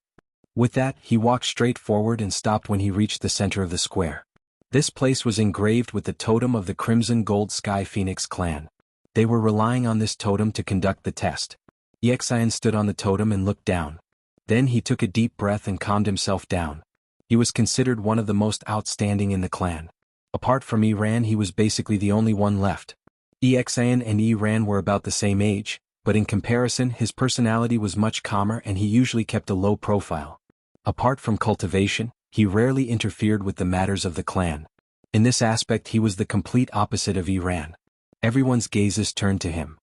[SPEAKER 1] With that, he walked straight forward and stopped when he reached the center of the square. This place was engraved with the totem of the Crimson Gold Sky Phoenix clan. They were relying on this totem to conduct the test. Yixian stood on the totem and looked down. Then he took a deep breath and calmed himself down. He was considered one of the most outstanding in the clan. Apart from Yi Ran, he was basically the only one left. Yixian and Yi Ran were about the same age, but in comparison his personality was much calmer and he usually kept a low profile. Apart from cultivation, he rarely interfered with the matters of the clan. In this aspect he was the complete opposite of Yi Ran. Everyone's gazes turned to him.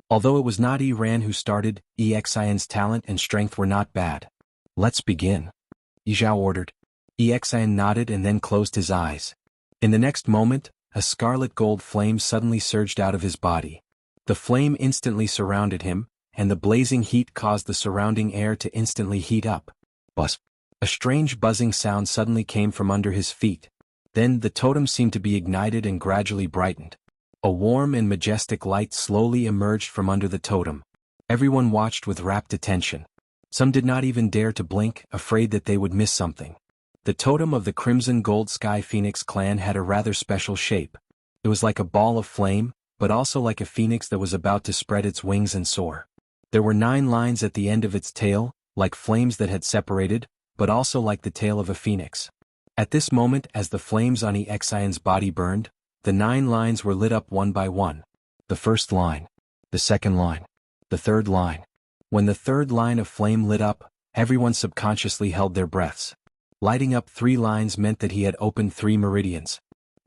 [SPEAKER 1] Although it was not Yi Ran who started, Yixian's talent and strength were not bad. Let's begin. Yi Zhao ordered. Yixian nodded and then closed his eyes. In the next moment, a scarlet gold flame suddenly surged out of his body. The flame instantly surrounded him, and the blazing heat caused the surrounding air to instantly heat up. Buzz. A strange buzzing sound suddenly came from under his feet. Then the totem seemed to be ignited and gradually brightened. A warm and majestic light slowly emerged from under the totem. Everyone watched with rapt attention. Some did not even dare to blink, afraid that they would miss something. The totem of the Crimson Gold Sky Phoenix clan had a rather special shape. It was like a ball of flame, but also like a phoenix that was about to spread its wings and soar. There were 9 lines at the end of its tail, like flames that had separated, but also like the tail of a phoenix. At this moment, as the flames on Yixian's body burned, the 9 lines were lit up one by one. The first line, the second line, the third line. When the third line of flame lit up, everyone subconsciously held their breaths. Lighting up 3 lines meant that he had opened 3 meridians.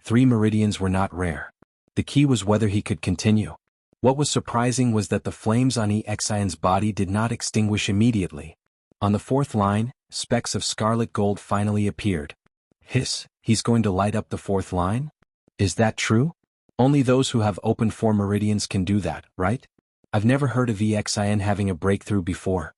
[SPEAKER 1] 3 meridians were not rare. The key was whether he could continue. What was surprising was that the flames on Exian's body did not extinguish immediately. On the fourth line, specks of scarlet gold finally appeared. Hiss, he's going to light up the fourth line? Is that true? Only those who have opened 4 meridians can do that, right? I've never heard of Exian having a breakthrough before.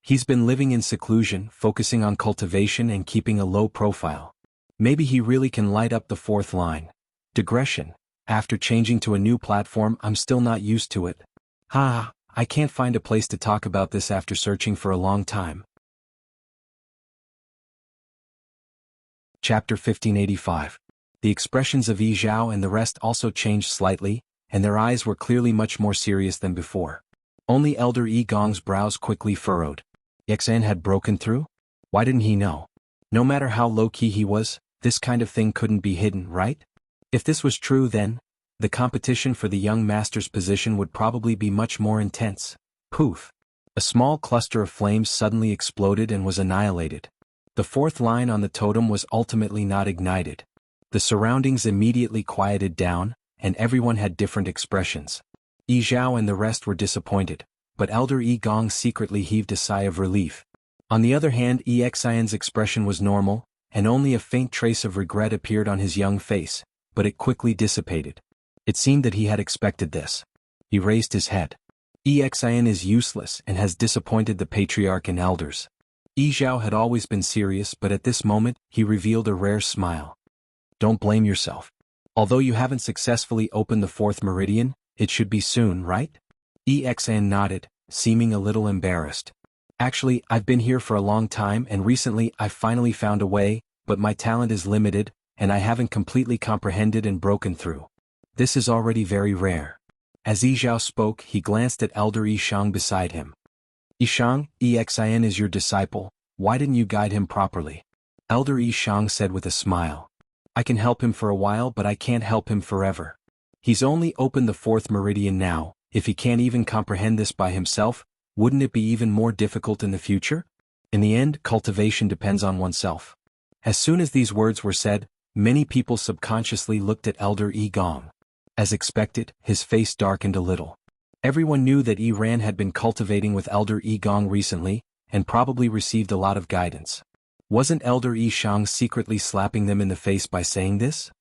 [SPEAKER 1] He's been living in seclusion, focusing on cultivation and keeping a low profile. Maybe he really can light up the fourth line. Digression. After changing to a new platform, I'm still not used to it. I can't find a place to talk about this after searching for a long time. Chapter 1585. The expressions of Yi Zhao and the rest also changed slightly, and their eyes were clearly much more serious than before. Only Elder Yi Gong's brows quickly furrowed. Exian had broken through? Why didn't he know? No matter how low-key he was, this kind of thing couldn't be hidden, right? If this was true then, the competition for the young master's position would probably be much more intense. Poof! A small cluster of flames suddenly exploded and was annihilated. The fourth line on the totem was ultimately not ignited. The surroundings immediately quieted down, and everyone had different expressions. Yi Zhao and the rest were disappointed, but Elder Yi Gong secretly heaved a sigh of relief. On the other hand, Exian's expression was normal, and only a faint trace of regret appeared on his young face, but it quickly dissipated. It seemed that he had expected this. He raised his head. Exian is useless and has disappointed the patriarch and elders. Yi Zhao had always been serious, but at this moment, he revealed a rare smile. Don't blame yourself. Although you haven't successfully opened the fourth meridian, it should be soon, right? Exian nodded, seeming a little embarrassed. Actually, I've been here for a long time and recently I've finally found a way, but my talent is limited, and I haven't completely comprehended and broken through. This is already very rare. As Yi Zhao spoke, he glanced at Elder Yi Shang beside him. Yi Shang, Exian is your disciple, why didn't you guide him properly? Elder Yi Shang said with a smile. I can help him for a while, but I can't help him forever. He's only opened the fourth meridian now. If he can't even comprehend this by himself, wouldn't it be even more difficult in the future? In the end, cultivation depends on oneself. As soon as these words were said, many people subconsciously looked at Elder Yi Gong. As expected, his face darkened a little. Everyone knew that Yi Ran had been cultivating with Elder Yi Gong recently, and probably received a lot of guidance. Wasn't Elder Yi Shang secretly slapping them in the face by saying this?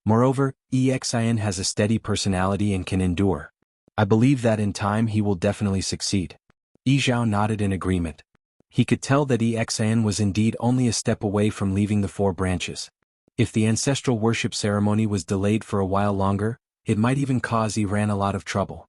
[SPEAKER 1] Moreover, Exian has a steady personality and can endure. I believe that in time he will definitely succeed. Yi Zhao nodded in agreement. He could tell that Exian was indeed only a step away from leaving the 4 branches. If the ancestral worship ceremony was delayed for a while longer, it might even cause Yi Ran a lot of trouble.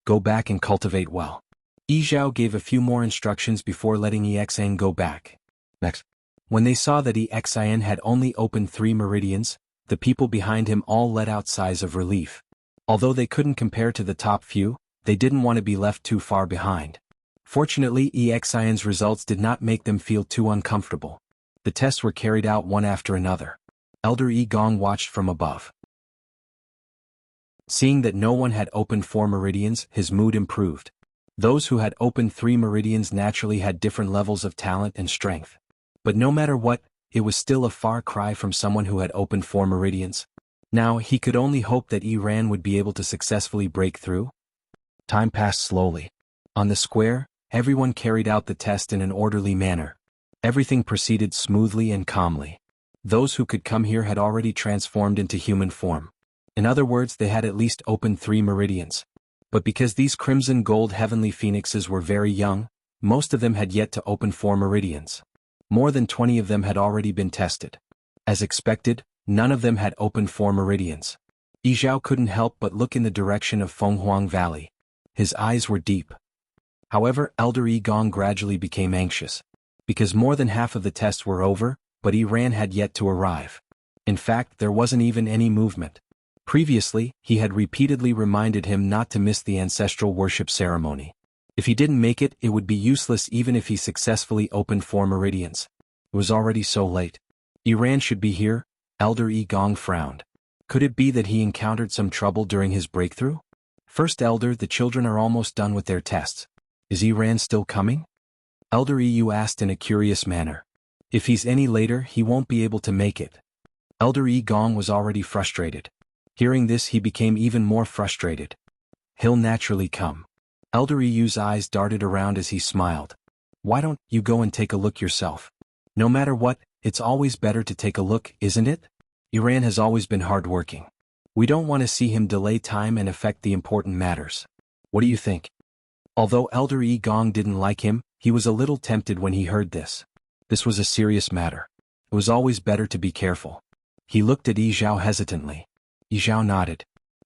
[SPEAKER 1] Go back and cultivate well. Yi Zhao gave a few more instructions before letting Exian go back. Next. When they saw that Exian had only opened 3 meridians, the people behind him all let out sighs of relief. Although they couldn't compare to the top few, they didn't want to be left too far behind. Fortunately, Exian's results did not make them feel too uncomfortable. The tests were carried out one after another. Elder Yi Gong watched from above. Seeing that no one had opened 4 meridians, his mood improved. Those who had opened 3 meridians naturally had different levels of talent and strength. But no matter what, it was still a far cry from someone who had opened 4 meridians. Now, he could only hope that Yi Ran would be able to successfully break through. Time passed slowly. On the square, everyone carried out the test in an orderly manner. Everything proceeded smoothly and calmly. Those who could come here had already transformed into human form. In other words, they had at least opened 3 meridians. But because these crimson gold heavenly phoenixes were very young, most of them had yet to open 4 meridians. More than 20 of them had already been tested. As expected, none of them had opened 4 meridians. Yi Zhao couldn't help but look in the direction of Fenghuang Valley. His eyes were deep. However, Elder Yi Gong gradually became anxious. Because more than half of the tests were over, but Yi Ran had yet to arrive. In fact, there wasn't even any movement. Previously, he had repeatedly reminded him not to miss the ancestral worship ceremony. If he didn't make it, it would be useless even if he successfully opened 4 meridians. It was already so late. Yi Ran should be here. Elder Yi Gong frowned. Could it be that he encountered some trouble during his breakthrough? First Elder, the children are almost done with their tests. Is Yi Ran still coming? Elder Yi asked in a curious manner. If he's any later, he won't be able to make it. Elder Yi Gong was already frustrated. Hearing this, he became even more frustrated. He'll naturally come. Elder Yu's eyes darted around as he smiled. Why don't you go and take a look yourself? No matter what, it's always better to take a look, isn't it? Iran has always been hardworking. We don't want to see him delay time and affect the important matters. What do you think? Although Elder Gong didn't like him, he was a little tempted when he heard this. This was a serious matter. It was always better to be careful. He looked at Yi Zhao hesitantly. Yi Zhao nodded.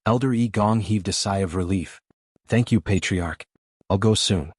[SPEAKER 1] Elder Gong heaved a sigh of relief. Thank you, Patriarch. I'll go soon.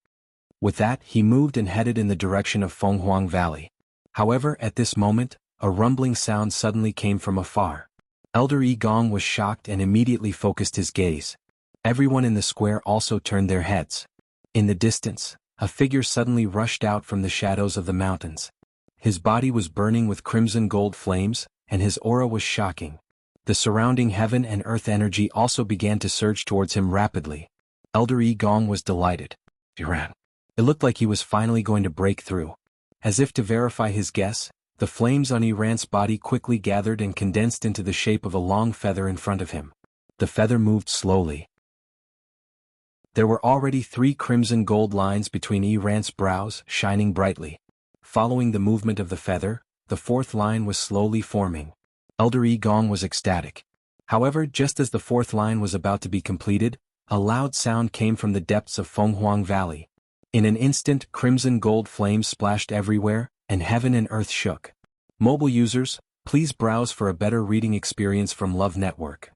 [SPEAKER 1] With that, he moved and headed in the direction of Fenghuang Valley. However, at this moment, a rumbling sound suddenly came from afar. Elder Gong was shocked and immediately focused his gaze. Everyone in the square also turned their heads. In the distance, a figure suddenly rushed out from the shadows of the mountains. His body was burning with crimson gold flames, and his aura was shocking. The surrounding heaven and earth energy also began to surge towards him rapidly. Elder Gong was delighted. Iran. It looked like he was finally going to break through. As if to verify his guess, the flames on Iran's body quickly gathered and condensed into the shape of a long feather in front of him. The feather moved slowly. There were already 3 crimson gold lines between Iran's brows, shining brightly. Following the movement of the feather, the 4th line was slowly forming. Elder Gong was ecstatic. However, just as the 4th line was about to be completed, a loud sound came from the depths of Fenghuang Valley. In an instant, crimson gold flames splashed everywhere, and heaven and earth shook. Mobile users, please browse for a better reading experience from Love Network.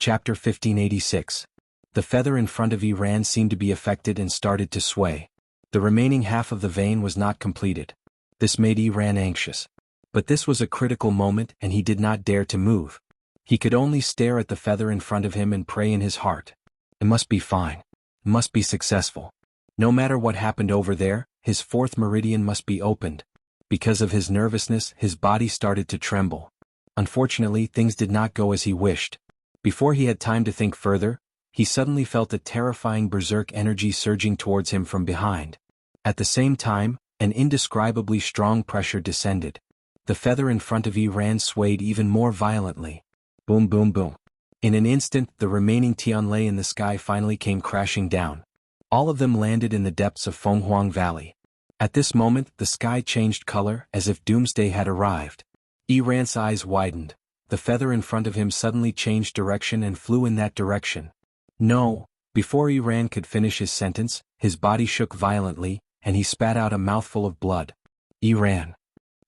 [SPEAKER 1] Chapter 1586. The feather in front of Iran seemed to be affected and started to sway. The remaining half of the vein was not completed. This made Iran anxious. But this was a critical moment and he did not dare to move. He could only stare at the feather in front of him and pray in his heart. It must be fine. It must be successful. No matter what happened over there, his 4th meridian must be opened. Because of his nervousness, his body started to tremble. Unfortunately, things did not go as he wished. Before he had time to think further, he suddenly felt a terrifying berserk energy surging towards him from behind. At the same time, an indescribably strong pressure descended. The feather in front of Iran swayed even more violently. Boom boom boom. In an instant, the remaining Tianlei in the sky finally came crashing down. All of them landed in the depths of Fenghuang Valley. At this moment, the sky changed color as if doomsday had arrived. Iran's eyes widened. The feather in front of him suddenly changed direction and flew in that direction. No! Before Iran could finish his sentence, his body shook violently, and he spat out a mouthful of blood. Iran.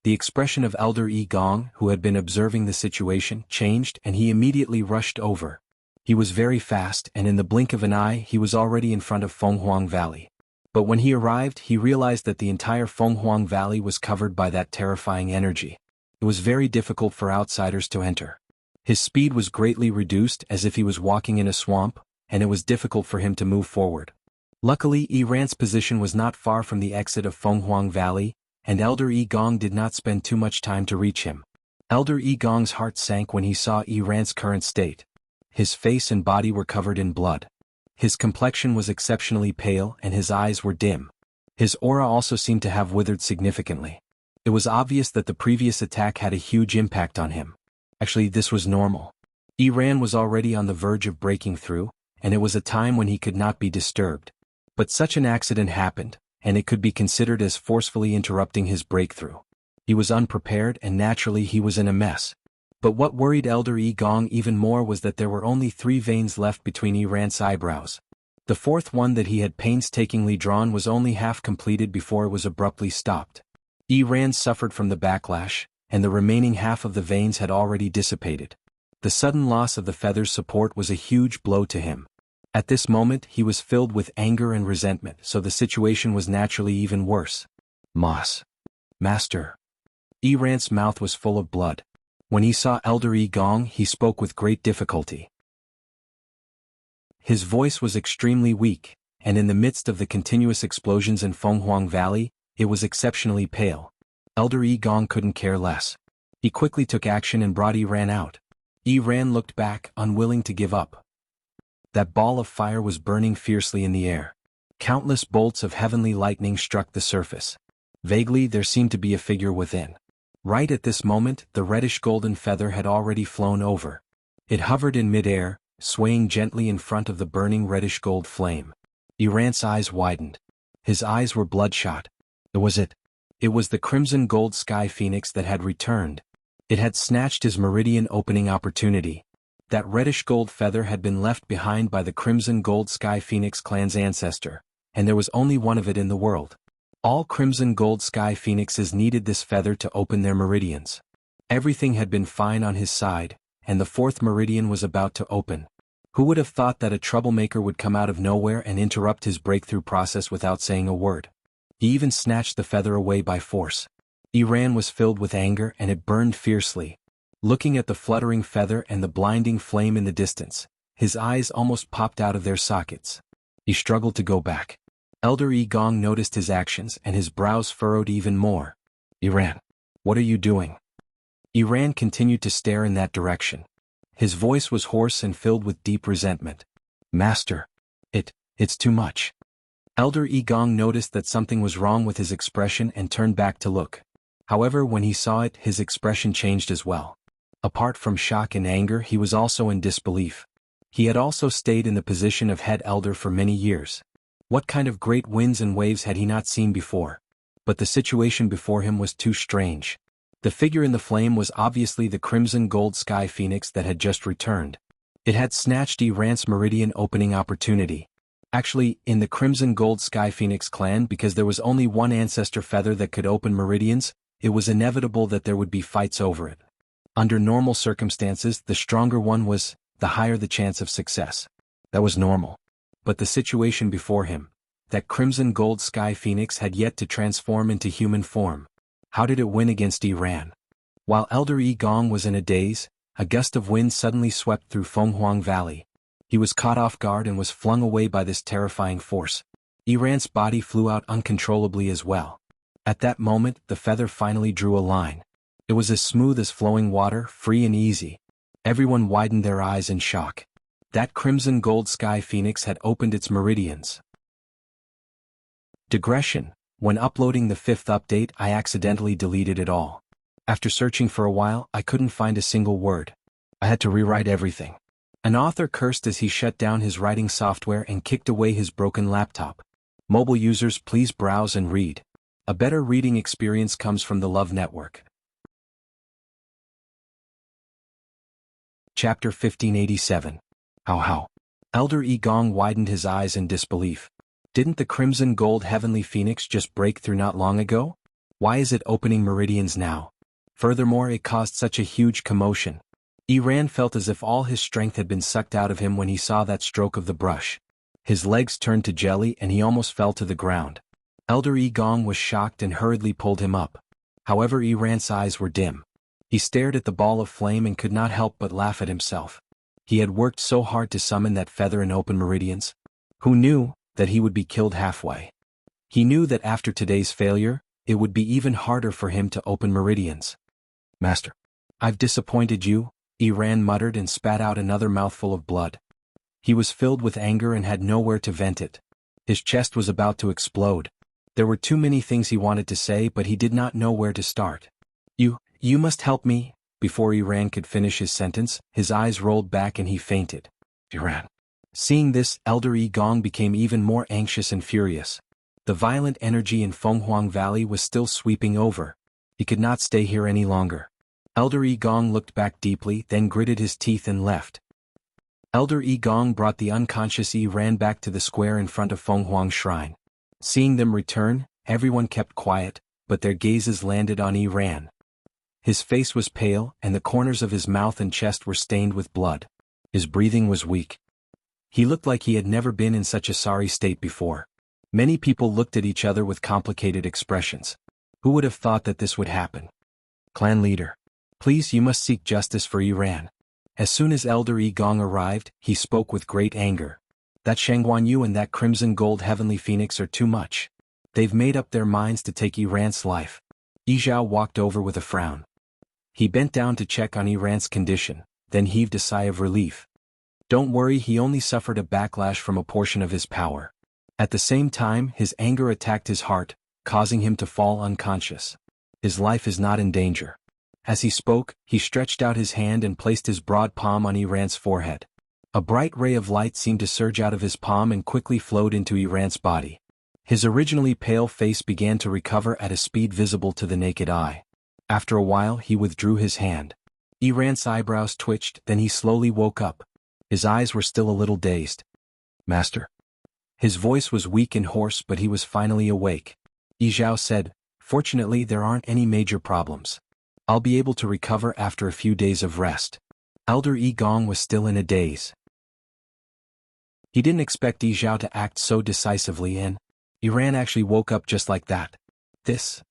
[SPEAKER 1] The expression of Elder Gong, who had been observing the situation, changed and he immediately rushed over. He was very fast and in the blink of an eye he was already in front of Fenghuang Valley. But when he arrived he realized that the entire Fenghuang Valley was covered by that terrifying energy. It was very difficult for outsiders to enter. His speed was greatly reduced as if he was walking in a swamp, and it was difficult for him to move forward. Luckily, Iran's position was not far from the exit of Fenghuang Valley, and Elder Gong did not spend too much time to reach him. Elder Gong's heart sank when he saw Iran's current state. His face and body were covered in blood. His complexion was exceptionally pale and his eyes were dim. His aura also seemed to have withered significantly. It was obvious that the previous attack had a huge impact on him. Actually, this was normal. Iran was already on the verge of breaking through, and it was a time when he could not be disturbed. But such an accident happened, and it could be considered as forcefully interrupting his breakthrough. He was unprepared and naturally he was in a mess. But what worried Elder Gong even more was that there were only 3 veins left between Iran's eyebrows. The 4th one that he had painstakingly drawn was only half completed before it was abruptly stopped. Iran suffered from the backlash, and the remaining half of the veins had already dissipated. The sudden loss of the feather's support was a huge blow to him. At this moment he was filled with anger and resentment, so the situation was naturally even worse. Master. Iran's mouth was full of blood. When he saw Elder Gong he spoke with great difficulty. His voice was extremely weak, and in the midst of the continuous explosions in Fenghuang Valley, it was exceptionally pale. Elder Gong couldn't care less. He quickly took action and brought Iran out. Iran looked back, unwilling to give up. That ball of fire was burning fiercely in the air. Countless bolts of heavenly lightning struck the surface. Vaguely there seemed to be a figure within. Right at this moment, the reddish golden feather had already flown over. It hovered in midair, swaying gently in front of the burning reddish-gold flame. Irant's eyes widened. His eyes were bloodshot. It was it. It was the crimson gold sky phoenix that had returned. It had snatched his meridian opening opportunity. That reddish-gold feather had been left behind by the crimson gold sky phoenix clan's ancestor, and there was only one of it in the world. All crimson gold sky phoenixes needed this feather to open their meridians. Everything had been fine on his side, and the fourth meridian was about to open. Who would have thought that a troublemaker would come out of nowhere and interrupt his breakthrough process without saying a word? He even snatched the feather away by force. Iran was filled with anger and it burned fiercely. Looking at the fluttering feather and the blinding flame in the distance, his eyes almost popped out of their sockets. He struggled to go back. Elder Yi Gong noticed his actions and his brows furrowed even more. Iran, what are you doing? Iran continued to stare in that direction. His voice was hoarse and filled with deep resentment. Master, it's too much. Elder Yi Gong noticed that something was wrong with his expression and turned back to look. However, when he saw it, his expression changed as well. Apart from shock and anger, he was also in disbelief. He had also stayed in the position of head elder for many years. What kind of great winds and waves had he not seen before? But the situation before him was too strange. The figure in the flame was obviously the crimson gold sky phoenix that had just returned. It had snatched Iran's meridian opening opportunity. Actually, in the crimson gold sky phoenix clan, because there was only one ancestor feather that could open meridians, it was inevitable that there would be fights over it. Under normal circumstances, the stronger one was, the higher the chance of success. That was normal. But the situation before him, that crimson gold sky phoenix had yet to transform into human form. How did it win against Iran? While Elder Yi Gong was in a daze, a gust of wind suddenly swept through Fenghuang Valley. He was caught off guard and was flung away by this terrifying force. Iran's body flew out uncontrollably as well. At that moment, the feather finally drew a line. It was as smooth as flowing water, free and easy. Everyone widened their eyes in shock. That crimson gold sky phoenix had opened its meridians. Digression. When uploading the 5th update, I accidentally deleted it all. After searching for a while, I couldn't find a single word. I had to rewrite everything. An author cursed as he shut down his writing software and kicked away his broken laptop. Mobile users, please browse and read. A better reading experience comes from the Love Network. Chapter 1587. How? Elder Yi Gong widened his eyes in disbelief. Didn't the crimson gold heavenly phoenix just break through not long ago? Why is it opening meridians now? Furthermore, it caused such a huge commotion. Iran felt as if all his strength had been sucked out of him when he saw that stroke of the brush. His legs turned to jelly and he almost fell to the ground. Elder Yi Gong was shocked and hurriedly pulled him up. However, Iran's eyes were dim. He stared at the ball of flame and could not help but laugh at himself. He had worked so hard to summon that feather and open meridians. Who knew that he would be killed halfway? He knew that after today's failure, it would be even harder for him to open meridians. Master, I've disappointed you, Iran muttered and spat out another mouthful of blood. He was filled with anger and had nowhere to vent it. His chest was about to explode. There were too many things he wanted to say, but he did not know where to start. You must help me. Before Iran could finish his sentence, his eyes rolled back and he fainted. Iran. Seeing this, Elder Yi Gong became even more anxious and furious. The violent energy in Fenghuang Valley was still sweeping over. He could not stay here any longer. Elder Yi Gong looked back deeply, then gritted his teeth and left. Elder Yi Gong brought the unconscious Iran back to the square in front of Fenghuang Shrine. Seeing them return, everyone kept quiet, but their gazes landed on Iran. His face was pale, and the corners of his mouth and chest were stained with blood. His breathing was weak. He looked like he had never been in such a sorry state before. Many people looked at each other with complicated expressions. Who would have thought that this would happen? Clan leader. Please, you must seek justice for Iran. As soon as Elder Yi Gong arrived, he spoke with great anger. That Shangguan Yu and that crimson gold heavenly phoenix are too much. They've made up their minds to take Iran's life. Yi Zhao walked over with a frown. He bent down to check on Iran's condition, then heaved a sigh of relief. Don't worry, he only suffered a backlash from a portion of his power. At the same time, his anger attacked his heart, causing him to fall unconscious. His life is not in danger. As he spoke, he stretched out his hand and placed his broad palm on Iran's forehead. A bright ray of light seemed to surge out of his palm and quickly flowed into Iran's body. His originally pale face began to recover at a speed visible to the naked eye. After a while he withdrew his hand. Iran's eyebrows twitched, then he slowly woke up. His eyes were still a little dazed. "Master?" His voice was weak and hoarse, but he was finally awake. Yi Zhao said, "Fortunately there aren't any major problems. I'll be able to recover after a few days of rest." Elder Yi Gong was still in a daze. He didn't expect Yi Zhao to act so decisively, and Iran actually woke up just like that. This,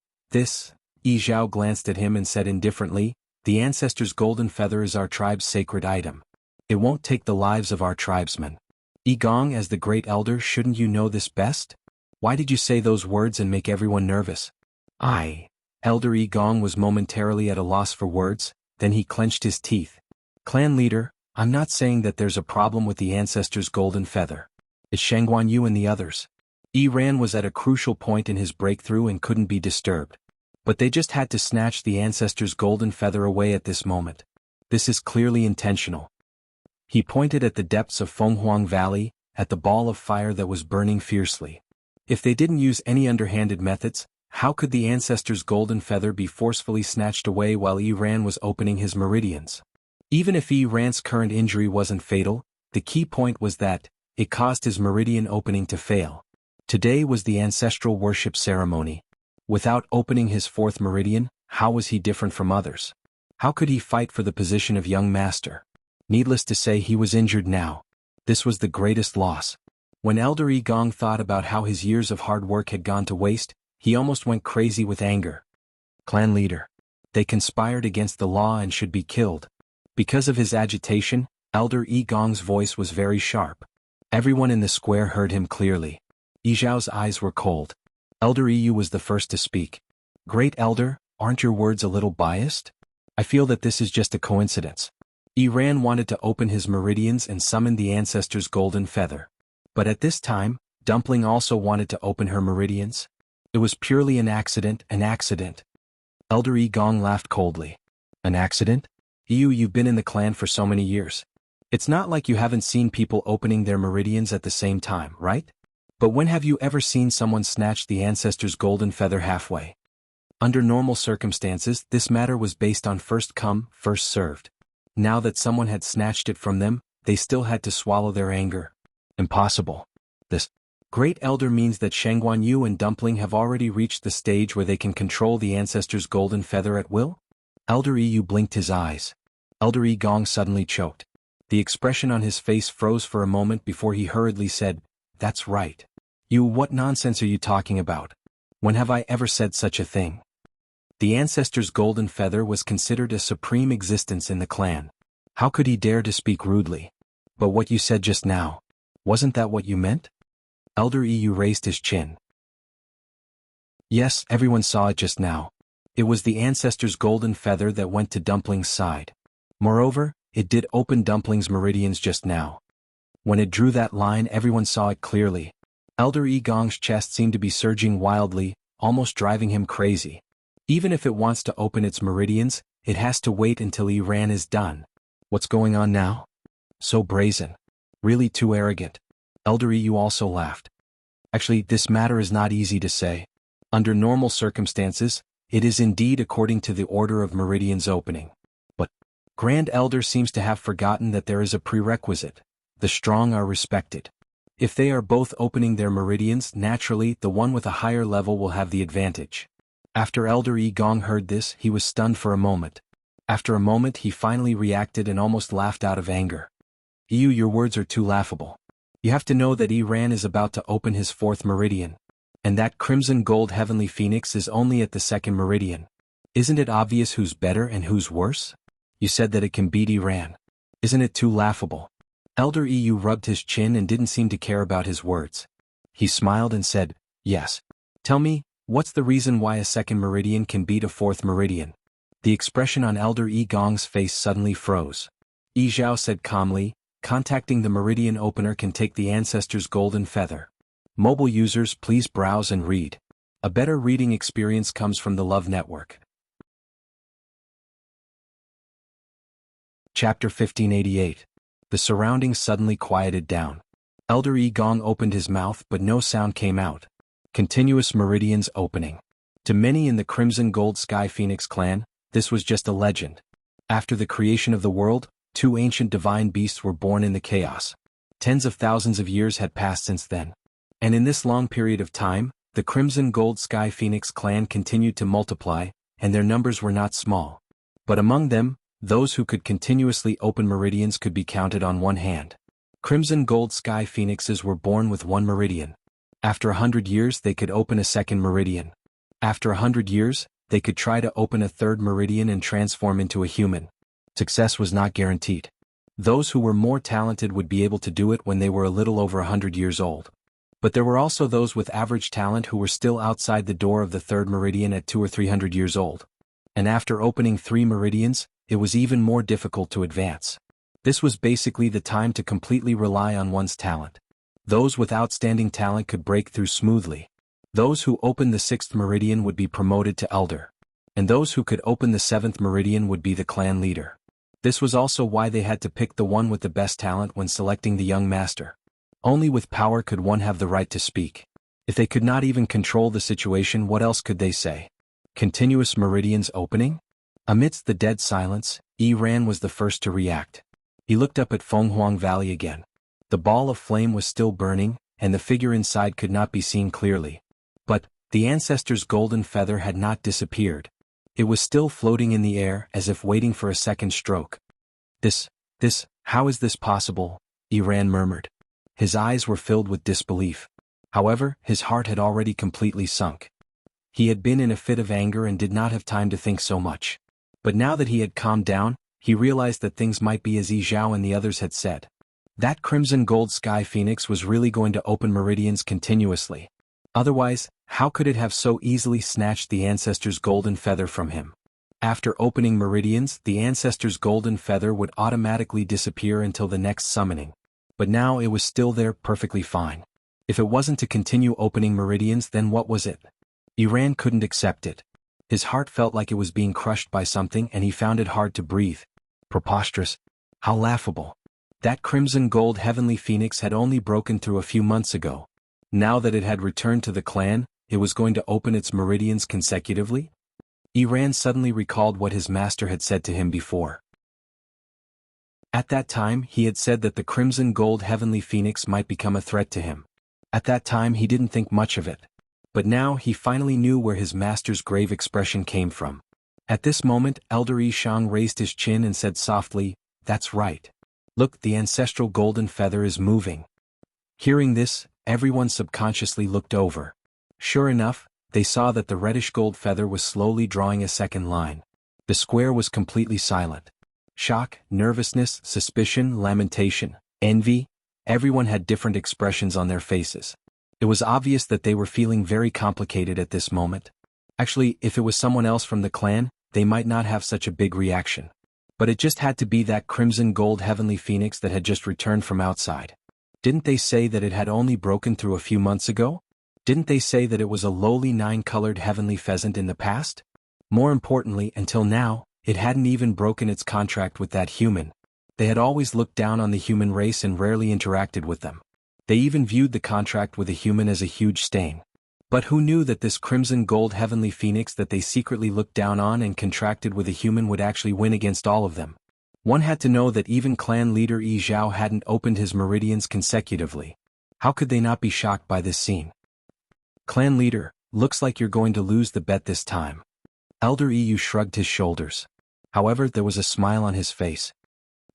[SPEAKER 1] Yi Zhao glanced at him and said indifferently, "The ancestor's golden feather is our tribe's sacred item. It won't take the lives of our tribesmen. Yi Gong, as the great elder, shouldn't you know this best? Why did you say those words and make everyone nervous?" Elder Yi Gong was momentarily at a loss for words, then he clenched his teeth. "Clan leader, I'm not saying that there's a problem with the ancestor's golden feather. It's Shangguan Yu and the others." Iran was at a crucial point in his breakthrough and couldn't be disturbed. But they just had to snatch the ancestor's golden feather away at this moment. This is clearly intentional. He pointed at the depths of Fenghuang Valley, at the ball of fire that was burning fiercely. If they didn't use any underhanded methods, how could the ancestor's golden feather be forcefully snatched away while Iran was opening his meridians? Even if Iran's current injury wasn't fatal, the key point was that it caused his meridian opening to fail. Today was the ancestral worship ceremony. Without opening his fourth meridian, how was he different from others? How could he fight for the position of young master? Needless to say, he was injured now. This was the greatest loss. When Elder Yi Gong thought about how his years of hard work had gone to waste, he almost went crazy with anger. "Clan leader. They conspired against the law and should be killed." Because of his agitation, Elder Yi Gong's voice was very sharp. Everyone in the square heard him clearly. Yi Zhao's eyes were cold. Elder Yi was the first to speak. "Great Elder, aren't your words a little biased? I feel that this is just a coincidence." Iran wanted to open his meridians and summon the ancestor's golden feather. But at this time, Dumpling also wanted to open her meridians. It was purely an accident. Elder Yi Gong laughed coldly. "An accident? You've been in the clan for so many years. It's not like you haven't seen people opening their meridians at the same time, right? But when have you ever seen someone snatch the ancestor's golden feather halfway? Under normal circumstances, this matter was based on first come, first served. Now that someone had snatched it from them, they still had to swallow their anger. Impossible. This great elder means that Shangguan Yu and Dumpling have already reached the stage where they can control the ancestor's golden feather at will?" Elder Yu blinked his eyes. Elder Yi Gong suddenly choked. The expression on his face froze for a moment before he hurriedly said, "That's right. What nonsense are you talking about? When have I ever said such a thing?" The ancestor's golden feather was considered a supreme existence in the clan. How could he dare to speak rudely? "But what you said just now, wasn't that what you meant?" Elder Yu raised his chin. "Yes, everyone saw it just now. It was the ancestor's golden feather that went to Dumpling's side. Moreover, it did open Dumpling's meridians just now. When it drew that line, everyone saw it clearly." Elder Yi Gong's chest seemed to be surging wildly, almost driving him crazy. Even if it wants to open its meridians, it has to wait until Iran is done. What's going on now? So brazen. Really too arrogant. Elder Yu also laughed. "Actually, this matter is not easy to say. Under normal circumstances, it is indeed according to the order of meridians opening. But Grand Elder seems to have forgotten that there is a prerequisite. The strong are respected. If they are both opening their meridians, naturally the one with a higher level will have the advantage." After Elder Yi Gong heard this, he was stunned for a moment. After a moment he finally reacted and almost laughed out of anger. Your words are too laughable. You have to know that Iran is about to open his fourth meridian. And that crimson gold heavenly phoenix is only at the second meridian. Isn't it obvious who's better and who's worse? You said that it can beat Iran. Isn't it too laughable? Elder Yu rubbed his chin and didn't seem to care about his words. He smiled and said, "Yes. Tell me, what's the reason why a second meridian can beat a fourth meridian?" The expression on Elder Yi Gong's face suddenly froze. Yi Zhao said calmly, "Contacting the meridian opener can take the ancestor's golden feather." Mobile users, please browse and read. A better reading experience comes from the Love Network. Chapter 1588. The surroundings suddenly quieted down. Elder Yi Gong opened his mouth but no sound came out. Continuous meridians opening. To many in the Crimson Gold Sky Phoenix clan, this was just a legend. After the creation of the world, two ancient divine beasts were born in the chaos. Tens of thousands of years had passed since then. And in this long period of time, the Crimson Gold Sky Phoenix clan continued to multiply, and their numbers were not small. But among them, those who could continuously open meridians could be counted on one hand. Crimson Gold Sky Phoenixes were born with one meridian. After 100 years they could open a second meridian. After 100 years, they could try to open a third meridian and transform into a human. Success was not guaranteed. Those who were more talented would be able to do it when they were a little over 100 years old. But there were also those with average talent who were still outside the door of the third meridian at 200 or 300 years old. And after opening 3 meridians, it was even more difficult to advance. This was basically the time to completely rely on one's talent. Those with outstanding talent could break through smoothly. Those who opened the 6th meridian would be promoted to elder. And those who could open the 7th meridian would be the clan leader. This was also why they had to pick the one with the best talent when selecting the young master. Only with power could one have the right to speak. If they could not even control the situation, what else could they say? Continuous meridians opening? Amidst the dead silence, Yi Ran was the first to react. He looked up at Fenghuang Valley again. The ball of flame was still burning, and the figure inside could not be seen clearly. But the ancestor's golden feather had not disappeared. It was still floating in the air as if waiting for a second stroke. How is this possible? Yi Ran murmured. His eyes were filled with disbelief. However, his heart had already completely sunk. He had been in a fit of anger and did not have time to think so much. But now that he had calmed down, he realized that things might be as Yi Zhao and the others had said. That Crimson Gold Sky Phoenix was really going to open meridians continuously. Otherwise, how could it have so easily snatched the ancestor's golden feather from him? After opening meridians, the ancestor's golden feather would automatically disappear until the next summoning. But now it was still there perfectly fine. If it wasn't to continue opening meridians, then what was it? Yi Ran couldn't accept it. His heart felt like it was being crushed by something and he found it hard to breathe. Preposterous. How laughable. That Crimson Gold Heavenly Phoenix had only broken through a few months ago. Now that it had returned to the clan, it was going to open its meridians consecutively? Yi Ran suddenly recalled what his master had said to him before. At that time he had said that the Crimson Gold Heavenly Phoenix might become a threat to him. At that time he didn't think much of it. But now he finally knew where his master's grave expression came from. At this moment Elder Yi Shang raised his chin and said softly, "That's right. Look, the ancestral golden feather is moving." Hearing this, everyone subconsciously looked over. Sure enough, they saw that the reddish gold feather was slowly drawing a second line. The square was completely silent. Shock, nervousness, suspicion, lamentation, envy, everyone had different expressions on their faces. It was obvious that they were feeling very complicated at this moment. Actually, if it was someone else from the clan, they might not have such a big reaction. But it just had to be that Crimson Gold Heavenly Phoenix that had just returned from outside. Didn't they say that it had only broken through a few months ago? Didn't they say that it was a lowly 9-colored heavenly pheasant in the past? More importantly, until now, it hadn't even broken its contract with that human. They had always looked down on the human race and rarely interacted with them. They even viewed the contract with a human as a huge stain. But who knew that this Crimson Gold Heavenly Phoenix that they secretly looked down on and contracted with a human would actually win against all of them? One had to know that even clan leader Yi Zhao hadn't opened his meridians consecutively. How could they not be shocked by this scene? Clan leader, looks like you're going to lose the bet this time. Elder Yi shrugged his shoulders. However, there was a smile on his face.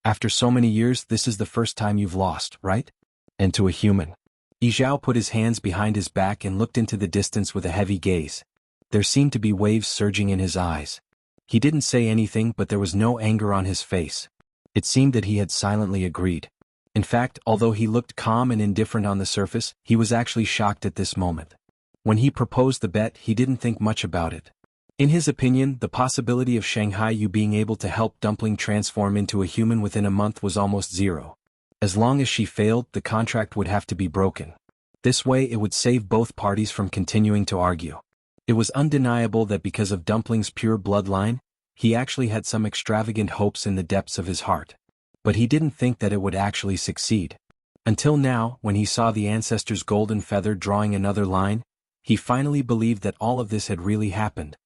[SPEAKER 1] After so many years, this is the first time you've lost, right? And to a human. Yi Zhao put his hands behind his back and looked into the distance with a heavy gaze. There seemed to be waves surging in his eyes. He didn't say anything, but there was no anger on his face. It seemed that he had silently agreed. In fact, although he looked calm and indifferent on the surface, he was actually shocked at this moment. When he proposed the bet, he didn't think much about it. In his opinion, the possibility of Shanghai Yu being able to help Dumpling transform into a human within a month was almost zero. As long as she failed, the contract would have to be broken. This way it would save both parties from continuing to argue. It was undeniable that because of Dumpling's pure bloodline, He actually had some extravagant hopes in the depths of his heart. But he didn't think that it would actually succeed. Until now, when he saw the ancestor's golden feather drawing another line, he finally believed that all of this had really happened.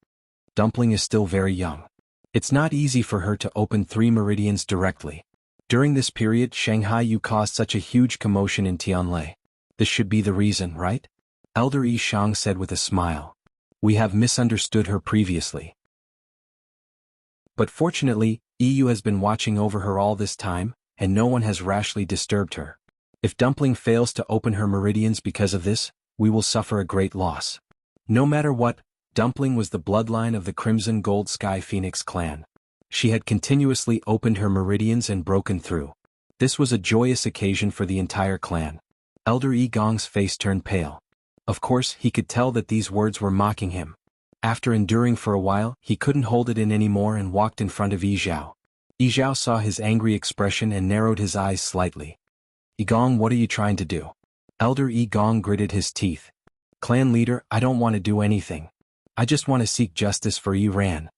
[SPEAKER 1] Dumpling is still very young. It's not easy for her to open 3 meridians directly. During this period, Shanghai Yu caused such a huge commotion in Tianlai. This should be the reason, right? Elder Yi Shang said with a smile. We have misunderstood her previously. But fortunately, Yu has been watching over her all this time, and no one has rashly disturbed her. If Dumpling fails to open her meridians because of this, we will suffer a great loss. No matter what, Dumpling was the bloodline of the Crimson Gold Sky Phoenix clan. She had continuously opened her meridians and broken through. This was a joyous occasion for the entire clan. Elder Yi Gong's face turned pale. Of course, he could tell that these words were mocking him. After enduring for a while, he couldn't hold it in anymore and walked in front of Yi Zhao. Yi Zhao saw his angry expression and narrowed his eyes slightly. Yi Gong, what are you trying to do? Elder Yi Gong gritted his teeth. Clan leader, I don't want to do anything. I just want to seek justice for Yi Ran.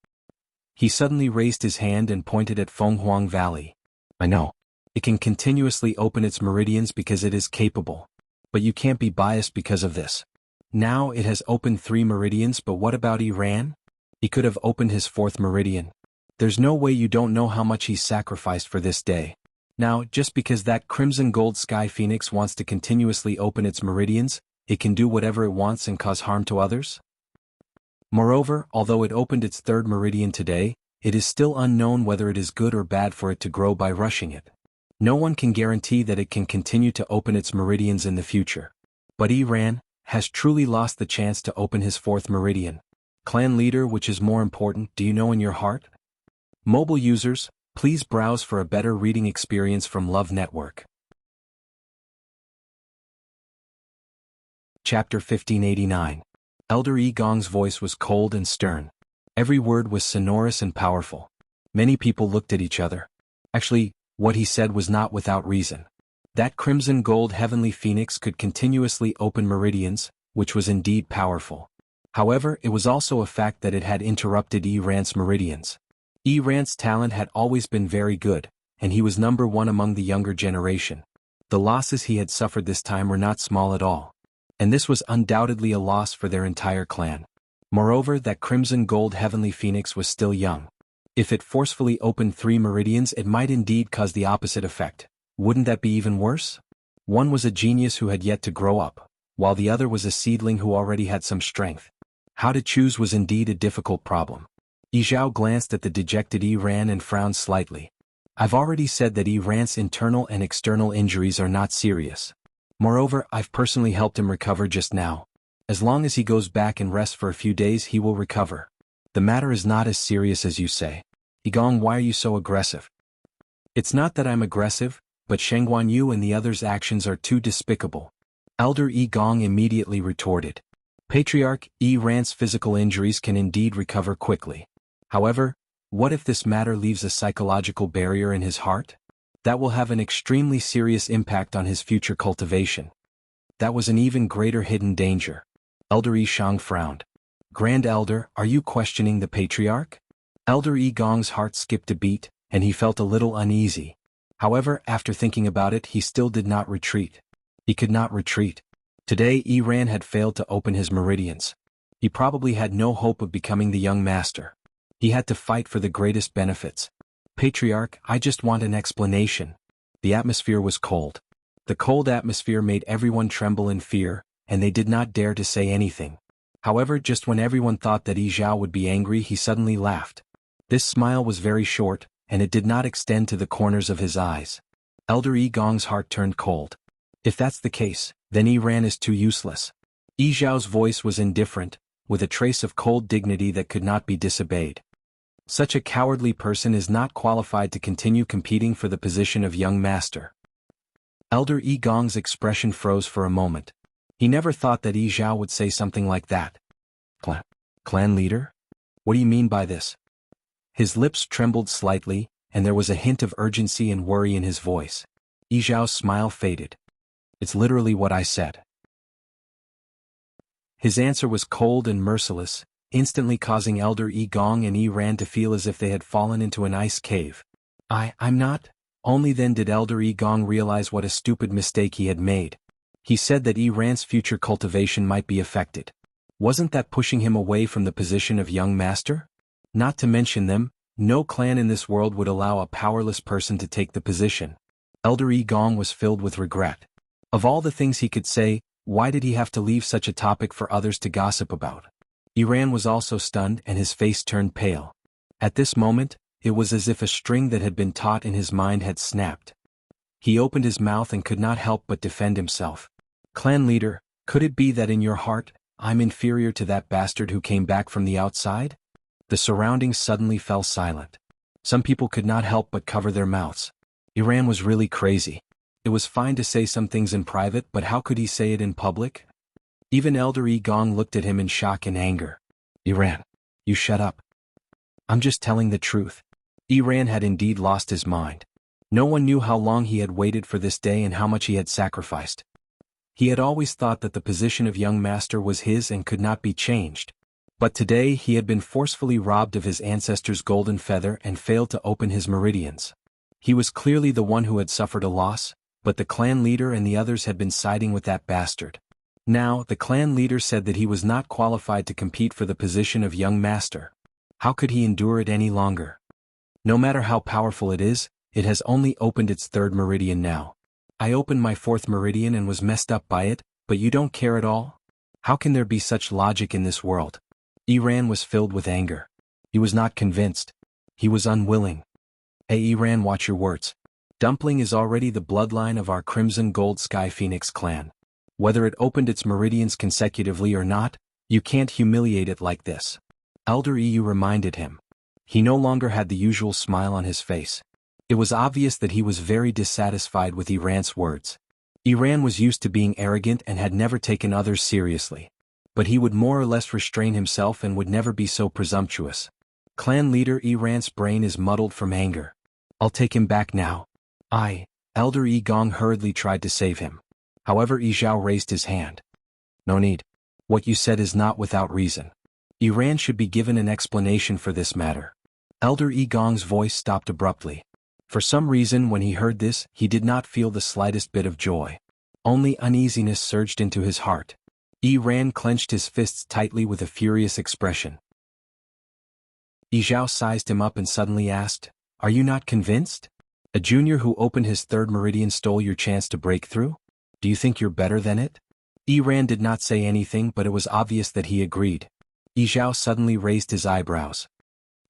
[SPEAKER 1] He suddenly raised his hand and pointed at Fenghuang Valley. I know. It can continuously open its meridians because it is capable. But you can't be biased because of this. Now it has opened 3 meridians, but what about Yi Ran? He could have opened his 4th meridian. There's no way you don't know how much he's sacrificed for this day. Now, just because that Crimson Gold Sky Phoenix wants to continuously open its meridians, it can do whatever it wants and cause harm to others? Moreover, although it opened its 3rd meridian today, it is still unknown whether it is good or bad for it to grow by rushing it. No one can guarantee that it can continue to open its meridians in the future. But Yi Ran has truly lost the chance to open his 4th meridian. Clan leader, which is more important, do you know in your heart? Mobile users, please browse for a better reading experience from Love Network. Chapter 1589. Elder Yi Gong's voice was cold and stern. Every word was sonorous and powerful. Many people looked at each other. Actually, what he said was not without reason. That Crimson Gold Heavenly Phoenix could continuously open meridians, which was indeed powerful. However, it was also a fact that it had interrupted Yi Ran's meridians. Yi Ran's talent had always been very good, and he was number 1 among the younger generation. The losses he had suffered this time were not small at all. And this was undoubtedly a loss for their entire clan. Moreover, that Crimson Gold Heavenly Phoenix was still young. If it forcefully opened 3 meridians, it might indeed cause the opposite effect. Wouldn't that be even worse? One was a genius who had yet to grow up, while the other was a seedling who already had some strength. How to choose was indeed a difficult problem. Yi Zhao glanced at the dejected Yi Ran and frowned slightly. I've already said that Yi Ran's internal and external injuries are not serious. Moreover, I've personally helped him recover just now. As long as he goes back and rests for a few days, he will recover. The matter is not as serious as you say. Yi Gong, why are you so aggressive? It's not that I'm aggressive, but Shengguan Yu and the others' actions are too despicable. Elder Yi Gong immediately retorted. Patriarch, Yi Ran's physical injuries can indeed recover quickly. However, what if this matter leaves a psychological barrier in his heart? That will have an extremely serious impact on his future cultivation. That was an even greater hidden danger. Elder Yi Shang frowned. Grand Elder, are you questioning the Patriarch? Elder Yi Gong's heart skipped a beat, and he felt a little uneasy. However, after thinking about it, he still did not retreat. He could not retreat. Today, Yi Ran had failed to open his meridians. He probably had no hope of becoming the young master. He had to fight for the greatest benefits. Patriarch, I just want an explanation. The atmosphere was cold. The cold atmosphere made everyone tremble in fear, and they did not dare to say anything. However, just when everyone thought that Yi Zhao would be angry, he suddenly laughed. This smile was very short, and it did not extend to the corners of his eyes. Elder Yi Gong's heart turned cold. If that's the case, then Yi Ran is too useless. Yi Zhao's voice was indifferent, with a trace of cold dignity that could not be disobeyed. Such a cowardly person is not qualified to continue competing for the position of young master. Elder Yi Gong's expression froze for a moment. He never thought that Yi Zhao would say something like that. Clan leader? What do you mean by this? His lips trembled slightly, and there was a hint of urgency and worry in his voice. Yi Zhao's smile faded. It's literally what I said. His answer was cold and merciless, instantly causing Elder Yi Gong and Yi Ran to feel as if they had fallen into an ice cave. I'm not. Only then did Elder Yi Gong realize what a stupid mistake he had made. He said that Yi Ran's future cultivation might be affected. Wasn't that pushing him away from the position of young master? Not to mention them, no clan in this world would allow a powerless person to take the position. Elder Yi Gong was filled with regret. Of all the things he could say, why did he have to leave such a topic for others to gossip about? Yi Ran was also stunned and his face turned pale. At this moment, it was as if a string that had been taut in his mind had snapped. He opened his mouth and could not help but defend himself. Clan leader, could it be that in your heart, I'm inferior to that bastard who came back from the outside? The surroundings suddenly fell silent. Some people could not help but cover their mouths. Yi Ran was really crazy. It was fine to say some things in private, but how could he say it in public? Even Elder Yi Gong looked at him in shock and anger. Yi Ran, you shut up. I'm just telling the truth. Yi Ran had indeed lost his mind. No one knew how long he had waited for this day and how much he had sacrificed. He had always thought that the position of young master was his and could not be changed. But today he had been forcefully robbed of his ancestor's golden feather and failed to open his meridians. He was clearly the one who had suffered a loss, but the clan leader and the others had been siding with that bastard. Now, the clan leader said that he was not qualified to compete for the position of young master. How could he endure it any longer? No matter how powerful it is, it has only opened its third meridian now. I opened my fourth meridian and was messed up by it, but you don't care at all? How can there be such logic in this world? Yi Ran was filled with anger. He was not convinced. He was unwilling. Hey Yi Ran, watch your words. Dumpling is already the bloodline of our Crimson Gold Sky Phoenix clan. Whether it opened its meridians consecutively or not, you can't humiliate it like this. Elder Yi reminded him. He no longer had the usual smile on his face. It was obvious that he was very dissatisfied with Yi Ran's words. Yi Ran was used to being arrogant and had never taken others seriously. But he would more or less restrain himself and would never be so presumptuous. Clan leader Yi Ran's brain is muddled from anger. I'll take him back now. Elder Yi Gong hurriedly tried to save him. However, Yi Zhao raised his hand. No need. What you said is not without reason. Yi Ran should be given an explanation for this matter. Elder Yi Gong's voice stopped abruptly. For some reason when he heard this, he did not feel the slightest bit of joy. Only uneasiness surged into his heart. Yi Ran clenched his fists tightly with a furious expression. Yi Zhao sized him up and suddenly asked, Are you not convinced? A junior who opened his third meridian stole your chance to break through? Do you think you're better than it? Yi Ran did not say anything, but it was obvious that he agreed. Yi Zhao suddenly raised his eyebrows.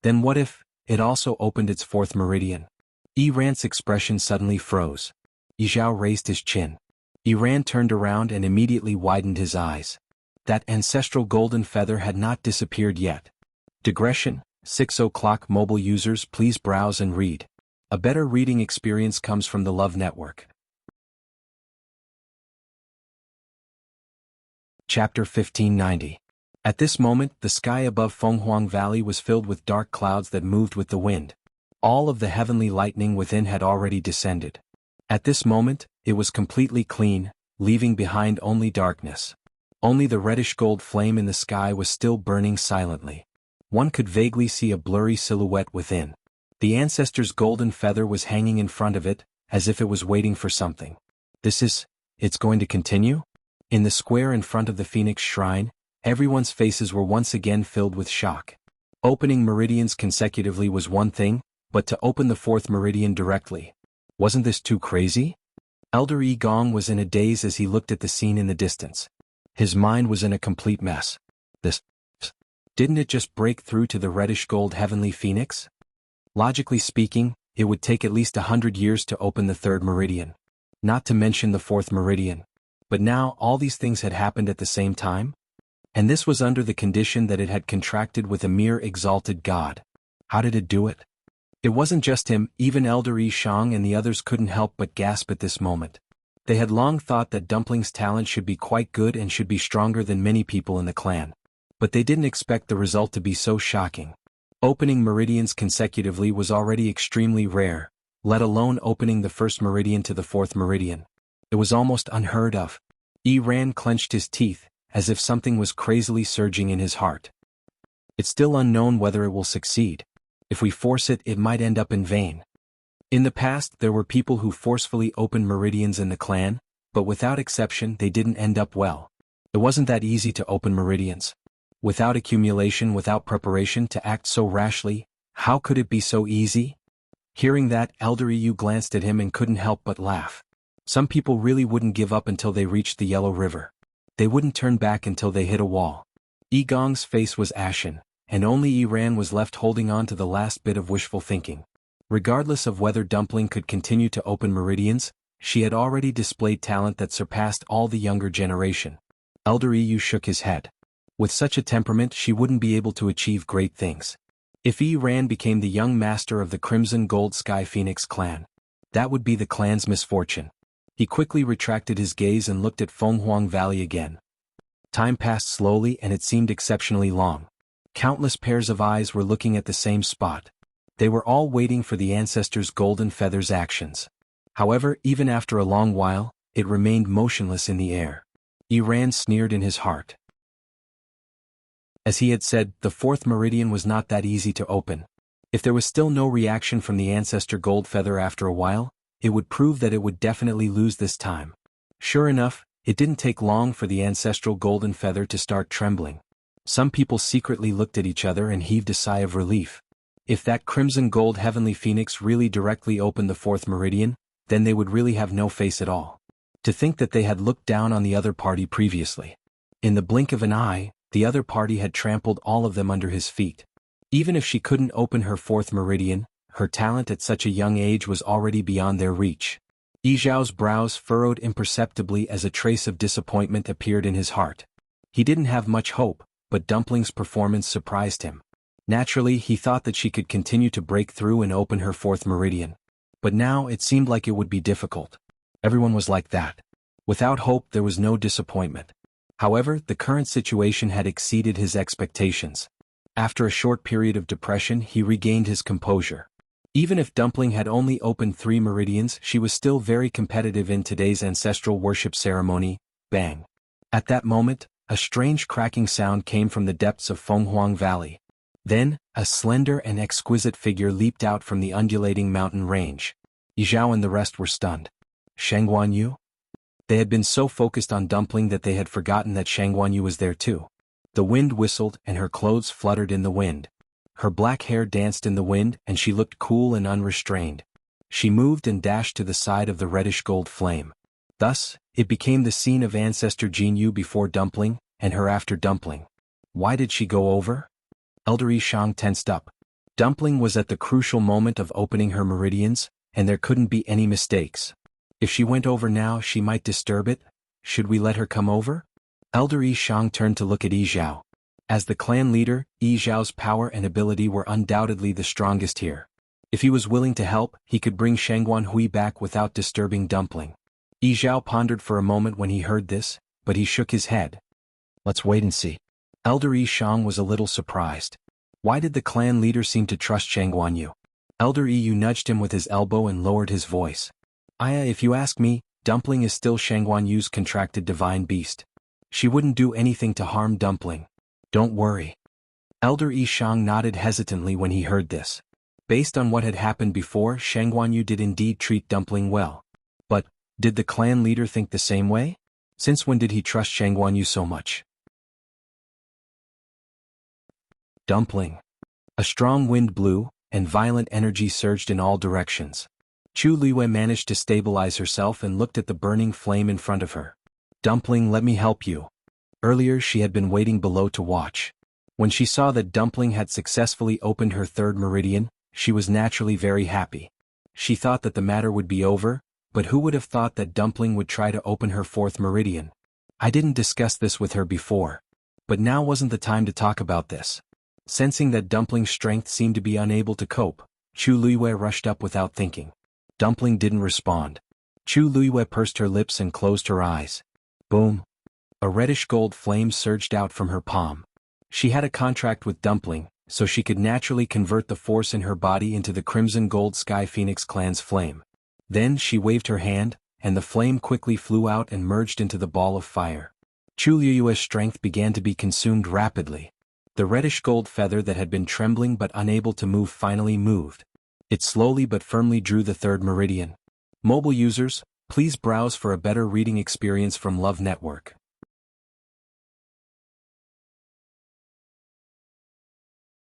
[SPEAKER 1] Then what if it also opened its fourth meridian? Yi Ran's expression suddenly froze. Yi Zhao raised his chin. Yi Ran turned around and immediately widened his eyes. That ancestral golden feather had not disappeared yet. Digression, 6 o'clock mobile users, please browse and read. A better reading experience comes from the Love Network. Chapter 1590. At this moment, the sky above Fenghuang Valley was filled with dark clouds that moved with the wind. All of the heavenly lightning within had already descended. At this moment, it was completely clean, leaving behind only darkness. Only the reddish gold flame in the sky was still burning silently. One could vaguely see a blurry silhouette within. The ancestor's golden feather was hanging in front of it, as if it was waiting for something. It's going to continue? In the square in front of the Phoenix Shrine, everyone's faces were once again filled with shock. Opening meridians consecutively was one thing, but to open the fourth meridian directly. Wasn't this too crazy? Elder Yi Gong was in a daze as he looked at the scene in the distance. His mind was in a complete mess. Didn't it just break through to the reddish gold heavenly phoenix? Logically speaking, it would take at least 100 years to open the third meridian. Not to mention the fourth meridian. But now all these things had happened at the same time? And this was under the condition that it had contracted with a mere exalted god. How did it do it? It wasn't just him, even Elder Yi Shang and the others couldn't help but gasp at this moment. They had long thought that Dumpling's talent should be quite good and should be stronger than many people in the clan. But they didn't expect the result to be so shocking. Opening meridians consecutively was already extremely rare, let alone opening the first meridian to the fourth meridian. It was almost unheard of. Yi Ran clenched his teeth, as if something was crazily surging in his heart. It's still unknown whether it will succeed. If we force it, it might end up in vain. In the past, there were people who forcefully opened meridians in the clan, but without exception they didn't end up well. It wasn't that easy to open meridians. Without accumulation, without preparation, to act so rashly, how could it be so easy? Hearing that, Elder Yu glanced at him and couldn't help but laugh. Some people really wouldn't give up until they reached the Yellow River. They wouldn't turn back until they hit a wall. Yi Gong's face was ashen, and only Yi Ran was left holding on to the last bit of wishful thinking. Regardless of whether Dumpling could continue to open meridians, she had already displayed talent that surpassed all the younger generation. Elder Yu shook his head. With such a temperament, she wouldn't be able to achieve great things. If Yi Ran became the young master of the Crimson Gold Sky Phoenix clan, that would be the clan's misfortune. He quickly retracted his gaze and looked at Fenghuang Valley again. Time passed slowly and it seemed exceptionally long. Countless pairs of eyes were looking at the same spot. They were all waiting for the ancestors' golden feathers' actions. However, even after a long while, it remained motionless in the air. Yi Ran sneered in his heart. As he had said, the fourth meridian was not that easy to open. If there was still no reaction from the ancestor gold feather after a while, it would prove that it would definitely lose this time. Sure enough, it didn't take long for the ancestral golden feather to start trembling. Some people secretly looked at each other and heaved a sigh of relief. If that crimson gold heavenly phoenix really directly opened the fourth meridian, then they would really have no face at all. To think that they had looked down on the other party previously. In the blink of an eye, the other party had trampled all of them under his feet. Even if she couldn't open her fourth meridian, her talent at such a young age was already beyond their reach. Yi Zhao's brows furrowed imperceptibly as a trace of disappointment appeared in his heart. He didn't have much hope, but Dumpling's performance surprised him. Naturally, he thought that she could continue to break through and open her fourth meridian. But now it seemed like it would be difficult. Everyone was like that. Without hope, there was no disappointment. However, the current situation had exceeded his expectations. After a short period of depression, he regained his composure. Even if Dumpling had only opened 3 meridians, she was still very competitive in today's ancestral worship ceremony. Bang! At that moment, a strange cracking sound came from the depths of Fenghuang Valley. Then, a slender and exquisite figure leaped out from the undulating mountain range. Yi Zhao and the rest were stunned. Shangguan Yu? They had been so focused on Dumpling that they had forgotten that Shangguan Yu was there too. The wind whistled and her clothes fluttered in the wind. Her black hair danced in the wind and she looked cool and unrestrained. She moved and dashed to the side of the reddish-gold flame. Thus, it became the scene of Ancestor Jin Yu before Dumpling, and her after Dumpling. Why did she go over? Elder Yi Shang tensed up. Dumpling was at the crucial moment of opening her meridians, and there couldn't be any mistakes. If she went over now, she might disturb it. Should we let her come over? Elder Yi Shang turned to look at Yi Zhao. As the clan leader, Yi Zhao's power and ability were undoubtedly the strongest here. If he was willing to help, he could bring Shangguan Hui back without disturbing Dumpling. Yi Zhao pondered for a moment when he heard this, but he shook his head. Let's wait and see. Elder Yi Shang was a little surprised. Why did the clan leader seem to trust Shangguan Yu? Elder Yi Yu nudged him with his elbow and lowered his voice. If you ask me, Dumpling is still Shangguan Yu's contracted divine beast. She wouldn't do anything to harm Dumpling. Don't worry. Elder Yi Shang nodded hesitantly when he heard this. Based on what had happened before, Shangguan Yu did indeed treat Dumpling well. But, did the clan leader think the same way? Since when did he trust Shangguan Yu so much? Dumpling. A strong wind blew, and violent energy surged in all directions. Chu Liwei managed to stabilize herself and looked at the burning flame in front of her. Dumpling, let me help you. Earlier she had been waiting below to watch. When she saw that Dumpling had successfully opened her third meridian, she was naturally very happy. She thought that the matter would be over, but who would have thought that Dumpling would try to open her fourth meridian? I didn't discuss this with her before. But now wasn't the time to talk about this. Sensing that Dumpling's strength seemed to be unable to cope, Chu Liwei rushed up without thinking. Dumpling didn't respond. Chu Liwei pursed her lips and closed her eyes. Boom. A reddish-gold flame surged out from her palm. She had a contract with Dumpling, so she could naturally convert the force in her body into the Crimson Gold Sky Phoenix clan's flame. Then she waved her hand, and the flame quickly flew out and merged into the ball of fire. Chu Liue's strength began to be consumed rapidly. The reddish-gold feather that had been trembling but unable to move finally moved. It slowly but firmly drew the third meridian. Mobile users, please browse for a better reading experience from Love Network.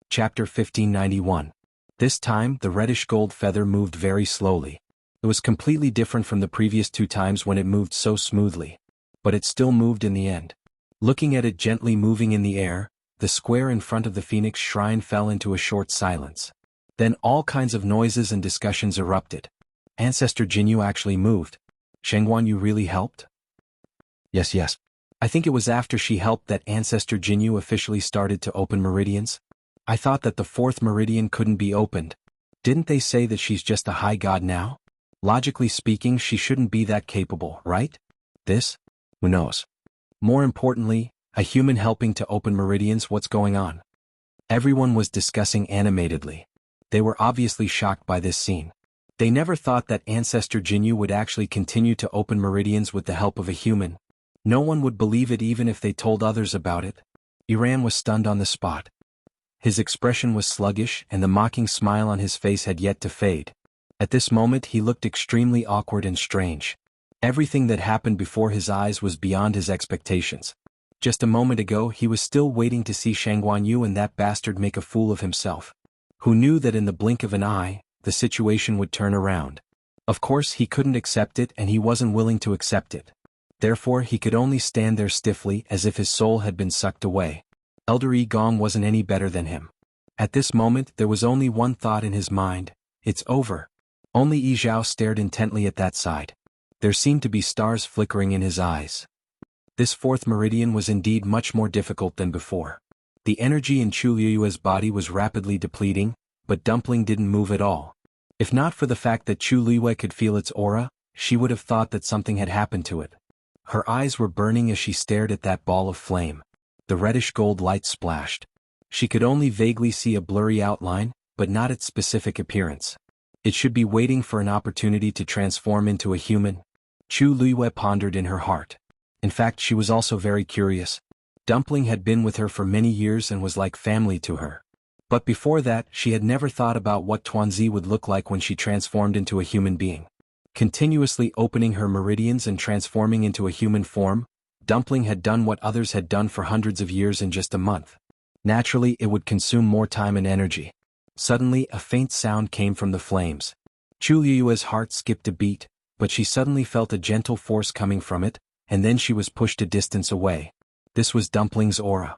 [SPEAKER 1] Chapter 1591. This time, the reddish-gold feather moved very slowly. It was completely different from the previous 2 times when it moved so smoothly. But it still moved in the end. Looking at it gently moving in the air, the square in front of the Phoenix Shrine fell into a short silence. Then all kinds of noises and discussions erupted. Ancestor Jinyu actually moved. Shengguan Yu really helped? Yes. I think it was after she helped that Ancestor Jinyu officially started to open meridians. I thought that the 4th meridian couldn't be opened. Didn't they say that she's just a high god now? Logically speaking, she shouldn't be that capable, right? This? Who knows? More importantly, a human helping to open meridians. What's going on? Everyone was discussing animatedly. They were obviously shocked by this scene. They never thought that Ancestor Jinyu would actually continue to open meridians with the help of a human. No one would believe it even if they told others about it. Iran was stunned on the spot. His expression was sluggish and the mocking smile on his face had yet to fade. At this moment he looked extremely awkward and strange. Everything that happened before his eyes was beyond his expectations. Just a moment ago he was still waiting to see Shengguan Yu and that bastard make a fool of himself. Who knew that in the blink of an eye, the situation would turn around. Of course he couldn't accept it and he wasn't willing to accept it. Therefore he could only stand there stiffly as if his soul had been sucked away. Elder Yi Gong wasn't any better than him. At this moment there was only one thought in his mind: it's over. Only Yi Zhao stared intently at that side. There seemed to be stars flickering in his eyes. This 4th meridian was indeed much more difficult than before. The energy in Chu Liyue's body was rapidly depleting, but Dumpling didn't move at all. If not for the fact that Chu Liyue could feel its aura, she would have thought that something had happened to it. Her eyes were burning as she stared at that ball of flame. The reddish-gold light splashed. She could only vaguely see a blurry outline, but not its specific appearance. It should be waiting for an opportunity to transform into a human. Chu Liyue pondered in her heart. In fact, she was also very curious. Dumpling had been with her for many years and was like family to her. But before that, she had never thought about what Tuanzi would look like when she transformed into a human being. Continuously opening her meridians and transforming into a human form, Dumpling had done what others had done for hundreds of years in just a month. Naturally, it would consume more time and energy. Suddenly, a faint sound came from the flames. Chu Liyue's heart skipped a beat, but she suddenly felt a gentle force coming from it, and then she was pushed a distance away. This was Dumpling's aura.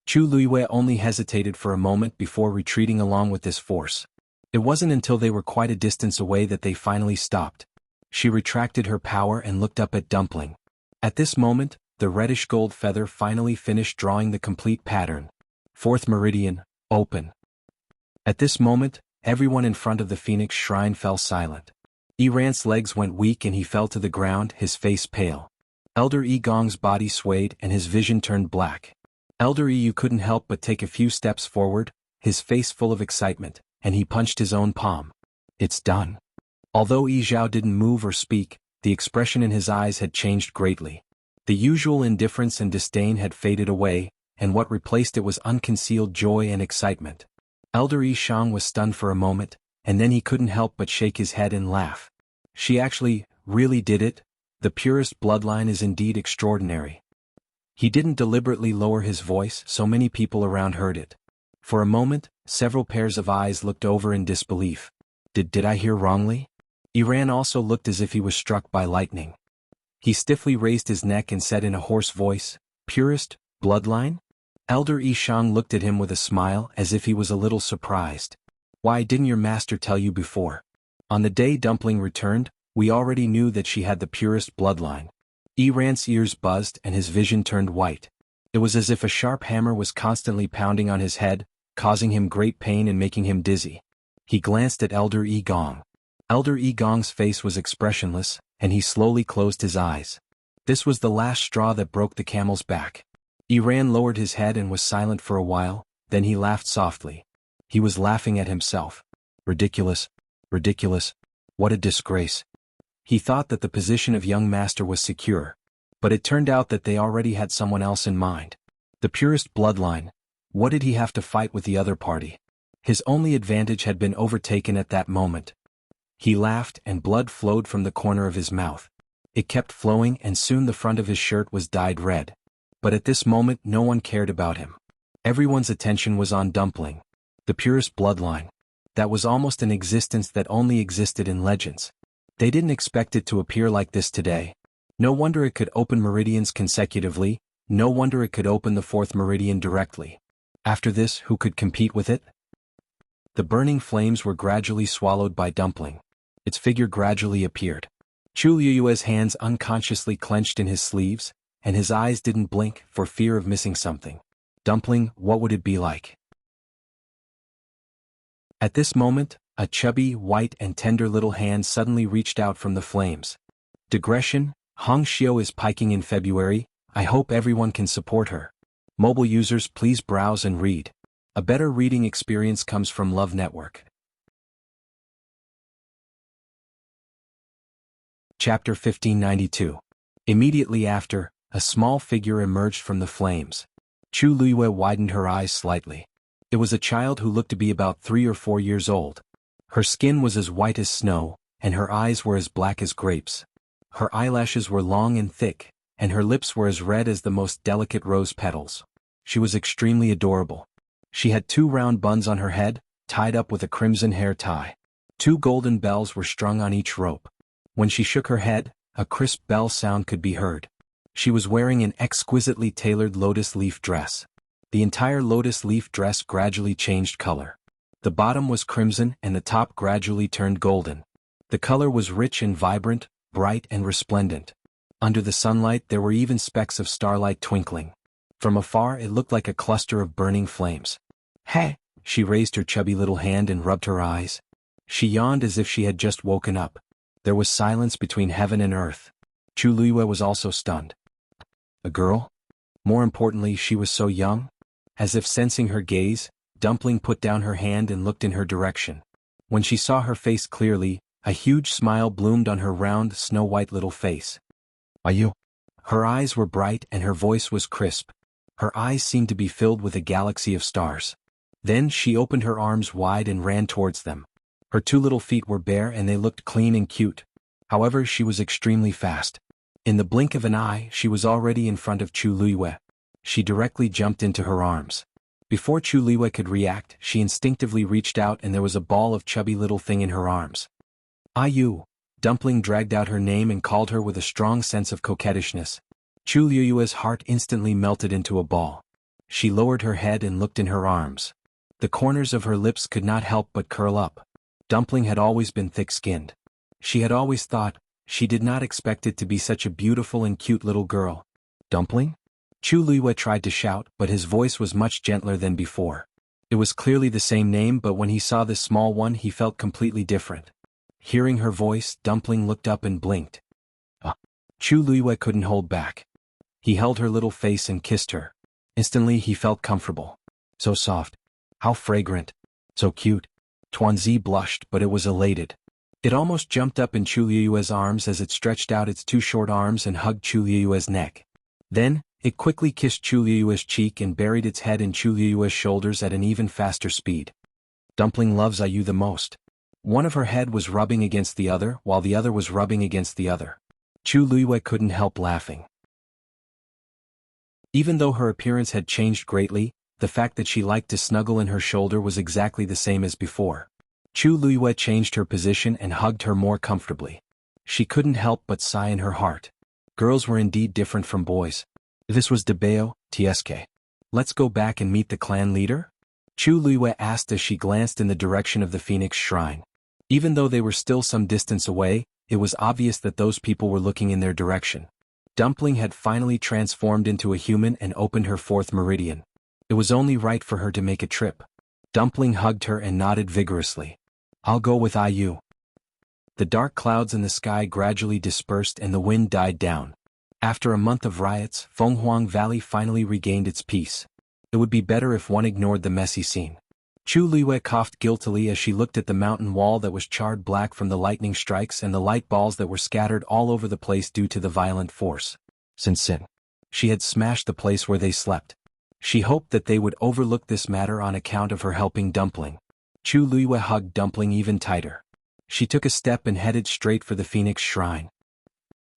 [SPEAKER 1] Chu Liyue only hesitated for a moment before retreating along with this force. It wasn't until they were quite a distance away that they finally stopped. She retracted her power and looked up at Dumpling. At this moment, the reddish-gold feather finally finished drawing the complete pattern. 4th meridian, open. At this moment, everyone in front of the Phoenix Shrine fell silent. Iran's legs went weak and he fell to the ground, his face pale. Elder Yi Gong's body swayed and his vision turned black. Elder Yi couldn't help but take a few steps forward, his face full of excitement, and he punched his own palm. It's done. Although Yi Zhao didn't move or speak, the expression in his eyes had changed greatly. The usual indifference and disdain had faded away, and what replaced it was unconcealed joy and excitement. Elder Yi Shang was stunned for a moment, and then he couldn't help but shake his head and laugh. She actually, really did it? The purest bloodline is indeed extraordinary. He didn't deliberately lower his voice so many people around heard it. For a moment, several pairs of eyes looked over in disbelief. Did I hear wrongly? Iran also looked as if he was struck by lightning. He stiffly raised his neck and said in a hoarse voice, "Purest bloodline?" Elder Yi Shang looked at him with a smile as if he was a little surprised. "Why didn't your master tell you before?" On the day Dumpling returned, we already knew that she had the purest bloodline. Iran's ears buzzed and his vision turned white. It was as if a sharp hammer was constantly pounding on his head, causing him great pain and making him dizzy. He glanced at Elder Yi Gong. Elder Yi Gong's face was expressionless, and he slowly closed his eyes. This was the last straw that broke the camel's back. Iran lowered his head and was silent for a while, then he laughed softly. He was laughing at himself. Ridiculous. Ridiculous. What a disgrace. He thought that the position of young master was secure. But it turned out that they already had someone else in mind. The purest bloodline. What did he have to fight with the other party? His only advantage had been overtaken at that moment. He laughed and blood flowed from the corner of his mouth. It kept flowing and soon the front of his shirt was dyed red. But at this moment no one cared about him. Everyone's attention was on Dumpling. The purest bloodline. That was almost an existence that only existed in legends. They didn't expect it to appear like this today. No wonder it could open meridians consecutively, no wonder it could open the fourth meridian directly. After this, who could compete with it? The burning flames were gradually swallowed by Dumpling. Its figure gradually appeared. Chu Liyue's hands unconsciously clenched in his sleeves, and his eyes didn't blink for fear of missing something. Dumpling, what would it be like? At this moment, a chubby, white and tender little hand suddenly reached out from the flames. Digression, Hong Xiao is piking in February, I hope everyone can support her. Mobile users please browse and read. A better reading experience comes from Love Network. Chapter 1592. Immediately after, a small figure emerged from the flames. Chu Liyue widened her eyes slightly. It was a child who looked to be about 3 or 4 years old. Her skin was as white as snow, and her eyes were as black as grapes. Her eyelashes were long and thick, and her lips were as red as the most delicate rose petals. She was extremely adorable. She had 2 round buns on her head, tied up with a crimson hair tie. 2 golden bells were strung on each rope. When she shook her head, a crisp bell sound could be heard. She was wearing an exquisitely tailored lotus leaf dress. The entire lotus leaf dress gradually changed color. The bottom was crimson and the top gradually turned golden. The color was rich and vibrant, bright and resplendent. Under the sunlight there were even specks of starlight twinkling. From afar it looked like a cluster of burning flames. Hey! She raised her chubby little hand and rubbed her eyes. She yawned as if she had just woken up. There was silence between heaven and earth. Chu Liyue was also stunned. A girl? More importantly, she was so young. As if sensing her gaze, Dumpling put down her hand and looked in her direction. When she saw her face clearly, a huge smile bloomed on her round, snow-white little face. Are you? Her eyes were bright and her voice was crisp. Her eyes seemed to be filled with a galaxy of stars. Then she opened her arms wide and ran towards them. Her 2 little feet were bare and they looked clean and cute. However, she was extremely fast. In the blink of an eye, she was already in front of Chu Liyue. She directly jumped into her arms. Before Chu Liyue could react, she instinctively reached out and there was a ball of chubby little thing in her arms. Ayu. Dumpling dragged out her name and called her with a strong sense of coquettishness. Chu Liyue's heart instantly melted into a ball. She lowered her head and looked in her arms. The corners of her lips could not help but curl up. Dumpling had always been thick-skinned. She had always thought, she did not expect it to be such a beautiful and cute little girl. Dumpling? Chu Liyue tried to shout, but his voice was much gentler than before. It was clearly the same name, but when he saw this small one he felt completely different. Hearing her voice, Dumpling looked up and blinked. Chu Liyue couldn't hold back. He held her little face and kissed her. Instantly he felt comfortable. So soft. How fragrant. So cute. Tuanzi blushed, but it was elated. It almost jumped up in Chu Liyue's arms as it stretched out its 2 short arms and hugged Chu Liyue's neck. Then, it quickly kissed Chu Liyue's cheek and buried its head in Chu Liyue's shoulders at an even faster speed. Dumpling loves Ayu the most. One of her head was rubbing against the other, while the other was rubbing against the other. Chu Liyue couldn't help laughing. Even though her appearance had changed greatly, the fact that she liked to snuggle in her shoulder was exactly the same as before. Chu Liyue changed her position and hugged her more comfortably. She couldn't help but sigh in her heart. Girls were indeed different from boys. This was Debeo, TSK. Let's go back and meet the clan leader? Chu Liyue asked as she glanced in the direction of the Phoenix Shrine. Even though they were still some distance away, it was obvious that those people were looking in their direction. Dumpling had finally transformed into a human and opened her 4th meridian. It was only right for her to make a trip. Dumpling hugged her and nodded vigorously. I'll go with Ayu. The dark clouds in the sky gradually dispersed and the wind died down. After a month of riots, Fenghuang Valley finally regained its peace. It would be better if one ignored the messy scene. Chu Liyue coughed guiltily as she looked at the mountain wall that was charred black from the lightning strikes and the light balls that were scattered all over the place due to the violent force. Sin. She had smashed the place where they slept. She hoped that they would overlook this matter on account of her helping Dumpling. Chu Luiyue hugged Dumpling even tighter. She took a step and headed straight for the Phoenix Shrine.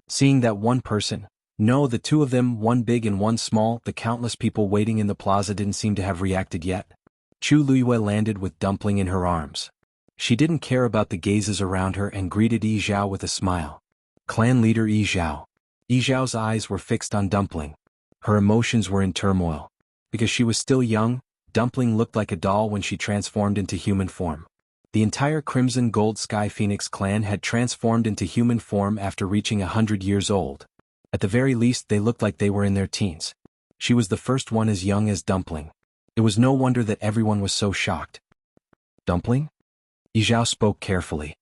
[SPEAKER 1] Seeing that one person, no, the two of them, one big and one small, the countless people waiting in the plaza didn't seem to have reacted yet. Chu Luiyue landed with Dumpling in her arms. She didn't care about the gazes around her and greeted Yi Zhao with a smile. Clan leader Yi Zhao. Yi Zhao's eyes were fixed on Dumpling. Her emotions were in turmoil. Because she was still young, Dumpling looked like a doll when she transformed into human form. The entire Crimson Gold Sky Phoenix clan had transformed into human form after reaching 100 years old. At the very least they looked like they were in their teens. She was the first one as young as Dumpling. It was no wonder that everyone was so shocked. Dumpling? Yi Zhao spoke carefully.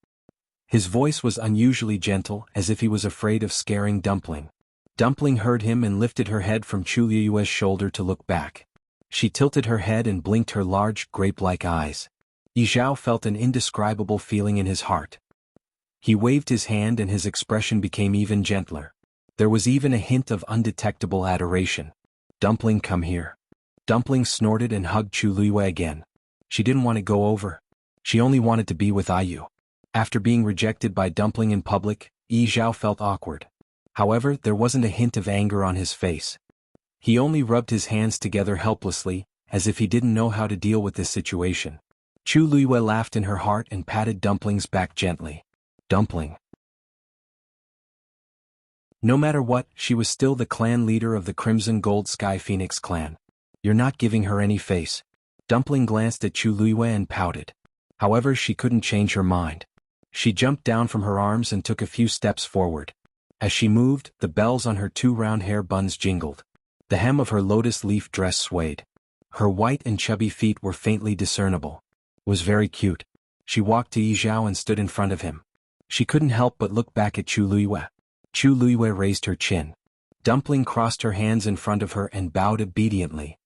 [SPEAKER 1] His voice was unusually gentle, as if he was afraid of scaring Dumpling. Dumpling heard him and lifted her head from Chu Luiyue's shoulder to look back. She tilted her head and blinked her large, grape-like eyes. Yi Zhao felt an indescribable feeling in his heart. He waved his hand and his expression became even gentler. There was even a hint of undetectable adoration. Dumpling, come here. Dumpling snorted and hugged Chu Luiyue again. She didn't want to go over. She only wanted to be with Ayu. After being rejected by Dumpling in public, Yi Zhao felt awkward. However, there wasn't a hint of anger on his face. He only rubbed his hands together helplessly, as if he didn't know how to deal with this situation. Chu Luiyue laughed in her heart and patted Dumpling's back gently. Dumpling. No matter what, she was still the clan leader of the Crimson Gold Sky Phoenix clan. You're not giving her any face. Dumpling glanced at Chu Luiyue and pouted. However, she couldn't change her mind. She jumped down from her arms and took a few steps forward. As she moved, the bells on her two round hair buns jingled. The hem of her lotus leaf dress swayed. Her white and chubby feet were faintly discernible. It was very cute. She walked to Yi Zhao and stood in front of him. She couldn't help but look back at Chu Luiyue. Chu Luiyue raised her chin. Dumpling crossed her hands in front of her and bowed obediently.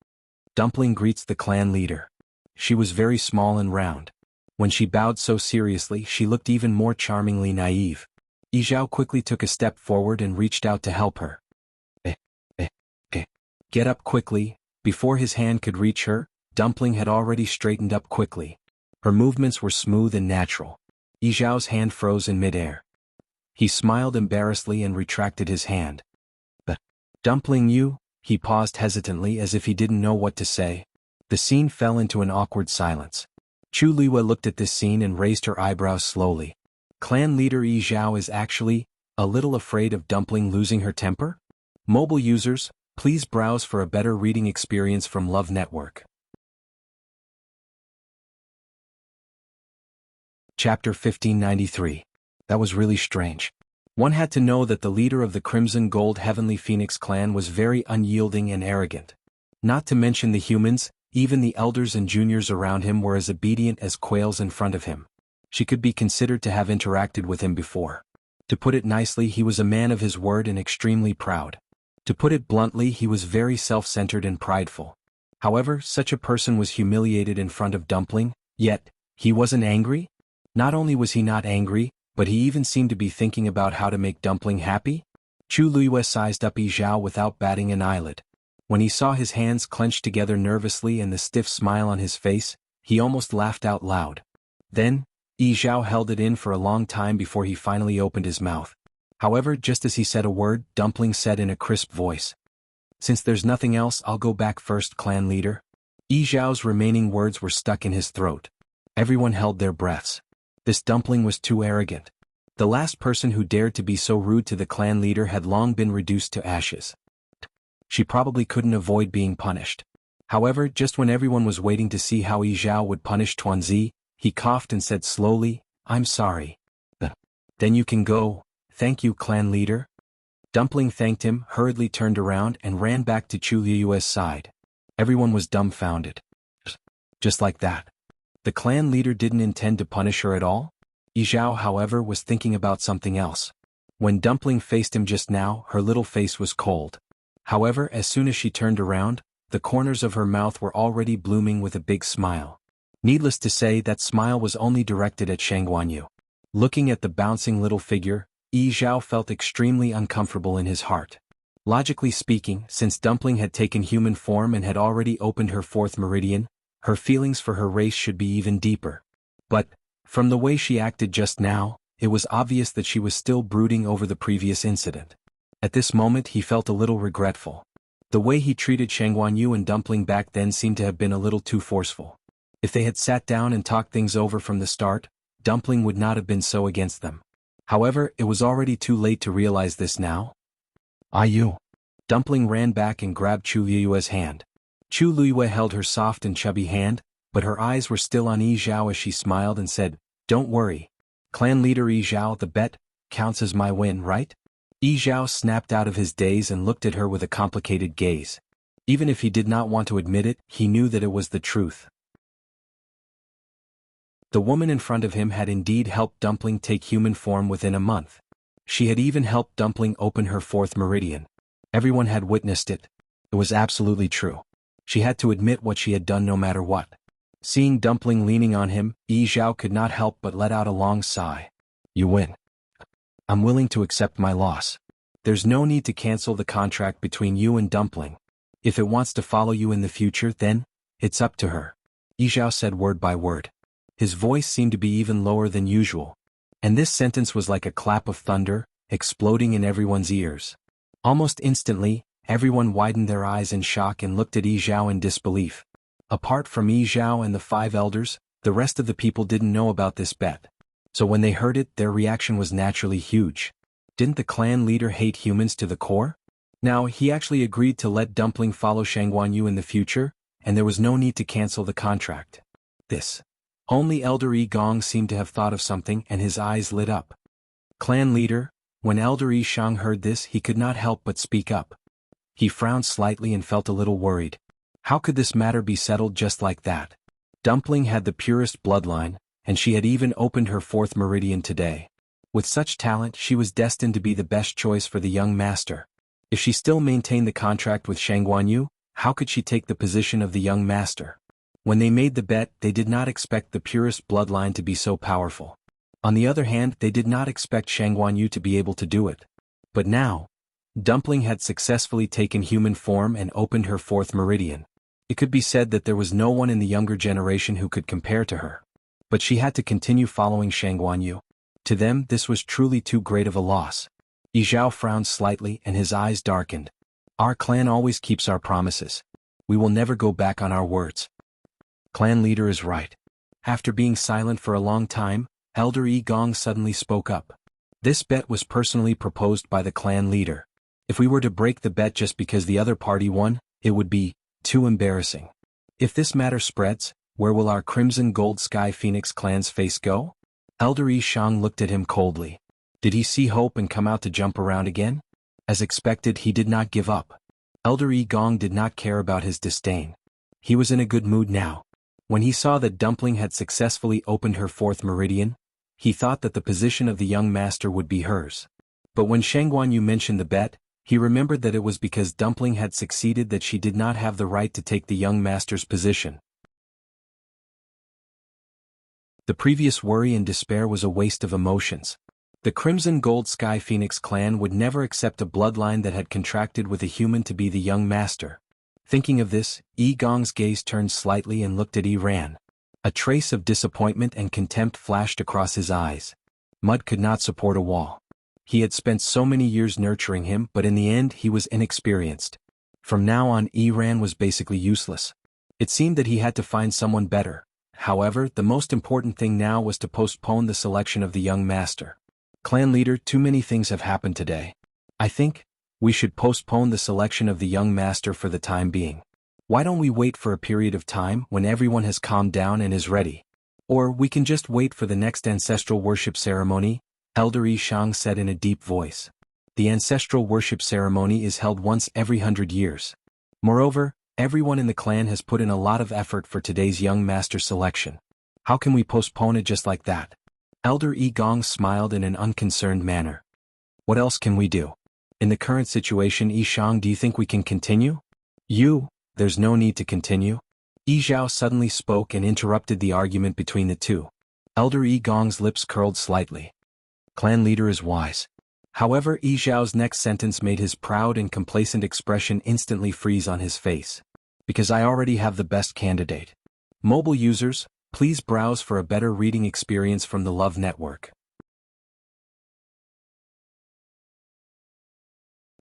[SPEAKER 1] Dumpling greets the clan leader. She was very small and round. When she bowed so seriously, she looked even more charmingly naive. Yi Zhao quickly took a step forward and reached out to help her. Get up quickly. Before his hand could reach her, Dumpling had already straightened up quickly. Her movements were smooth and natural. Yi Zhao's hand froze in midair. He smiled embarrassedly and retracted his hand. Dumpling, you? He paused hesitantly as if he didn't know what to say. The scene fell into an awkward silence. Chu Luiyue looked at this scene and raised her eyebrows slowly. Clan leader Yi Zhao is actually a little afraid of Dumpling losing her temper? Mobile users, please browse for a better reading experience from Love Network. Chapter 1593. That was really strange. One had to know that the leader of the Crimson Gold Heavenly Phoenix clan was very unyielding and arrogant. Not to mention the humans, even the elders and juniors around him were as obedient as quails in front of him. She could be considered to have interacted with him before. To put it nicely, he was a man of his word and extremely proud. To put it bluntly, he was very self-centered and prideful. However, such a person was humiliated in front of Dumpling, yet, he wasn't angry? Not only was he not angry, but he even seemed to be thinking about how to make Dumpling happy? Chu Luiyue sized up Yi Zhao without batting an eyelid. When he saw his hands clenched together nervously and the stiff smile on his face, he almost laughed out loud. Then, Yi Zhao held it in for a long time before he finally opened his mouth. However, just as he said a word, Dumpling said in a crisp voice. Since there's nothing else, I'll go back first, clan leader. Yi Zhao's remaining words were stuck in his throat. Everyone held their breaths. This Dumpling was too arrogant. The last person who dared to be so rude to the clan leader had long been reduced to ashes. She probably couldn't avoid being punished. However, just when everyone was waiting to see how Yi Zhao would punish Tuanzi, he coughed and said slowly, I'm sorry. Then you can go. Thank you, clan leader. Dumpling thanked him, hurriedly turned around and ran back to Chu Luiyue's side. Everyone was dumbfounded. Just like that. The clan leader didn't intend to punish her at all? Yi Zhao, however, was thinking about something else. When Dumpling faced him just now, her little face was cold. However, as soon as she turned around, the corners of her mouth were already blooming with a big smile. Needless to say, that smile was only directed at Shang Guanyu. Looking at the bouncing little figure, Yi Zhao felt extremely uncomfortable in his heart. Logically speaking, since Dumpling had taken human form and had already opened her fourth meridian, her feelings for her race should be even deeper. But, from the way she acted just now, it was obvious that she was still brooding over the previous incident. At this moment he felt a little regretful. The way he treated Shangguan and Dumpling back then seemed to have been a little too forceful. If they had sat down and talked things over from the start, Dumpling would not have been so against them. However, it was already too late to realize this now. You. Dumpling ran back and grabbed Chu Liyue's hand. Chu Liyue held her soft and chubby hand, but her eyes were still on Yi Zhao as she smiled and said, "Don't worry. Clan leader Yi Zhao, the bet counts as my win, right?" Yi Zhao snapped out of his daze and looked at her with a complicated gaze. Even if he did not want to admit it, he knew that it was the truth. The woman in front of him had indeed helped Dumpling take human form within a month. She had even helped Dumpling open her fourth meridian. Everyone had witnessed it. It was absolutely true. She had to admit what she had done no matter what. Seeing Dumpling leaning on him, Yi Zhao could not help but let out a long sigh. "You win. I'm willing to accept my loss. There's no need to cancel the contract between you and Dumpling. If it wants to follow you in the future, then it's up to her," Yi Zhao said word by word. His voice seemed to be even lower than usual. And this sentence was like a clap of thunder, exploding in everyone's ears. Almost instantly, everyone widened their eyes in shock and looked at Yi Zhao in disbelief. Apart from Yi Zhao and the 5 elders, the rest of the people didn't know about this bet. So when they heard it, their reaction was naturally huge. Didn't the clan leader hate humans to the core? Now, he actually agreed to let Dumpling follow Shangguan in the future, and there was no need to cancel the contract. This. Only Elder Yi Gong seemed to have thought of something and his eyes lit up. "Clan leader," when Elder Yi Shang heard this, he could not help but speak up. He frowned slightly and felt a little worried. How could this matter be settled just like that? Dumpling had the purest bloodline, and she had even opened her fourth meridian today. With such talent, she was destined to be the best choice for the young master. If she still maintained the contract with Shangguan, how could she take the position of the young master? When they made the bet, they did not expect the purest bloodline to be so powerful. On the other hand, they did not expect Shangguan to be able to do it. But now, Dumpling had successfully taken human form and opened her fourth meridian. It could be said that there was no one in the younger generation who could compare to her. But she had to continue following Shangguan. To them, this was truly too great of a loss. Yi Zhao frowned slightly and his eyes darkened. "Our clan always keeps our promises. We will never go back on our words." Clan leader is right. After being silent for a long time, Elder Yi Gong suddenly spoke up. "This bet was personally proposed by the clan leader. If we were to break the bet just because the other party won, it would be too embarrassing. If this matter spreads, where will our Crimson Gold Sky Phoenix clan's face go?" Elder Yi Shang looked at him coldly. Did he see hope and come out to jump around again? As expected, he did not give up. Elder Yi Gong did not care about his disdain. He was in a good mood now. When he saw that Dumpling had successfully opened her fourth meridian, he thought that the position of the young master would be hers. But when Shangguan mentioned the bet, he remembered that it was because Dumpling had succeeded that she did not have the right to take the young master's position. The previous worry and despair was a waste of emotions. The Crimson Gold Sky Phoenix clan would never accept a bloodline that had contracted with a human to be the young master. Thinking of this, Yi Gong's gaze turned slightly and looked at Yi Ran. A trace of disappointment and contempt flashed across his eyes. Mud could not support a wall. He had spent so many years nurturing him, but in the end he was inexperienced. From now on, Yi Ran was basically useless. It seemed that he had to find someone better. However, the most important thing now was to postpone the selection of the young master. "Clan leader, too many things have happened today. I think we should postpone the selection of the young master for the time being. Why don't we wait for a period of time when everyone has calmed down and is ready? Or we can just wait for the next ancestral worship ceremony," Elder Yi Shang said in a deep voice. The ancestral worship ceremony is held once every 100 years. Moreover, everyone in the clan has put in a lot of effort for today's young master selection. How can we postpone it just like that? Elder Yi Gong smiled in an unconcerned manner. "What else can we do? In the current situation, Yi Shang, do you think we can continue?" There's no need to continue." Yi Zhao suddenly spoke and interrupted the argument between the two. Elder Yi Gong's lips curled slightly. "Clan leader is wise. However, Yi Zhao's next sentence made his proud and complacent expression instantly freeze on his face. Because I already have the best candidate. Mobile users, please browse for a better reading experience from the Love Network.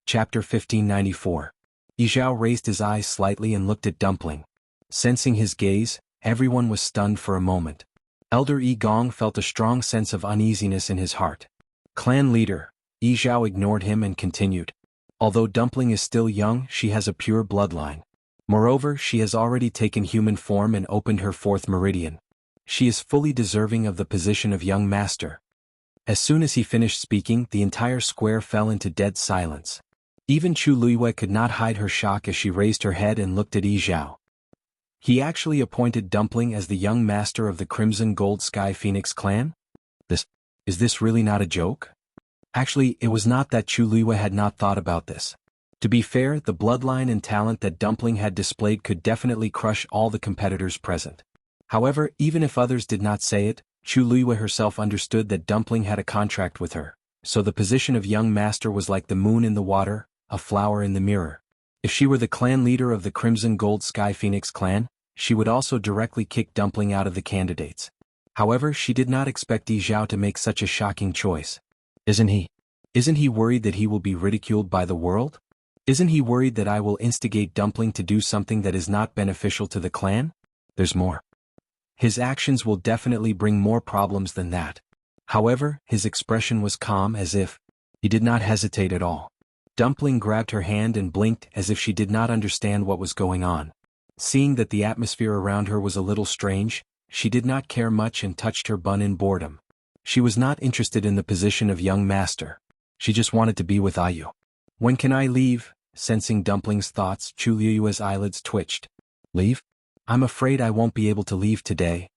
[SPEAKER 1] Chapter 1594. Yi Zhao raised his eyes slightly and looked at Dumpling. Sensing his gaze, everyone was stunned for a moment. Elder Yi Gong felt a strong sense of uneasiness in his heart. Clan leader, Yi Zhao ignored him and continued. Although Dumpling is still young, she has a pure bloodline. Moreover, she has already taken human form and opened her fourth meridian. She is fully deserving of the position of young master. As soon as he finished speaking, the entire square fell into dead silence. Even Chu Luiyue could not hide her shock as she raised her head and looked at Yi Zhao. He actually appointed Dumpling as the young master of the Crimson Gold Sky Phoenix clan? Is this really not a joke? Actually, it was not that Chu Luiyue had not thought about this. To be fair, the bloodline and talent that Dumpling had displayed could definitely crush all the competitors present. However, even if others did not say it, Chu Luiyue herself understood that Dumpling had a contract with her, so the position of young master was like the moon in the water, a flower in the mirror. If she were the clan leader of the Crimson Gold Sky Phoenix clan, she would also directly kick Dumpling out of the candidates. However, she did not expect Yi Zhao to make such a shocking choice. Isn't he worried that he will be ridiculed by the world? Isn't he worried that I will instigate Dumpling to do something that is not beneficial to the clan? There's more. His actions will definitely bring more problems than that. However, his expression was calm as if he did not hesitate at all. Dumpling grabbed her hand and blinked as if she did not understand what was going on. Seeing that the atmosphere around her was a little strange, she did not care much and touched her bun in boredom. She was not interested in the position of young master. She just wanted to be with Ayu. When can I leave? Sensing Dumpling's thoughts, Chu Luiyue's eyelids twitched. Leave? I'm afraid I won't be able to leave today.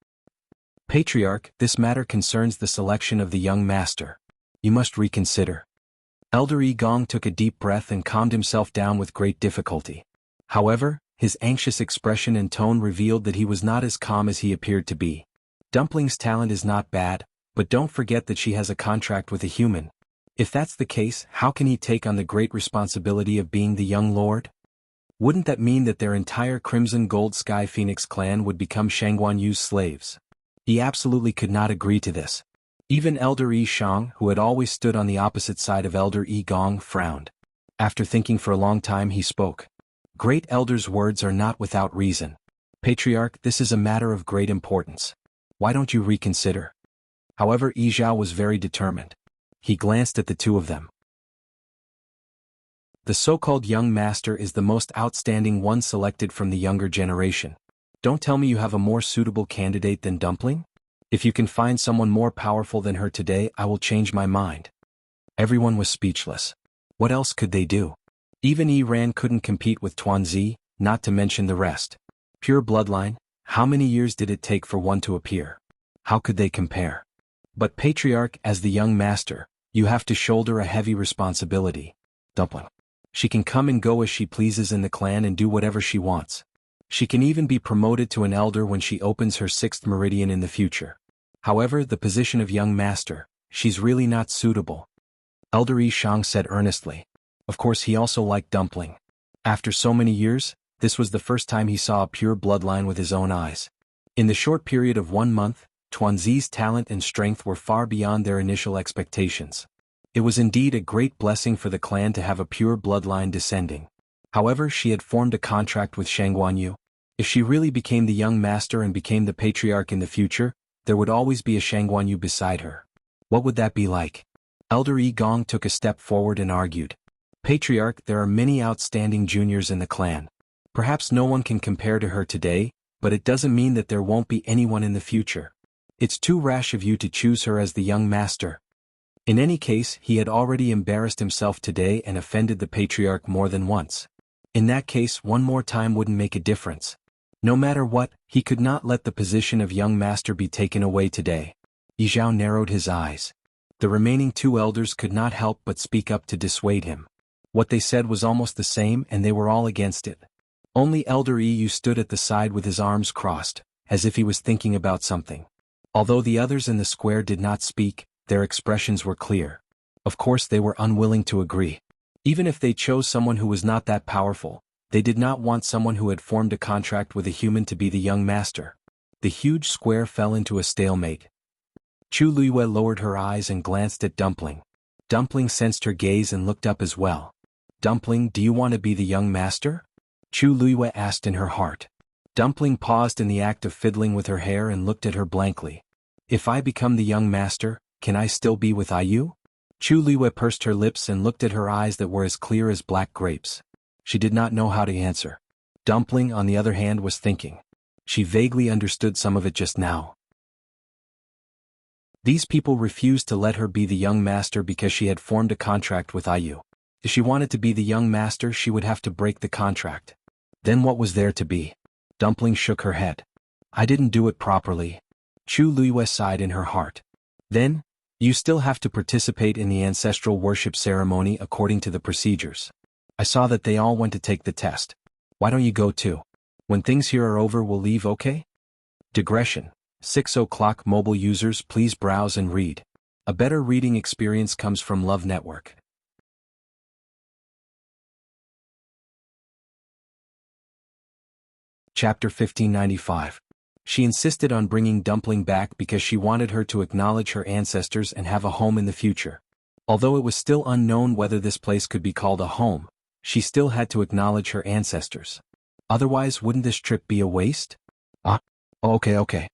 [SPEAKER 1] Patriarch, this matter concerns the selection of the young master. You must reconsider. Elder Yi Gong took a deep breath and calmed himself down with great difficulty. However, his anxious expression and tone revealed that he was not as calm as he appeared to be. Dumpling's talent is not bad, but don't forget that she has a contract with a human. If that's the case, how can he take on the great responsibility of being the young lord? Wouldn't that mean that their entire Crimson Gold Sky Phoenix clan would become Shangguan Yu's slaves? He absolutely could not agree to this. Even Elder Yi Shang, who had always stood on the opposite side of Elder Yi Gong, frowned. After thinking for a long time, he spoke. Great Elder's words are not without reason. Patriarch, this is a matter of great importance. Why don't you reconsider? However, Yi Zhao was very determined. He glanced at the two of them. The so-called young master is the most outstanding one selected from the younger generation. Don't tell me you have a more suitable candidate than Dumpling? If you can find someone more powerful than her today, I will change my mind. Everyone was speechless. What else could they do? Even Yi Ran couldn't compete with Tuanzi, not to mention the rest. Pure bloodline, how many years did it take for one to appear? How could they compare? But Patriarch, as the young master, you have to shoulder a heavy responsibility. Dumpling. She can come and go as she pleases in the clan and do whatever she wants. She can even be promoted to an elder when she opens her 6th meridian in the future. However, the position of young master, she's really not suitable. Elder Yi Shang said earnestly. Of course, he also liked Dumpling. After so many years, this was the first time he saw a pure bloodline with his own eyes. In the short period of 1 month, Tuanzi's talent and strength were far beyond their initial expectations. It was indeed a great blessing for the clan to have a pure bloodline descending. However, she had formed a contract with Shangguan Yu. If she really became the young master and became the patriarch in the future, there would always be a Shangguan Yu beside her. What would that be like? Elder Yi Gong took a step forward and argued. Patriarch, there are many outstanding juniors in the clan. Perhaps no one can compare to her today, but it doesn't mean that there won't be anyone in the future. It's too rash of you to choose her as the young master. In any case, he had already embarrassed himself today and offended the patriarch more than once. In that case, one more time wouldn't make a difference. No matter what, he could not let the position of young master be taken away today. Yi Zhao narrowed his eyes. The remaining 2 elders could not help but speak up to dissuade him. What they said was almost the same and they were all against it. Only Elder Yu stood at the side with his arms crossed, as if he was thinking about something. Although the others in the square did not speak, their expressions were clear. Of course they were unwilling to agree. Even if they chose someone who was not that powerful, they did not want someone who had formed a contract with a human to be the young master. The huge square fell into a stalemate. Chu Luiyue lowered her eyes and glanced at Dumpling. Dumpling sensed her gaze and looked up as well. Dumpling, do you want to be the young master? Chu Luiyue asked in her heart. Dumpling paused in the act of fiddling with her hair and looked at her blankly. If I become the young master, can I still be with Ayu? Chu Luiyue pursed her lips and looked at her eyes that were as clear as black grapes. She did not know how to answer. Dumpling, on the other hand, was thinking. She vaguely understood some of it just now. These people refused to let her be the young master because she had formed a contract with Ayu. If she wanted to be the young master, she would have to break the contract. Then what was there to be? Dumpling shook her head. I didn't do it properly. Chu Luiyue sighed in her heart. Then, you still have to participate in the ancestral worship ceremony according to the procedures. I saw that they all went to take the test. Why don't you go too? When things here are over, we'll leave, okay? Digression. 6 o'clock mobile users, please browse and read. A better reading experience comes from Love Network. Chapter 1595. She insisted on bringing Dumpling back because she wanted her to acknowledge her ancestors and have a home in the future. Although it was still unknown whether this place could be called a home, she still had to acknowledge her ancestors. Otherwise, wouldn't this trip be a waste? Okay.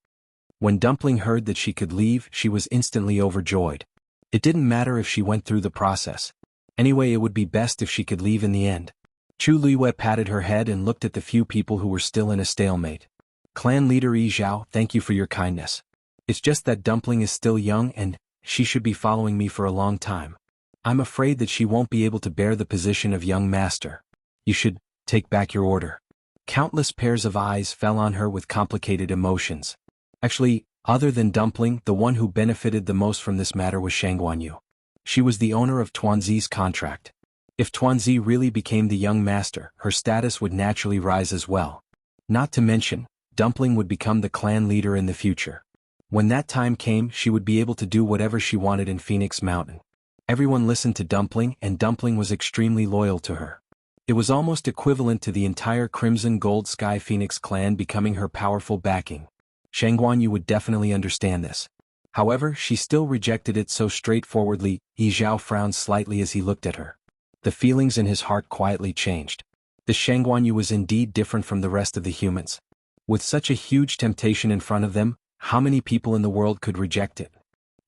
[SPEAKER 1] When Dumpling heard that she could leave, she was instantly overjoyed. It didn't matter if she went through the process. Anyway, it would be best if she could leave in the end. Chu Luiyue patted her head and looked at the few people who were still in a stalemate. Clan leader Yi Zhao, thank you for your kindness. It's just that Dumpling is still young and she should be following me for a long time. I'm afraid that she won't be able to bear the position of young master. You should take back your order. Countless pairs of eyes fell on her with complicated emotions. Actually, other than Dumpling, the one who benefited the most from this matter was Shangguanyu. She was the owner of Tuanzi's contract. If Tuanzi really became the young master, her status would naturally rise as well. Not to mention, Dumpling would become the clan leader in the future. When that time came, she would be able to do whatever she wanted in Phoenix Mountain. Everyone listened to Dumpling, and Dumpling was extremely loyal to her. It was almost equivalent to the entire Crimson Gold Sky Phoenix clan becoming her powerful backing. Shangguanyu would definitely understand this. However, she still rejected it so straightforwardly. Yi Zhao frowned slightly as he looked at her. The feelings in his heart quietly changed. The Shangguanyu was indeed different from the rest of the humans. With such a huge temptation in front of them, how many people in the world could reject it?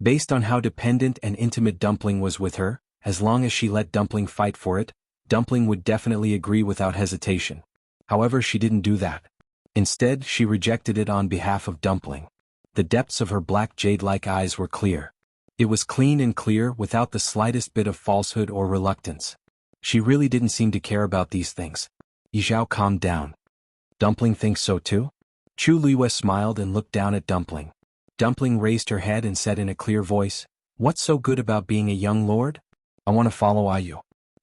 [SPEAKER 1] Based on how dependent and intimate Dumpling was with her, as long as she let Dumpling fight for it, Dumpling would definitely agree without hesitation. However, she didn't do that. Instead, she rejected it on behalf of Dumpling. The depths of her black jade-like eyes were clear. It was clean and clear without the slightest bit of falsehood or reluctance. She really didn't seem to care about these things. Yi Zhao calmed down. Dumpling thinks so too? Chu Luiyue smiled and looked down at Dumpling. Dumpling raised her head and said in a clear voice, "What's so good about being a young lord? I want to follow Ayu."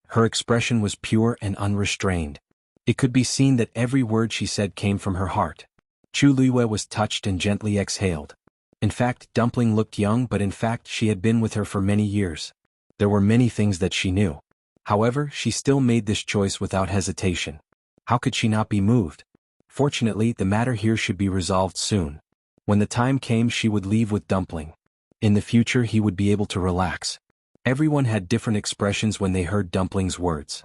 [SPEAKER 1] Her expression was pure and unrestrained. It could be seen that every word she said came from her heart. Chu Luiyue was touched and gently exhaled. In fact, Dumpling looked young, but in fact she had been with her for many years. There were many things that she knew. However, she still made this choice without hesitation. How could she not be moved? Fortunately, the matter here should be resolved soon. When the time came, she would leave with Dumpling. In the future, he would be able to relax. Everyone had different expressions when they heard Dumpling's words.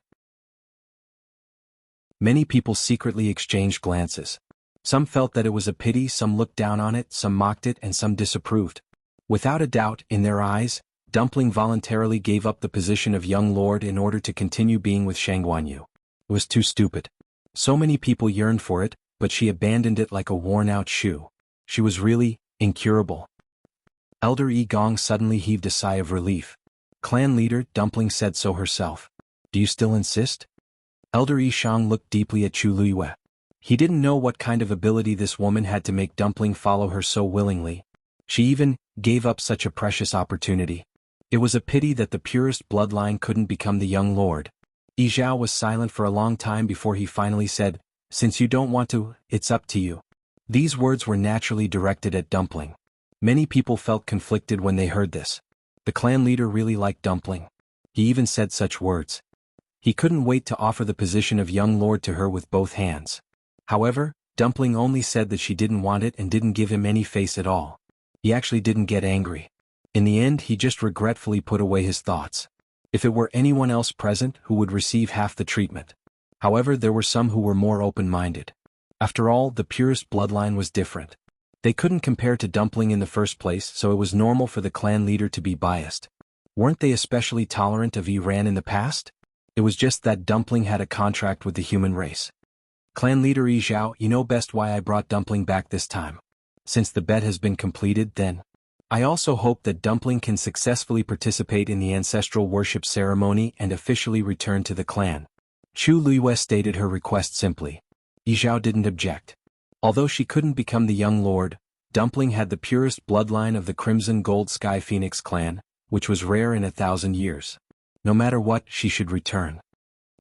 [SPEAKER 1] Many people secretly exchanged glances. Some felt that it was a pity, some looked down on it, some mocked it, and some disapproved. Without a doubt, in their eyes, Dumpling voluntarily gave up the position of young lord in order to continue being with Shangguanyu. It was too stupid. So many people yearned for it, but she abandoned it like a worn-out shoe. She was really incurable. Elder Yi Gong suddenly heaved a sigh of relief. Clan leader, Dumpling said so herself. Do you still insist? Elder Yi Shang looked deeply at Chu Luiyue. He didn't know what kind of ability this woman had to make Dumpling follow her so willingly. She even gave up such a precious opportunity. It was a pity that the purest bloodline couldn't become the young lord. Yi Zhao was silent for a long time before he finally said, "Since you don't want to, it's up to you." These words were naturally directed at Dumpling. Many people felt conflicted when they heard this. The clan leader really liked Dumpling. He even said such words. He couldn't wait to offer the position of young lord to her with both hands. However, Dumpling only said that she didn't want it and didn't give him any face at all. He actually didn't get angry. In the end, he just regretfully put away his thoughts. If it were anyone else present who would receive half the treatment. However, there were some who were more open-minded. After all, the purest bloodline was different. They couldn't compare to Dumpling in the first place, so it was normal for the clan leader to be biased. Weren't they especially tolerant of Iran in the past? It was just that Dumpling had a contract with the human race. Clan leader Yi Zhao, you know best why I brought Dumpling back this time. Since the bet has been completed, then. I also hope that Dumpling can successfully participate in the ancestral worship ceremony and officially return to the clan. Chu Luiyue stated her request simply. Yi Zhao didn't object. Although she couldn't become the young lord, Dumpling had the purest bloodline of the Crimson Gold Sky Phoenix clan, which was rare in 1,000 years. No matter what, she should return.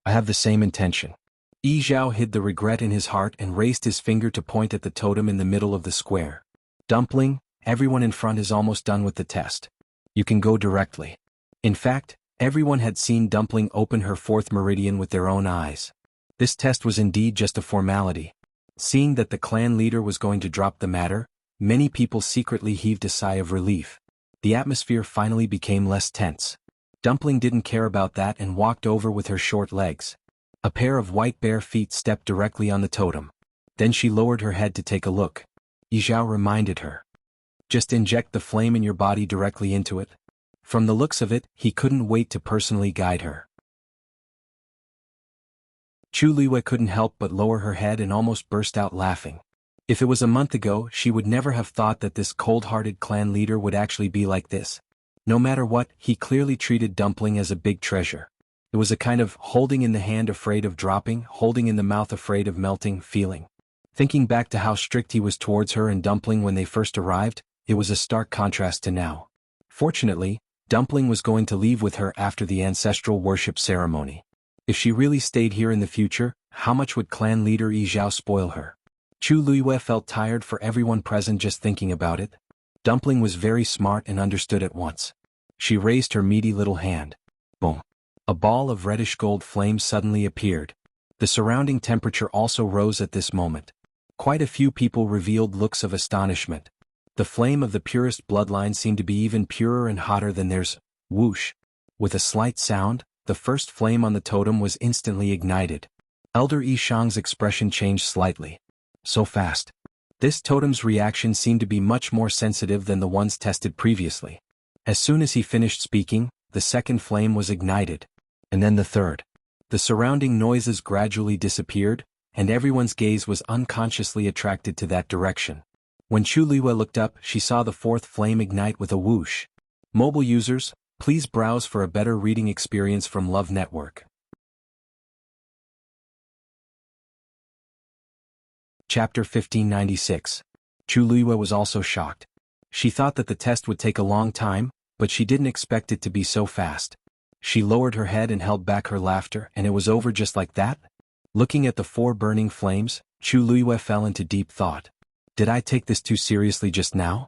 [SPEAKER 1] I have the same intention. Yi Zhao hid the regret in his heart and raised his finger to point at the totem in the middle of the square. Dumpling, everyone in front is almost done with the test. You can go directly. In fact, everyone had seen Dumpling open her fourth meridian with their own eyes. This test was indeed just a formality. Seeing that the clan leader was going to drop the matter, many people secretly heaved a sigh of relief. The atmosphere finally became less tense. Dumpling didn't care about that and walked over with her short legs. A pair of white bare feet stepped directly on the totem. Then she lowered her head to take a look. Yi Zhao reminded her. Just inject the flame in your body directly into it. From the looks of it, he couldn't wait to personally guide her. Chu Luiyue couldn't help but lower her head and almost burst out laughing. If it was a month ago, she would never have thought that this cold-hearted clan leader would actually be like this. No matter what, he clearly treated Dumpling as a big treasure. It was a kind of holding in the hand afraid of dropping, holding in the mouth afraid of melting feeling. Thinking back to how strict he was towards her and Dumpling when they first arrived, it was a stark contrast to now. Fortunately, Dumpling was going to leave with her after the ancestral worship ceremony. If she really stayed here in the future, how much would clan leader Yi Zhao spoil her? Chu Luiyue felt tired for everyone present just thinking about it. Dumpling was very smart and understood at once. She raised her meaty little hand. Boom. A ball of reddish gold flame suddenly appeared. The surrounding temperature also rose at this moment. Quite a few people revealed looks of astonishment. The flame of the purest bloodline seemed to be even purer and hotter than theirs. Whoosh. With a slight sound, the first flame on the totem was instantly ignited. Elder Yi Shang's expression changed slightly. So fast. This totem's reaction seemed to be much more sensitive than the ones tested previously. As soon as he finished speaking, the second flame was ignited. And then the third. The surrounding noises gradually disappeared, and everyone's gaze was unconsciously attracted to that direction. When Chu Luiyue looked up, she saw the fourth flame ignite with a whoosh. Mobile users, please browse for a better reading experience from Love Network. Chapter 1596. Chu Luiyue was also shocked. She thought that the test would take a long time, but she didn't expect it to be so fast. She lowered her head and held back her laughter, and it was over just like that? Looking at the four burning flames, Chu Luiyue fell into deep thought. Did I take this too seriously just now?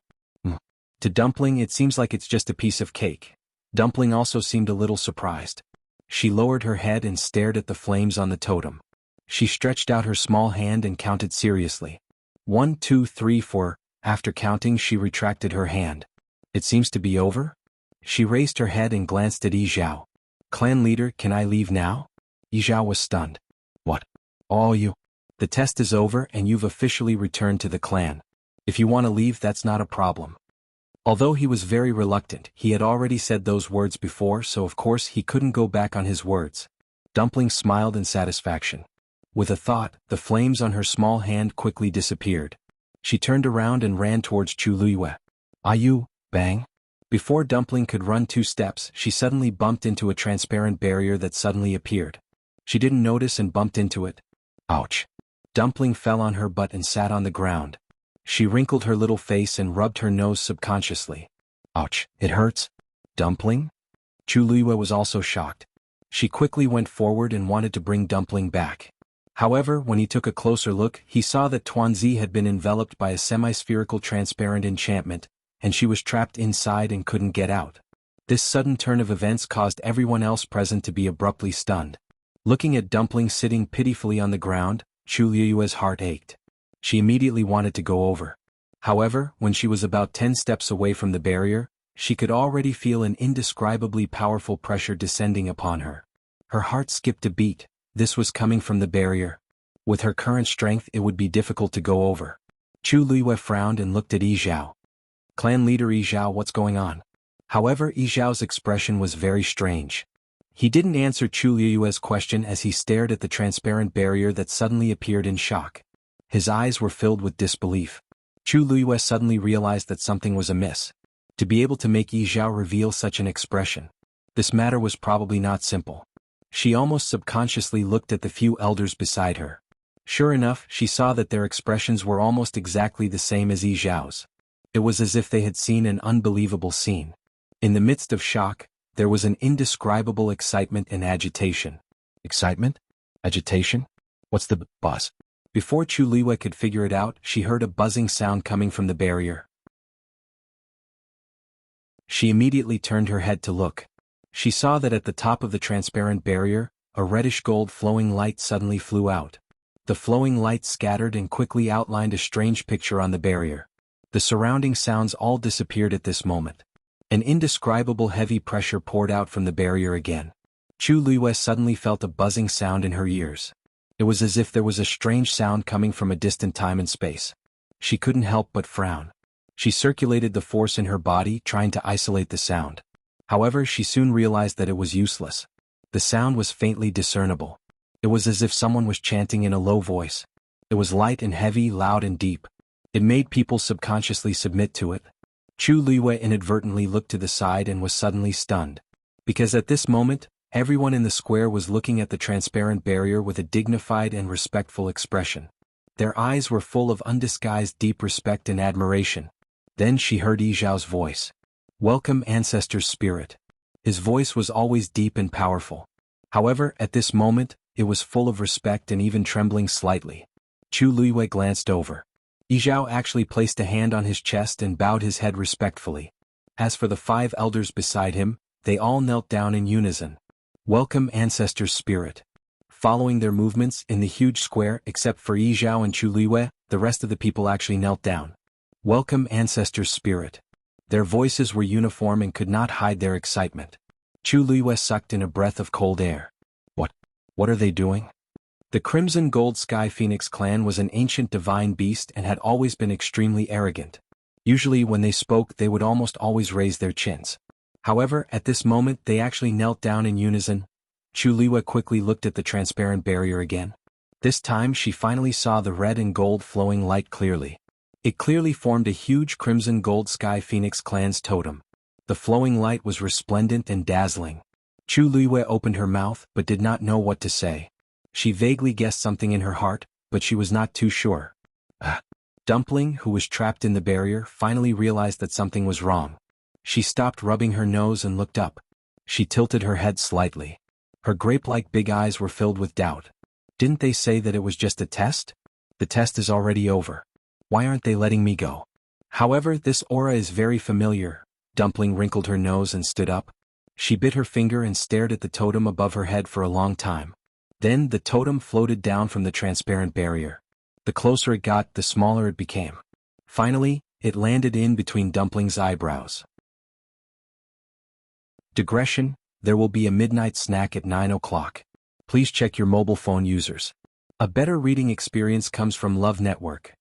[SPEAKER 1] To Dumpling, it seems like it's just a piece of cake. Dumpling also seemed a little surprised. She lowered her head and stared at the flames on the totem. She stretched out her small hand and counted seriously. 1, 2, 3, 4. After counting, she retracted her hand. It seems to be over? She raised her head and glanced at Yi Zhao. Clan leader, can I leave now? Yi Zhao was stunned. What? Oh, you? The test is over and you've officially returned to the clan. If you want to leave, that's not a problem. Although he was very reluctant, he had already said those words before, so of course he couldn't go back on his words. Dumpling smiled in satisfaction. With a thought, the flames on her small hand quickly disappeared. She turned around and ran towards Chu Luiyue. You, bang. Before Dumpling could run 2 steps, she suddenly bumped into a transparent barrier that suddenly appeared. She didn't notice and bumped into it. Ouch. Dumpling fell on her butt and sat on the ground. She wrinkled her little face and rubbed her nose subconsciously. Ouch, it hurts? Dumpling? Chu Luiyue was also shocked. She quickly went forward and wanted to bring Dumpling back. However, when he took a closer look, he saw that Tuanzi had been enveloped by a semi-spherical transparent enchantment, and she was trapped inside and couldn't get out. This sudden turn of events caused everyone else present to be abruptly stunned. Looking at Dumpling sitting pitifully on the ground, Chu Liyue's heart ached. She immediately wanted to go over. However, when she was about 10 steps away from the barrier, she could already feel an indescribably powerful pressure descending upon her. Her heart skipped a beat. This was coming from the barrier. With her current strength, it would be difficult to go over. Chu Liyue frowned and looked at Yi Zhao. Clan leader Yi Zhao, what's going on? However, Yi Zhao's expression was very strange. He didn't answer Chu Liyue's question as he stared at the transparent barrier that suddenly appeared in shock. His eyes were filled with disbelief. Chu Liyue suddenly realized that something was amiss. To be able to make Yi Zhao reveal such an expression, this matter was probably not simple. She almost subconsciously looked at the few elders beside her. Sure enough, she saw that their expressions were almost exactly the same as Yi Zhao's. It was as if they had seen an unbelievable scene. In the midst of shock, there was an indescribable excitement and agitation. Excitement? Agitation? What's the buzz? Before Chu Liyue could figure it out, she heard a buzzing sound coming from the barrier. She immediately turned her head to look. She saw that at the top of the transparent barrier, a reddish-gold flowing light suddenly flew out. The flowing light scattered and quickly outlined a strange picture on the barrier. The surrounding sounds all disappeared at this moment. An indescribable heavy pressure poured out from the barrier again. Chu Liyue suddenly felt a buzzing sound in her ears. It was as if there was a strange sound coming from a distant time and space. She couldn't help but frown. She circulated the force in her body, trying to isolate the sound. However, she soon realized that it was useless. The sound was faintly discernible. It was as if someone was chanting in a low voice. It was light and heavy, loud and deep. It made people subconsciously submit to it. Chu Liyue inadvertently looked to the side and was suddenly stunned. Because at this moment, everyone in the square was looking at the transparent barrier with a dignified and respectful expression. Their eyes were full of undisguised deep respect and admiration. Then she heard Yi Zhao's voice. "Welcome, Ancestor's Spirit." His voice was always deep and powerful. However, at this moment, it was full of respect and even trembling slightly. Chu Liyue glanced over. Yi Zhao actually placed a hand on his chest and bowed his head respectfully. As for the 5 elders beside him, they all knelt down in unison. "Welcome, Ancestor's Spirit." Following their movements in the huge square, except for Yi Zhao and Chu Liyue, the rest of the people actually knelt down. "Welcome, Ancestor's Spirit." Their voices were uniform and could not hide their excitement. Chu Liyue sucked in a breath of cold air. What are they doing? The Crimson Gold Sky Phoenix clan was an ancient divine beast and had always been extremely arrogant. Usually when they spoke they would almost always raise their chins. However, at this moment they actually knelt down in unison. Chu Liyue quickly looked at the transparent barrier again. This time she finally saw the red and gold flowing light clearly. It clearly formed a huge Crimson Gold Sky Phoenix clan's totem. The flowing light was resplendent and dazzling. Chu Liyue opened her mouth but did not know what to say. She vaguely guessed something in her heart, but she was not too sure. Dumpling, who was trapped in the barrier, finally realized that something was wrong. She stopped rubbing her nose and looked up. She tilted her head slightly. Her grape-like big eyes were filled with doubt. Didn't they say that it was just a test? The test is already over. Why aren't they letting me go? However, this aura is very familiar. Dumpling wrinkled her nose and stood up. She bit her finger and stared at the totem above her head for a long time. Then the totem floated down from the transparent barrier. The closer it got, the smaller it became. Finally, it landed in between Dumpling's eyebrows. Digression: there will be a midnight snack at 9 o'clock. Please check your mobile phone users. A better reading experience comes from Love Network.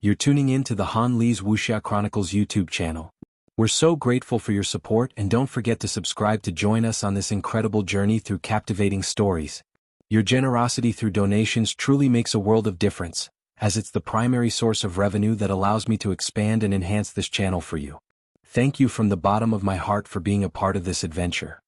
[SPEAKER 1] You're tuning in to the Han Lee's Wuxia Chronicles YouTube channel. We're so grateful for your support, and don't forget to subscribe to join us on this incredible journey through captivating stories. Your generosity through donations truly makes a world of difference, as it's the primary source of revenue that allows me to expand and enhance this channel for you. Thank you from the bottom of my heart for being a part of this adventure.